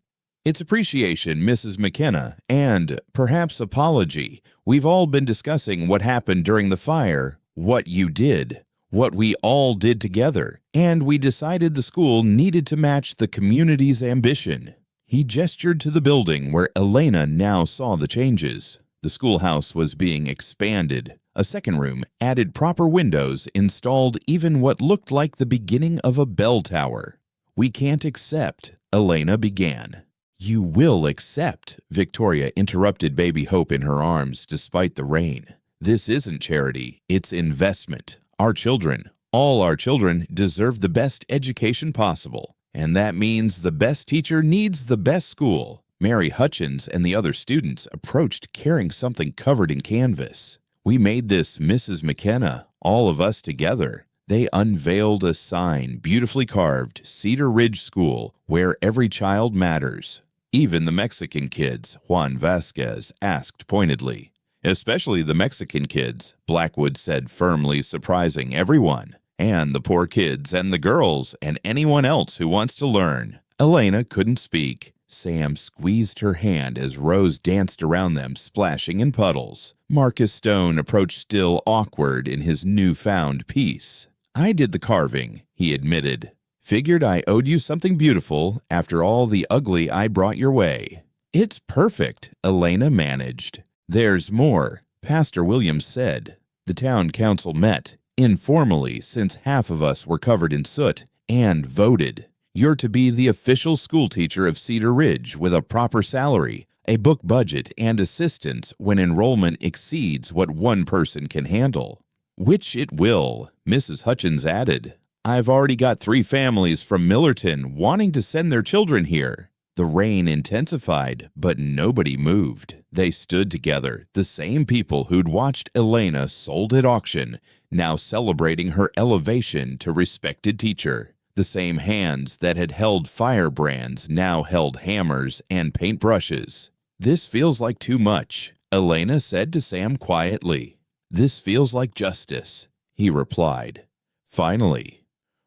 "It's appreciation, Mrs. McKenna, and perhaps apology. We've all been discussing what happened during the fire, what you did, what we all did together, and we decided the school needed to match the community's ambition." He gestured to the building where Elena now saw the changes. The schoolhouse was being expanded. A second room added proper windows, installed even what looked like the beginning of a bell tower. "We can't accept," Elena began. "You will accept," Victoria interrupted baby Hope in her arms despite the rain. "This isn't charity, it's investment. Our children, all our children, deserve the best education possible. And that means the best teacher needs the best school." Mary Hutchins and the other students approached carrying something covered in canvas. "We made this, Mrs. McKenna, all of us together." They unveiled a sign, beautifully carved, "Cedar Ridge School, where every child matters." Even the Mexican kids, Juan Vasquez asked pointedly. "Especially the Mexican kids," Blackwood said firmly, surprising everyone. "And the poor kids and the girls and anyone else who wants to learn." Elena couldn't speak. Sam squeezed her hand as Rose danced around them, splashing in puddles. Marcus Stone approached, still awkward in his newfound peace. "I did the carving," he admitted. "Figured I owed you something beautiful after all the ugly I brought your way." "It's perfect," Elena managed. "There's more," Pastor Williams said. The town council met, informally since half of us were covered in soot, and voted. "You're to be the official school teacher of Cedar Ridge with a proper salary, a book budget, and assistance when enrollment exceeds what one person can handle." "Which it will," Mrs. Hutchins added. "I've already got 3 families from Millerton wanting to send their children here." The rain intensified, but nobody moved. They stood together, the same people who'd watched Elena sold at auction, now celebrating her elevation to respected teacher. The same hands that had held firebrands now held hammers and paintbrushes. "This feels like too much," Elena said to Sam quietly. "This feels like justice," he replied. Finally,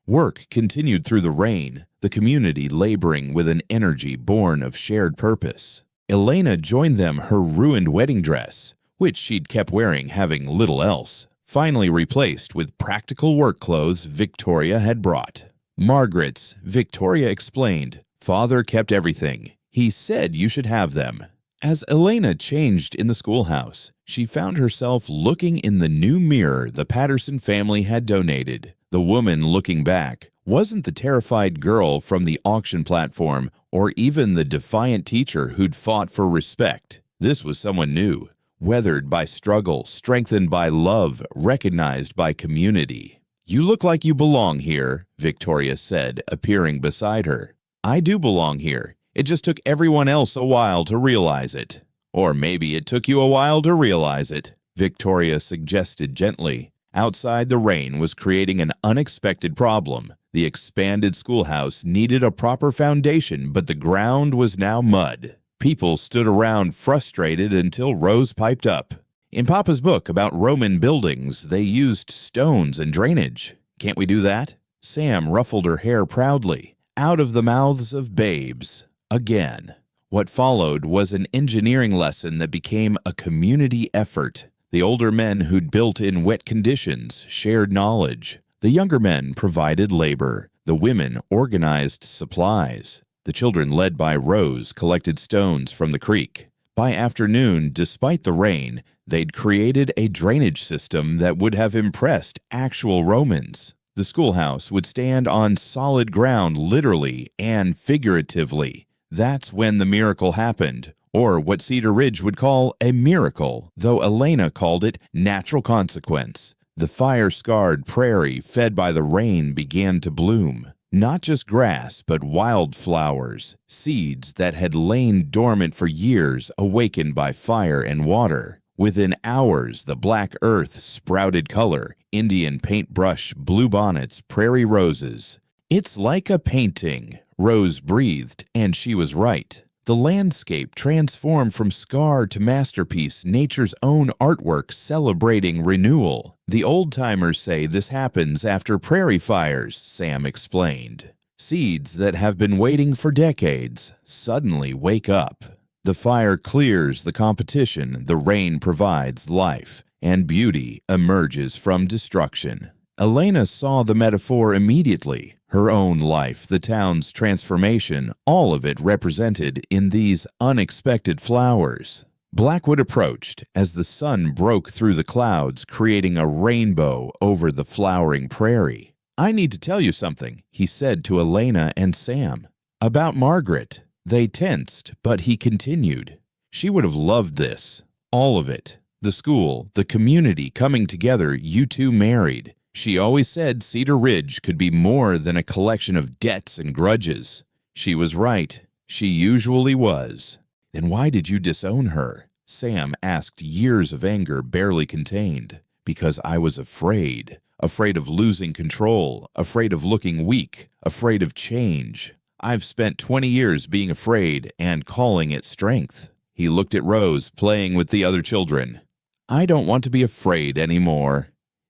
work continued through the rain, the community laboring with an energy born of shared purpose. Elena joined them, her ruined wedding dress, which she'd kept wearing having little else, finally replaced with practical work clothes Victoria had brought. "Margaret's," Victoria explained. "Father kept everything. He said you should have them." As Elena changed in the schoolhouse, she found herself looking in the new mirror the Patterson family had donated. The woman looking back wasn't the terrified girl from the auction platform or even the defiant teacher who'd fought for respect. This was someone new, weathered by struggle, strengthened by love, recognized by community. "You look like you belong here," Victoria said, appearing beside her. "I do belong here. It just took everyone else a while to realize it." "Or maybe it took you a while to realize it," Victoria suggested gently. Outside, the rain was creating an unexpected problem. The expanded schoolhouse needed a proper foundation, but the ground was now mud. People stood around frustrated until Rose piped up. "In Papa's book about Roman buildings, they used stones and drainage. Can't we do that?" Sam ruffled her hair proudly. Out of the mouths of babes. Again. What followed was an engineering lesson that became a community effort. The older men who'd built in wet conditions shared knowledge. The younger men provided labor. The women organized supplies. The children, led by Rose, collected stones from the creek. By afternoon, despite the rain, they'd created a drainage system that would have impressed actual Romans. The schoolhouse would stand on solid ground literally and figuratively. That's when the miracle happened, or what Cedar Ridge would call a miracle, though Elena called it natural consequence. The fire-scarred prairie, fed by the rain, began to bloom. Not just grass, but wildflowers, seeds that had lain dormant for years, awakened by fire and water. Within hours, the black earth sprouted color, Indian paintbrush, bluebonnets, prairie roses. "It's like a painting," Rose breathed, and she was right. The landscape transformed from scar to masterpiece, nature's own artwork celebrating renewal. "The old-timers say this happens after prairie fires," Sam explained. "Seeds that have been waiting for decades suddenly wake up. The fire clears the competition, the rain provides life, and beauty emerges from destruction." Elena saw the metaphor immediately. Her own life, the town's transformation, all of it represented in these unexpected flowers. Blackwood approached as the sun broke through the clouds, creating a rainbow over the flowering prairie. "I need to tell you something," he said to Elena and Sam. "About Margaret." They tensed, but he continued. "She would have loved this. All of it. The school, the community coming together, you two married. She always said Cedar Ridge could be more than a collection of debts and grudges. She was right. She usually was." "Then why did you disown her?" Sam asked, years of anger barely contained. "Because I was afraid. Afraid of losing control, afraid of looking weak, afraid of change. I've spent 20 years being afraid and calling it strength." He looked at Rose, playing with the other children. "I don't want to be afraid anymore."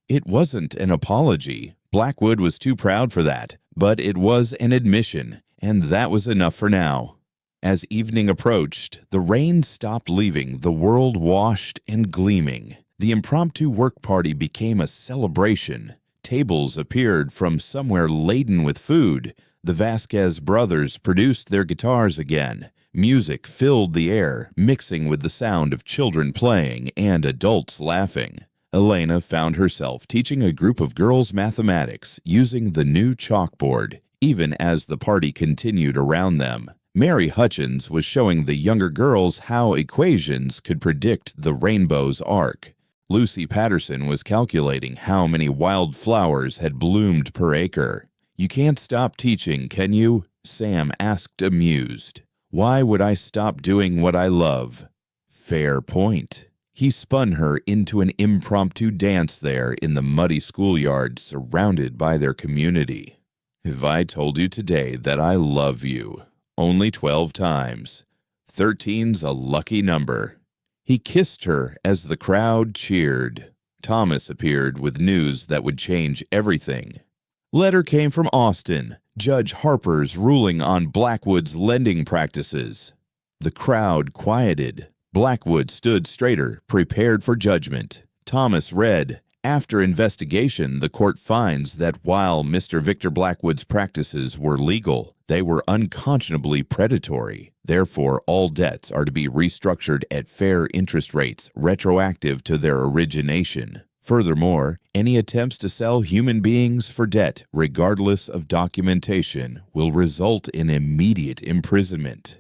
It wasn't an apology. Blackwood was too proud for that, but it was an admission, and that was enough for now. As evening approached, the rain stopped leaving, the world washed and gleaming. The impromptu work party became a celebration. Tables appeared from somewhere laden with food. The Vasquez brothers produced their guitars again. Music filled the air, mixing with the sound of children playing and adults laughing. Elena found herself teaching a group of girls mathematics using the new chalkboard, even as the party continued around them. Mary Hutchins was showing the younger girls how equations could predict the rainbow's arc. Lucy Patterson was calculating how many wild flowers had bloomed per acre. "You can't stop teaching, can you?" Sam asked, amused. "Why would I stop doing what I love?" Fair point. He spun her into an impromptu dance there in the muddy schoolyard surrounded by their community. "Have I told you today that I love you? Only 12 times. 13's a lucky number." He kissed her as the crowd cheered. Thomas appeared with news that would change everything. Letter came from Austin. Judge Harper's ruling on Blackwood's lending practices. The crowd quieted. Blackwood stood straighter, prepared for judgment. Thomas read, "After investigation, the court finds that while Mr. Victor Blackwood's practices were legal, they were unconscionably predatory. Therefore, all debts are to be restructured at fair interest rates, retroactive to their origination. Furthermore, any attempts to sell human beings for debt, regardless of documentation, will result in immediate imprisonment."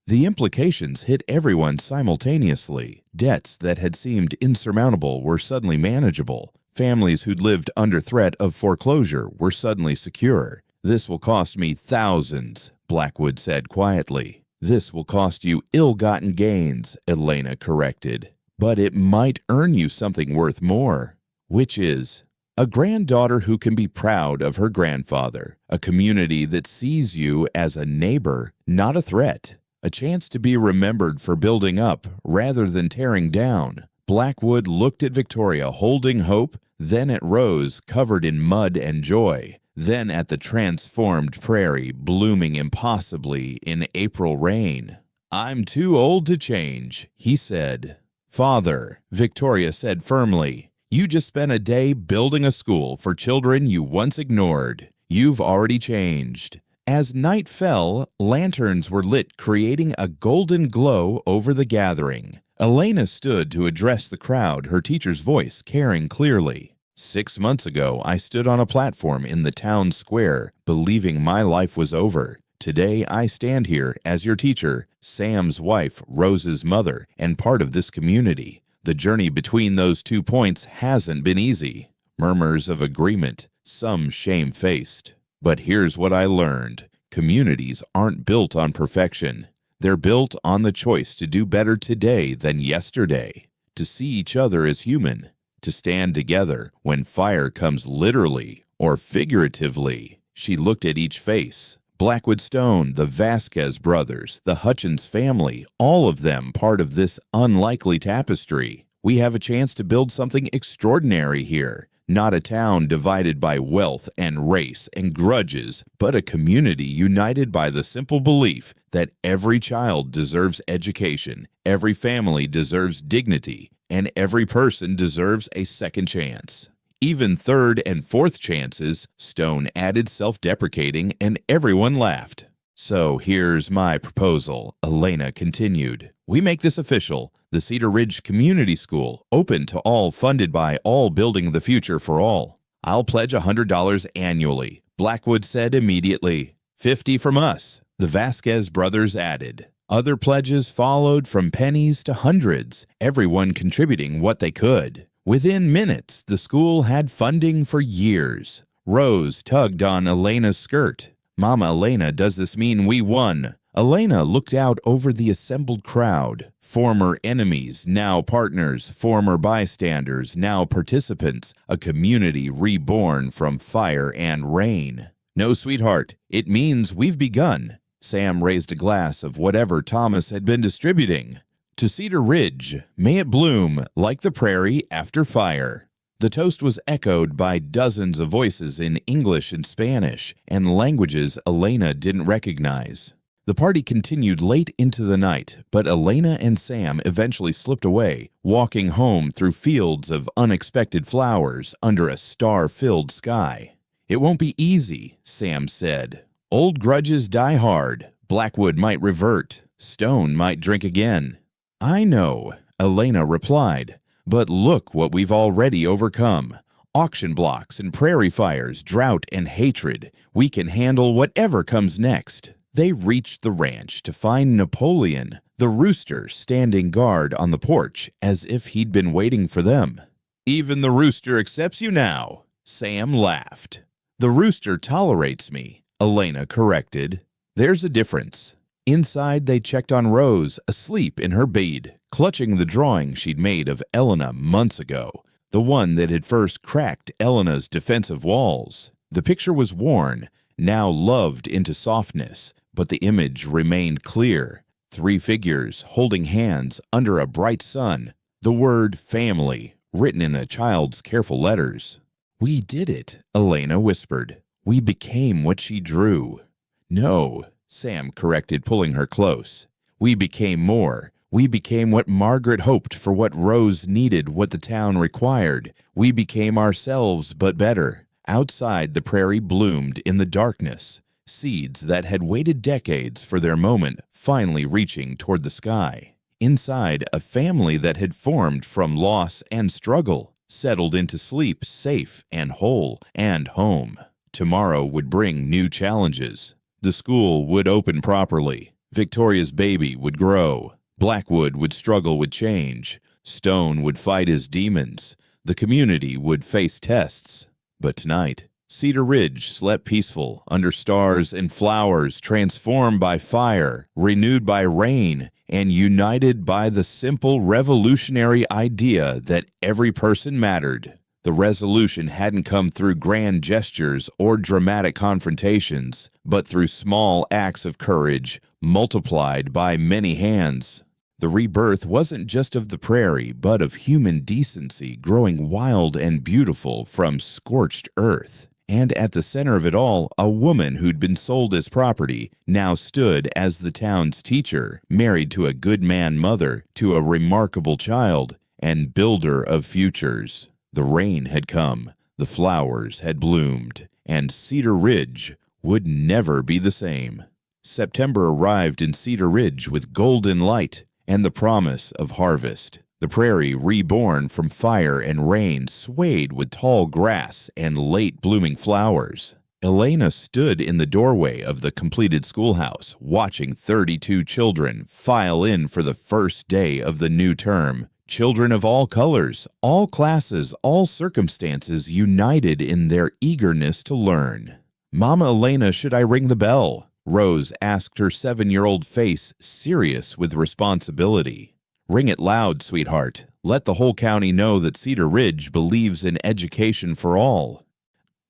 The implications hit everyone simultaneously. Debts that had seemed insurmountable were suddenly manageable. Families who'd lived under threat of foreclosure were suddenly secure. "This will cost me thousands," Blackwood said quietly. "This will cost you ill-gotten gains," Elena corrected. "But it might earn you something worth more." "Which is?" "A granddaughter who can be proud of her grandfather. A community that sees you as a neighbor, not a threat. A chance to be remembered for building up rather than tearing down." Blackwood looked at Victoria holding hope, then at Rose covered in mud and joy, then at the transformed prairie blooming impossibly in April rain. "I'm too old to change," he said. "Father," Victoria said firmly, "you just spent a day building a school for children you once ignored. You've already changed." As night fell, lanterns were lit, creating a golden glow over the gathering. Elena stood to address the crowd, her teacher's voice carrying clearly. 6 months ago, I stood on a platform in the town square, believing my life was over. Today, I stand here as your teacher, Sam's wife, Rose's mother, and part of this community. The journey between those 2 points hasn't been easy. Murmurs of agreement, some shame-faced. But here's what I learned. Communities aren't built on perfection. They're built on the choice to do better today than yesterday, to see each other as human, to stand together when fire comes literally or figuratively. She looked at each face. Blackwood Stone, the Vasquez brothers, the Hutchins family, all of them part of this unlikely tapestry. We have a chance to build something extraordinary here. Not a town divided by wealth and race and grudges, but a community united by the simple belief that every child deserves education, every family deserves dignity, and every person deserves a second chance. Even third and fourth chances, Stone added self-deprecating, and everyone laughed. "So here's my proposal," Elena continued. "We make this official. The Cedar Ridge Community School, open to all, funded by all, building the future for all. I'll pledge $100 annually, Blackwood said immediately. 50 from us, the Vasquez brothers added. Other pledges followed from pennies to hundreds, everyone contributing what they could. Within minutes, the school had funding for years. Rose tugged on Elena's skirt. Mama Elena, does this mean we won? Elena looked out over the assembled crowd. Former enemies, now partners, former bystanders, now participants, a community reborn from fire and rain. No, sweetheart, it means we've begun. Sam raised a glass of whatever Thomas had been distributing. To Cedar Ridge, may it bloom like the prairie after fire. The toast was echoed by dozens of voices in English and Spanish, and languages Elena didn't recognize. The party continued late into the night, but Elena and Sam eventually slipped away, walking home through fields of unexpected flowers under a star-filled sky. It won't be easy, Sam said. Old grudges die hard. Blackwood might revert. Stone might drink again. I know, Elena replied, but look what we've already overcome. Auction blocks and prairie fires, drought and hatred. We can handle whatever comes next. They reached the ranch to find Napoleon, the rooster, standing guard on the porch as if he'd been waiting for them. Even the rooster accepts you now, Sam laughed. The rooster tolerates me, Elena corrected. There's a difference. Inside, they checked on Rose, asleep in her bed, clutching the drawing she'd made of Elena months ago, the one that had first cracked Elena's defensive walls. The picture was worn, now loved into softness, but the image remained clear. 3 figures holding hands under a bright sun, the word family written in a child's careful letters. We did it, Elena whispered. We became what she drew. No, Sam corrected, pulling her close. We became more. We became what Margaret hoped for, what Rose needed, what the town required. We became ourselves, but better. Outside, the prairie bloomed in the darkness. Seeds that had waited decades for their moment, finally reaching toward the sky. Inside, a family that had formed from loss and struggle, settled into sleep, safe and whole and home. Tomorrow would bring new challenges. The school would open properly. Victoria's baby would grow. Blackwood would struggle with change. Stone would fight his demons. The community would face tests. But tonight, Cedar Ridge slept peaceful under stars and flowers, transformed by fire, renewed by rain, and united by the simple revolutionary idea that every person mattered. The resolution hadn't come through grand gestures or dramatic confrontations, but through small acts of courage, multiplied by many hands. The rebirth wasn't just of the prairie, but of human decency growing wild and beautiful from scorched earth. And at the center of it all, a woman who'd been sold as property now stood as the town's teacher, married to a good man mother, to a remarkable child, and builder of futures. The rain had come, the flowers had bloomed, and Cedar Ridge would never be the same. September arrived in Cedar Ridge with golden light and the promise of harvest. The prairie, reborn from fire and rain, swayed with tall grass and late-blooming flowers. Elena stood in the doorway of the completed schoolhouse, watching 32 children file in for the first day of the new term. Children of all colors, all classes, all circumstances united in their eagerness to learn. "Mama Elena, should I ring the bell?" Rose asked, her 7-year-old face serious with responsibility. "Ring it loud, sweetheart. Let the whole county know that Cedar Ridge believes in education for all."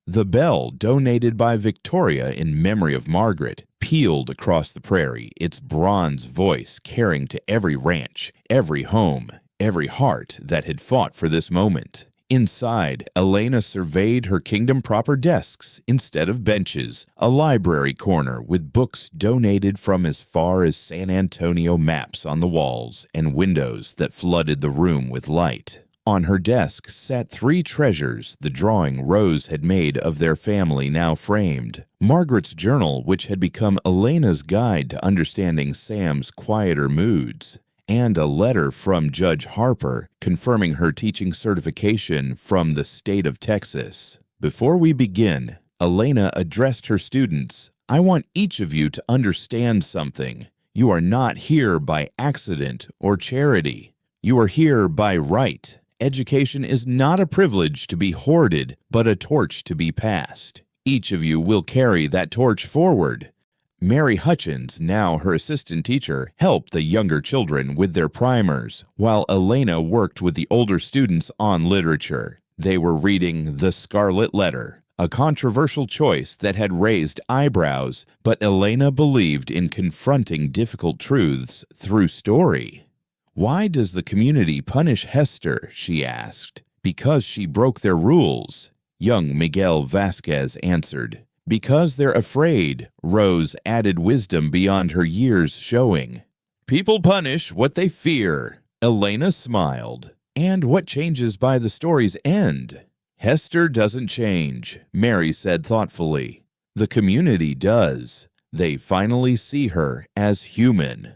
The bell, donated by Victoria in memory of Margaret, pealed across the prairie, its bronze voice carrying to every ranch, every home, every heart that had fought for this moment. Inside, Elena surveyed her kingdom-proper desks instead of benches, a library corner with books donated from as far as San Antonio, maps on the walls, and windows that flooded the room with light. On her desk sat 3 treasures, the drawing Rose had made of their family now framed, Margaret's journal, which had become Elena's guide to understanding Sam's quieter moods, and a letter from Judge Harper confirming her teaching certification from the state of Texas. Before we begin, Elena addressed her students. I want each of you to understand something. You are not here by accident or charity. You are here by right. Education is not a privilege to be hoarded, but a torch to be passed. Each of you will carry that torch forward. Mary Hutchins, now her assistant teacher, helped the younger children with their primers, while Elena worked with the older students on literature. They were reading The Scarlet Letter, a controversial choice that had raised eyebrows, but Elena believed in confronting difficult truths through story. Why does the community punish Hester? She asked. Because she broke their rules. Young Miguel Vasquez answered. Because they're afraid, Rose added wisdom beyond her years showing. People punish what they fear, Elena smiled. And what changes by the story's end? Hester doesn't change, Mary said thoughtfully. The community does. They finally see her as human.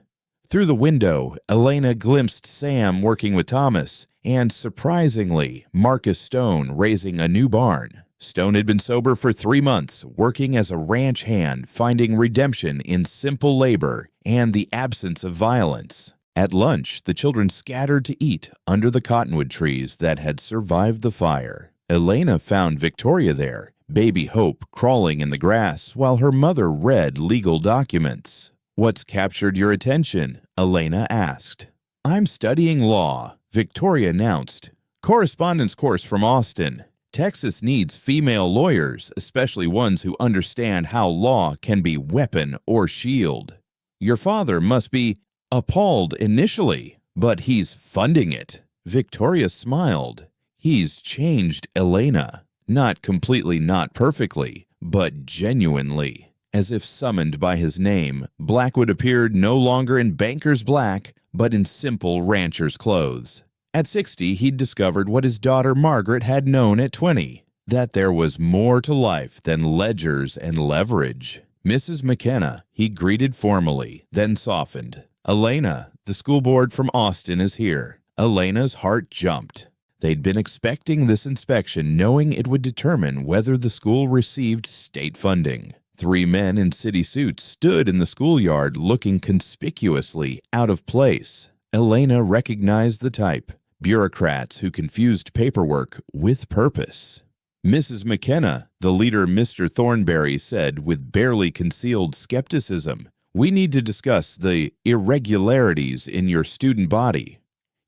Through the window, Elena glimpsed Sam working with Thomas, and surprisingly, Marcus Stone raising a new barn. Stone had been sober for 3 months, working as a ranch hand, finding redemption in simple labor and the absence of violence. At lunch, the children scattered to eat under the cottonwood trees that had survived the fire. Elena found Victoria there, baby Hope crawling in the grass while her mother read legal documents. What's captured your attention? Elena asked. I'm studying law, Victoria announced. Correspondence course from Austin. Texas needs female lawyers, especially ones who understand how law can be weapon or shield. Your father must be appalled initially, but he's funding it. Victoria smiled. He's changed Elena. Not completely, not perfectly, but genuinely. As if summoned by his name, Blackwood appeared no longer in banker's black, but in simple rancher's clothes. At 60, he'd discovered what his daughter Margaret had known at 20, that there was more to life than ledgers and leverage. Mrs. McKenna, he greeted formally, then softened. Elena, the school board from Austin is here. Elena's heart jumped. They'd been expecting this inspection, knowing it would determine whether the school received state funding. 3 men in city suits stood in the schoolyard looking conspicuously out of place. Elena recognized the type. Bureaucrats who confused paperwork with purpose. Mrs. McKenna, the leader Mr. Thornberry said with barely concealed skepticism, we need to discuss the irregularities in your student body.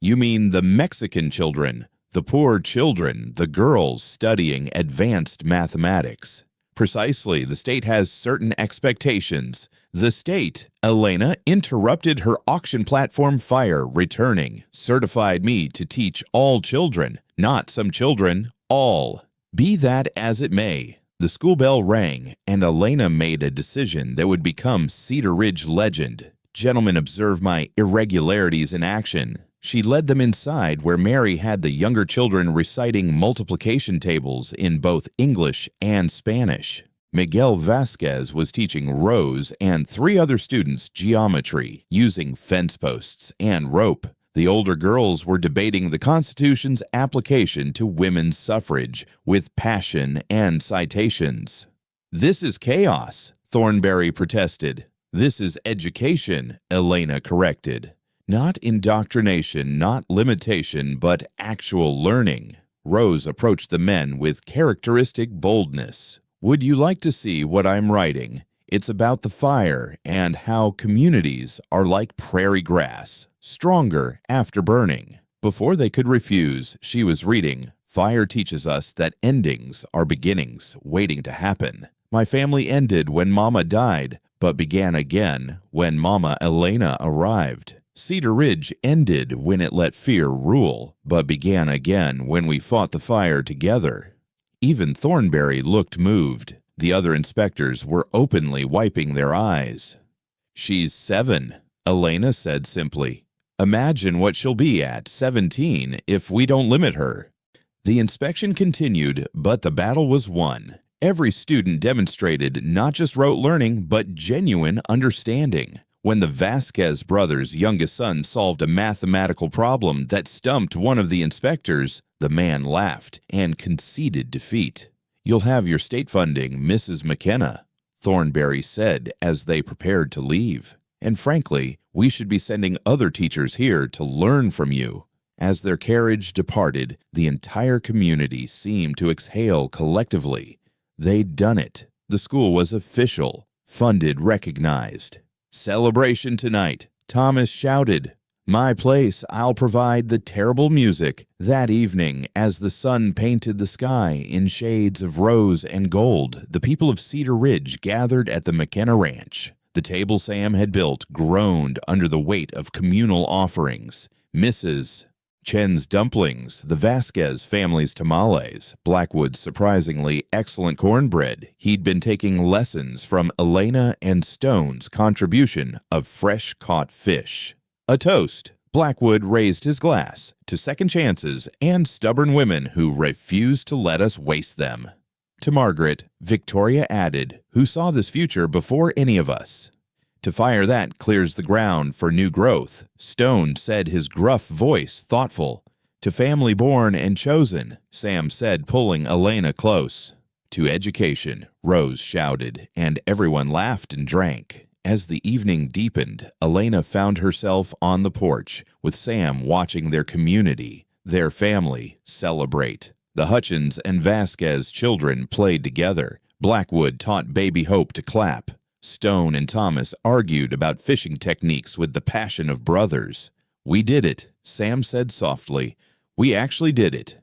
You mean the Mexican children, the poor children, the girls studying advanced mathematics. Precisely, the state has certain expectations. The state, Elena interrupted her auction platform fire, returning, certified me to teach all children, not some children, all. Be that as it may, the school bell rang, and Elena made a decision that would become Cedar Ridge legend. Gentlemen, observe my irregularities in action. She led them inside where Mary had the younger children reciting multiplication tables in both English and Spanish. Miguel Vasquez was teaching Rose and 3 other students geometry using fence posts and rope. The older girls were debating the Constitution's application to women's suffrage with passion and citations. This is chaos, Thornberry protested. This is education, Elena corrected. Not indoctrination, not limitation, but actual learning. Rose approached the men with characteristic boldness. Would you like to see what I'm writing? It's about the fire and how communities are like prairie grass, stronger after burning. Before they could refuse, she was reading, Fire teaches us that endings are beginnings waiting to happen. My family ended when Mama died, but began again when Mama Elena arrived. Cedar Ridge ended when it let fear rule, but began again when we fought the fire together. Even Thornberry looked moved. The other inspectors were openly wiping their eyes. She's 7, Elena said simply. Imagine what she'll be at 17 if we don't limit her. The inspection continued, but the battle was won. Every student demonstrated not just rote learning, but genuine understanding. When the Vasquez brothers' youngest son solved a mathematical problem that stumped one of the inspectors, the man laughed and conceded defeat. "You'll have your state funding, Mrs. McKenna," Thornberry said as they prepared to leave. "And frankly, we should be sending other teachers here to learn from you." As their carriage departed, the entire community seemed to exhale collectively. They'd done it. The school was official, funded, recognized. "Celebration tonight," Thomas shouted. "My place, I'll provide the terrible music." That evening, as the sun painted the sky in shades of rose and gold, the people of Cedar Ridge gathered at the McKenna Ranch. The table Sam had built groaned under the weight of communal offerings. Mrs. Chen's dumplings, the Vasquez family's tamales, Blackwood's surprisingly excellent cornbread. He'd been taking lessons from Elena and Stone's contribution of fresh-caught fish. A toast. Blackwood raised his glass to second chances and stubborn women who refused to let us waste them. To Margaret, Victoria added, who saw this future before any of us. To fire that clears the ground for new growth, Stone said, his gruff voice thoughtful. To family born and chosen, Sam said, pulling Elena close. To education, Rose shouted, and everyone laughed and drank. As the evening deepened, Elena found herself on the porch, with Sam watching their community, their family, celebrate. The Hutchins and Vasquez children played together. Blackwood taught baby Hope to clap. Stone and Thomas argued about fishing techniques with the passion of brothers. "We did it," Sam said softly. "We actually did it."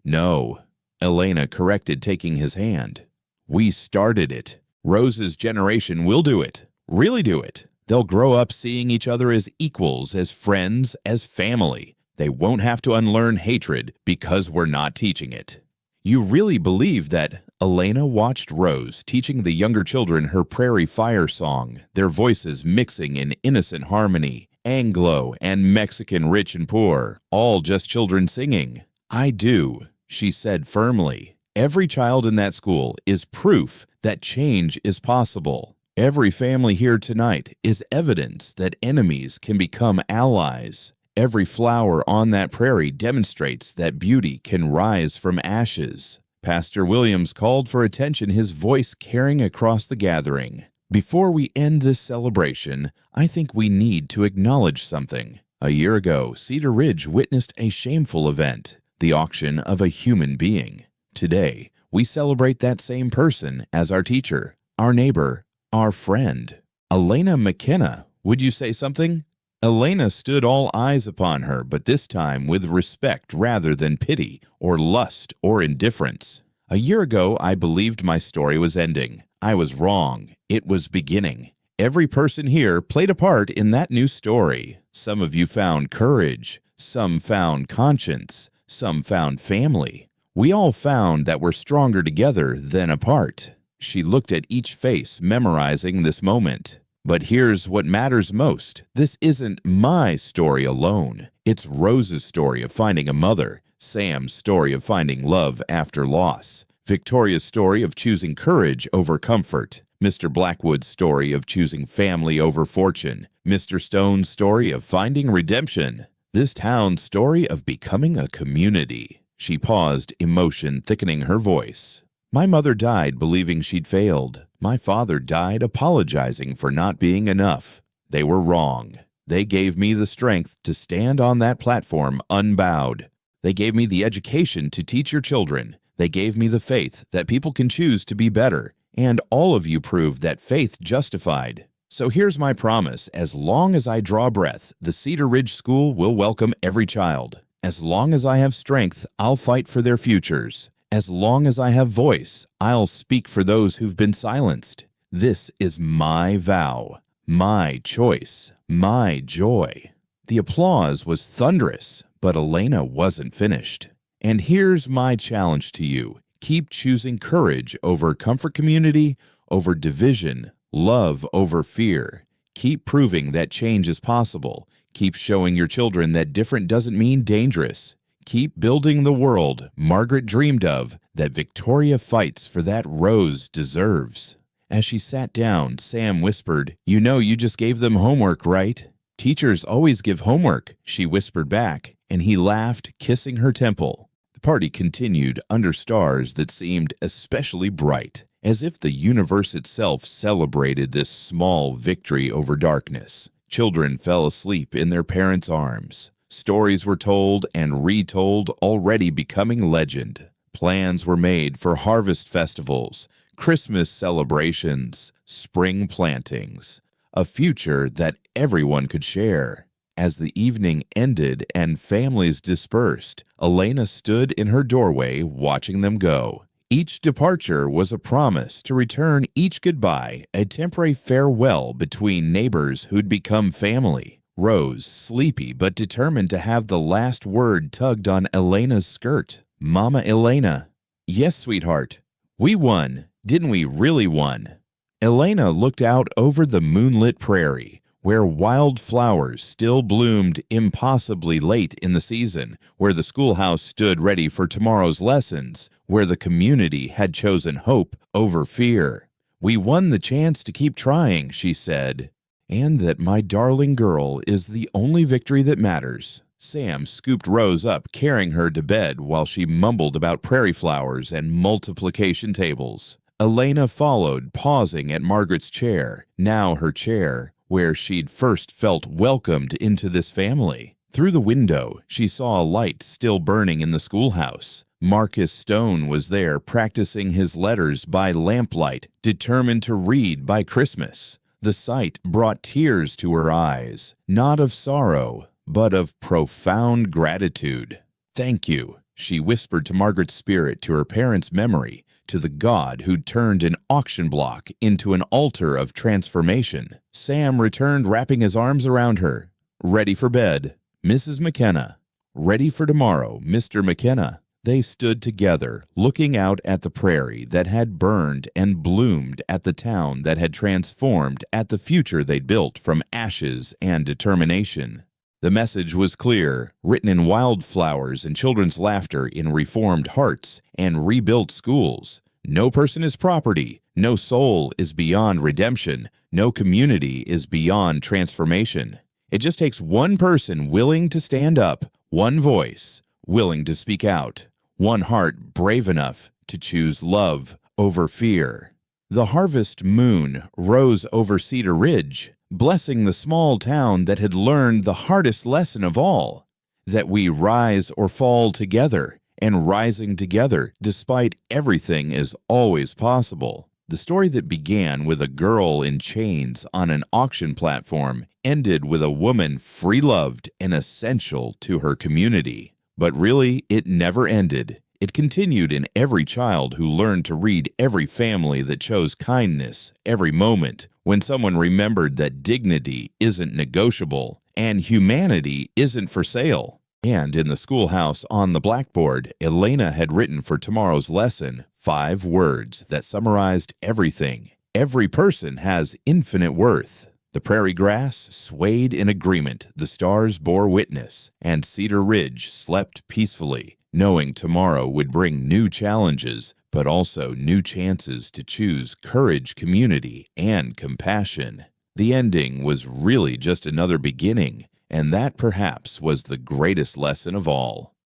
"No," Elena corrected, taking his hand. "We started it. Rose's generation will do it. Really do it. They'll grow up seeing each other as equals, as friends, as family. They won't have to unlearn hatred because we're not teaching it." "You really believe that?" Elena watched Rose teaching the younger children her Prairie Fire song, their voices mixing in innocent harmony, Anglo and Mexican rich and poor, all just children singing. "I do," she said firmly. "Every child in that school is proof that change is possible. Every family here tonight is evidence that enemies can become allies. Every flower on that prairie demonstrates that beauty can rise from ashes." Pastor Williams called for attention, his voice carrying across the gathering. "Before we end this celebration, I think we need to acknowledge something. A year ago, Cedar Ridge witnessed a shameful event, the auction of a human being. Today, we celebrate that same person as our teacher, our neighbor, our friend. Elena McKenna, would you say something?" Elena stood, all eyes upon her, but this time with respect rather than pity or lust or indifference. "A year ago, I believed my story was ending. I was wrong. It was beginning. Every person here played a part in that new story. Some of you found courage. Some found conscience. Some found family. We all found that we're stronger together than apart." She looked at each face, memorizing this moment. "But here's what matters most. This isn't my story alone. It's Rose's story of finding a mother, Sam's story of finding love after loss, Victoria's story of choosing courage over comfort, Mr. Blackwood's story of choosing family over fortune, Mr. Stone's story of finding redemption, this town's story of becoming a community." She paused, emotion thickening her voice. "My mother died believing she'd failed. My father died apologizing for not being enough. They were wrong. They gave me the strength to stand on that platform unbowed. They gave me the education to teach your children. They gave me the faith that people can choose to be better. And all of you proved that faith justified. So here's my promise. As long as I draw breath, the Cedar Ridge School will welcome every child. As long as I have strength, I'll fight for their futures. As long as I have voice, I'll speak for those who've been silenced. This is my vow, my choice, my joy." The applause was thunderous, but Elena wasn't finished. "And here's my challenge to you. Keep choosing courage over comfort community, over division, love over fear. Keep proving that change is possible. Keep showing your children that different doesn't mean dangerous. Keep building the world Margaret dreamed of, that Victoria fights for, that Rose deserves. As she sat down, Sam whispered, "You know you just gave them homework, right?" "Teachers always give homework," she whispered back, and he laughed, kissing her temple. The party continued under stars that seemed especially bright, as if the universe itself celebrated this small victory over darkness. Children fell asleep in their parents' arms. Stories were told and retold, already becoming legend. Plans were made for harvest festivals, Christmas celebrations, spring plantings, a future that everyone could share. As the evening ended and families dispersed, Elena stood in her doorway watching them go. Each departure was a promise to return each goodbye, a temporary farewell between neighbors who'd become family. Rose, sleepy but determined to have the last word, tugged on Elena's skirt. "Mama Elena." "Yes, sweetheart. We won. Didn't we really won?" Elena looked out over the moonlit prairie, where wild flowers still bloomed impossibly late in the season, where the schoolhouse stood ready for tomorrow's lessons, where the community had chosen hope over fear. "We won the chance to keep trying," she said. "And that my darling girl is the only victory that matters." Sam scooped Rose up, carrying her to bed while she mumbled about prairie flowers and multiplication tables. Elena followed, pausing at Margaret's chair, now her chair, where she'd first felt welcomed into this family. Through the window, she saw a light still burning in the schoolhouse. Marcus Stone was there practicing his letters by lamplight, determined to read by Christmas. The sight brought tears to her eyes, not of sorrow, but of profound gratitude. "Thank you," she whispered to Margaret's spirit, to her parents' memory, to the God who'd turned an auction block into an altar of transformation. Sam returned, wrapping his arms around her. "Ready for bed, Mrs. McKenna." "Ready for tomorrow, Mr. McKenna." They stood together, looking out at the prairie that had burned and bloomed, at the town that had transformed, at the future they'd built from ashes and determination. The message was clear, written in wildflowers and children's laughter, in reformed hearts and rebuilt schools. No person is property, no soul is beyond redemption, no community is beyond transformation. It just takes one person willing to stand up, one voice willing to speak out, one heart brave enough to choose love over fear. The harvest moon rose over Cedar Ridge, blessing the small town that had learned the hardest lesson of all, that we rise or fall together, and rising together despite everything is always possible. The story that began with a girl in chains on an auction platform ended with a woman free-loved and essential to her community. But really, it never ended. It continued in every child who learned to read, every family that chose kindness, every moment when someone remembered that dignity isn't negotiable and humanity isn't for sale. And in the schoolhouse on the blackboard, Elena had written for tomorrow's lesson 5 words that summarized everything. Every person has infinite worth. The prairie grass swayed in agreement, the stars bore witness, and Cedar Ridge slept peacefully, knowing tomorrow would bring new challenges, but also new chances to choose courage, community, and compassion. The ending was really just another beginning, and that perhaps was the greatest lesson of all.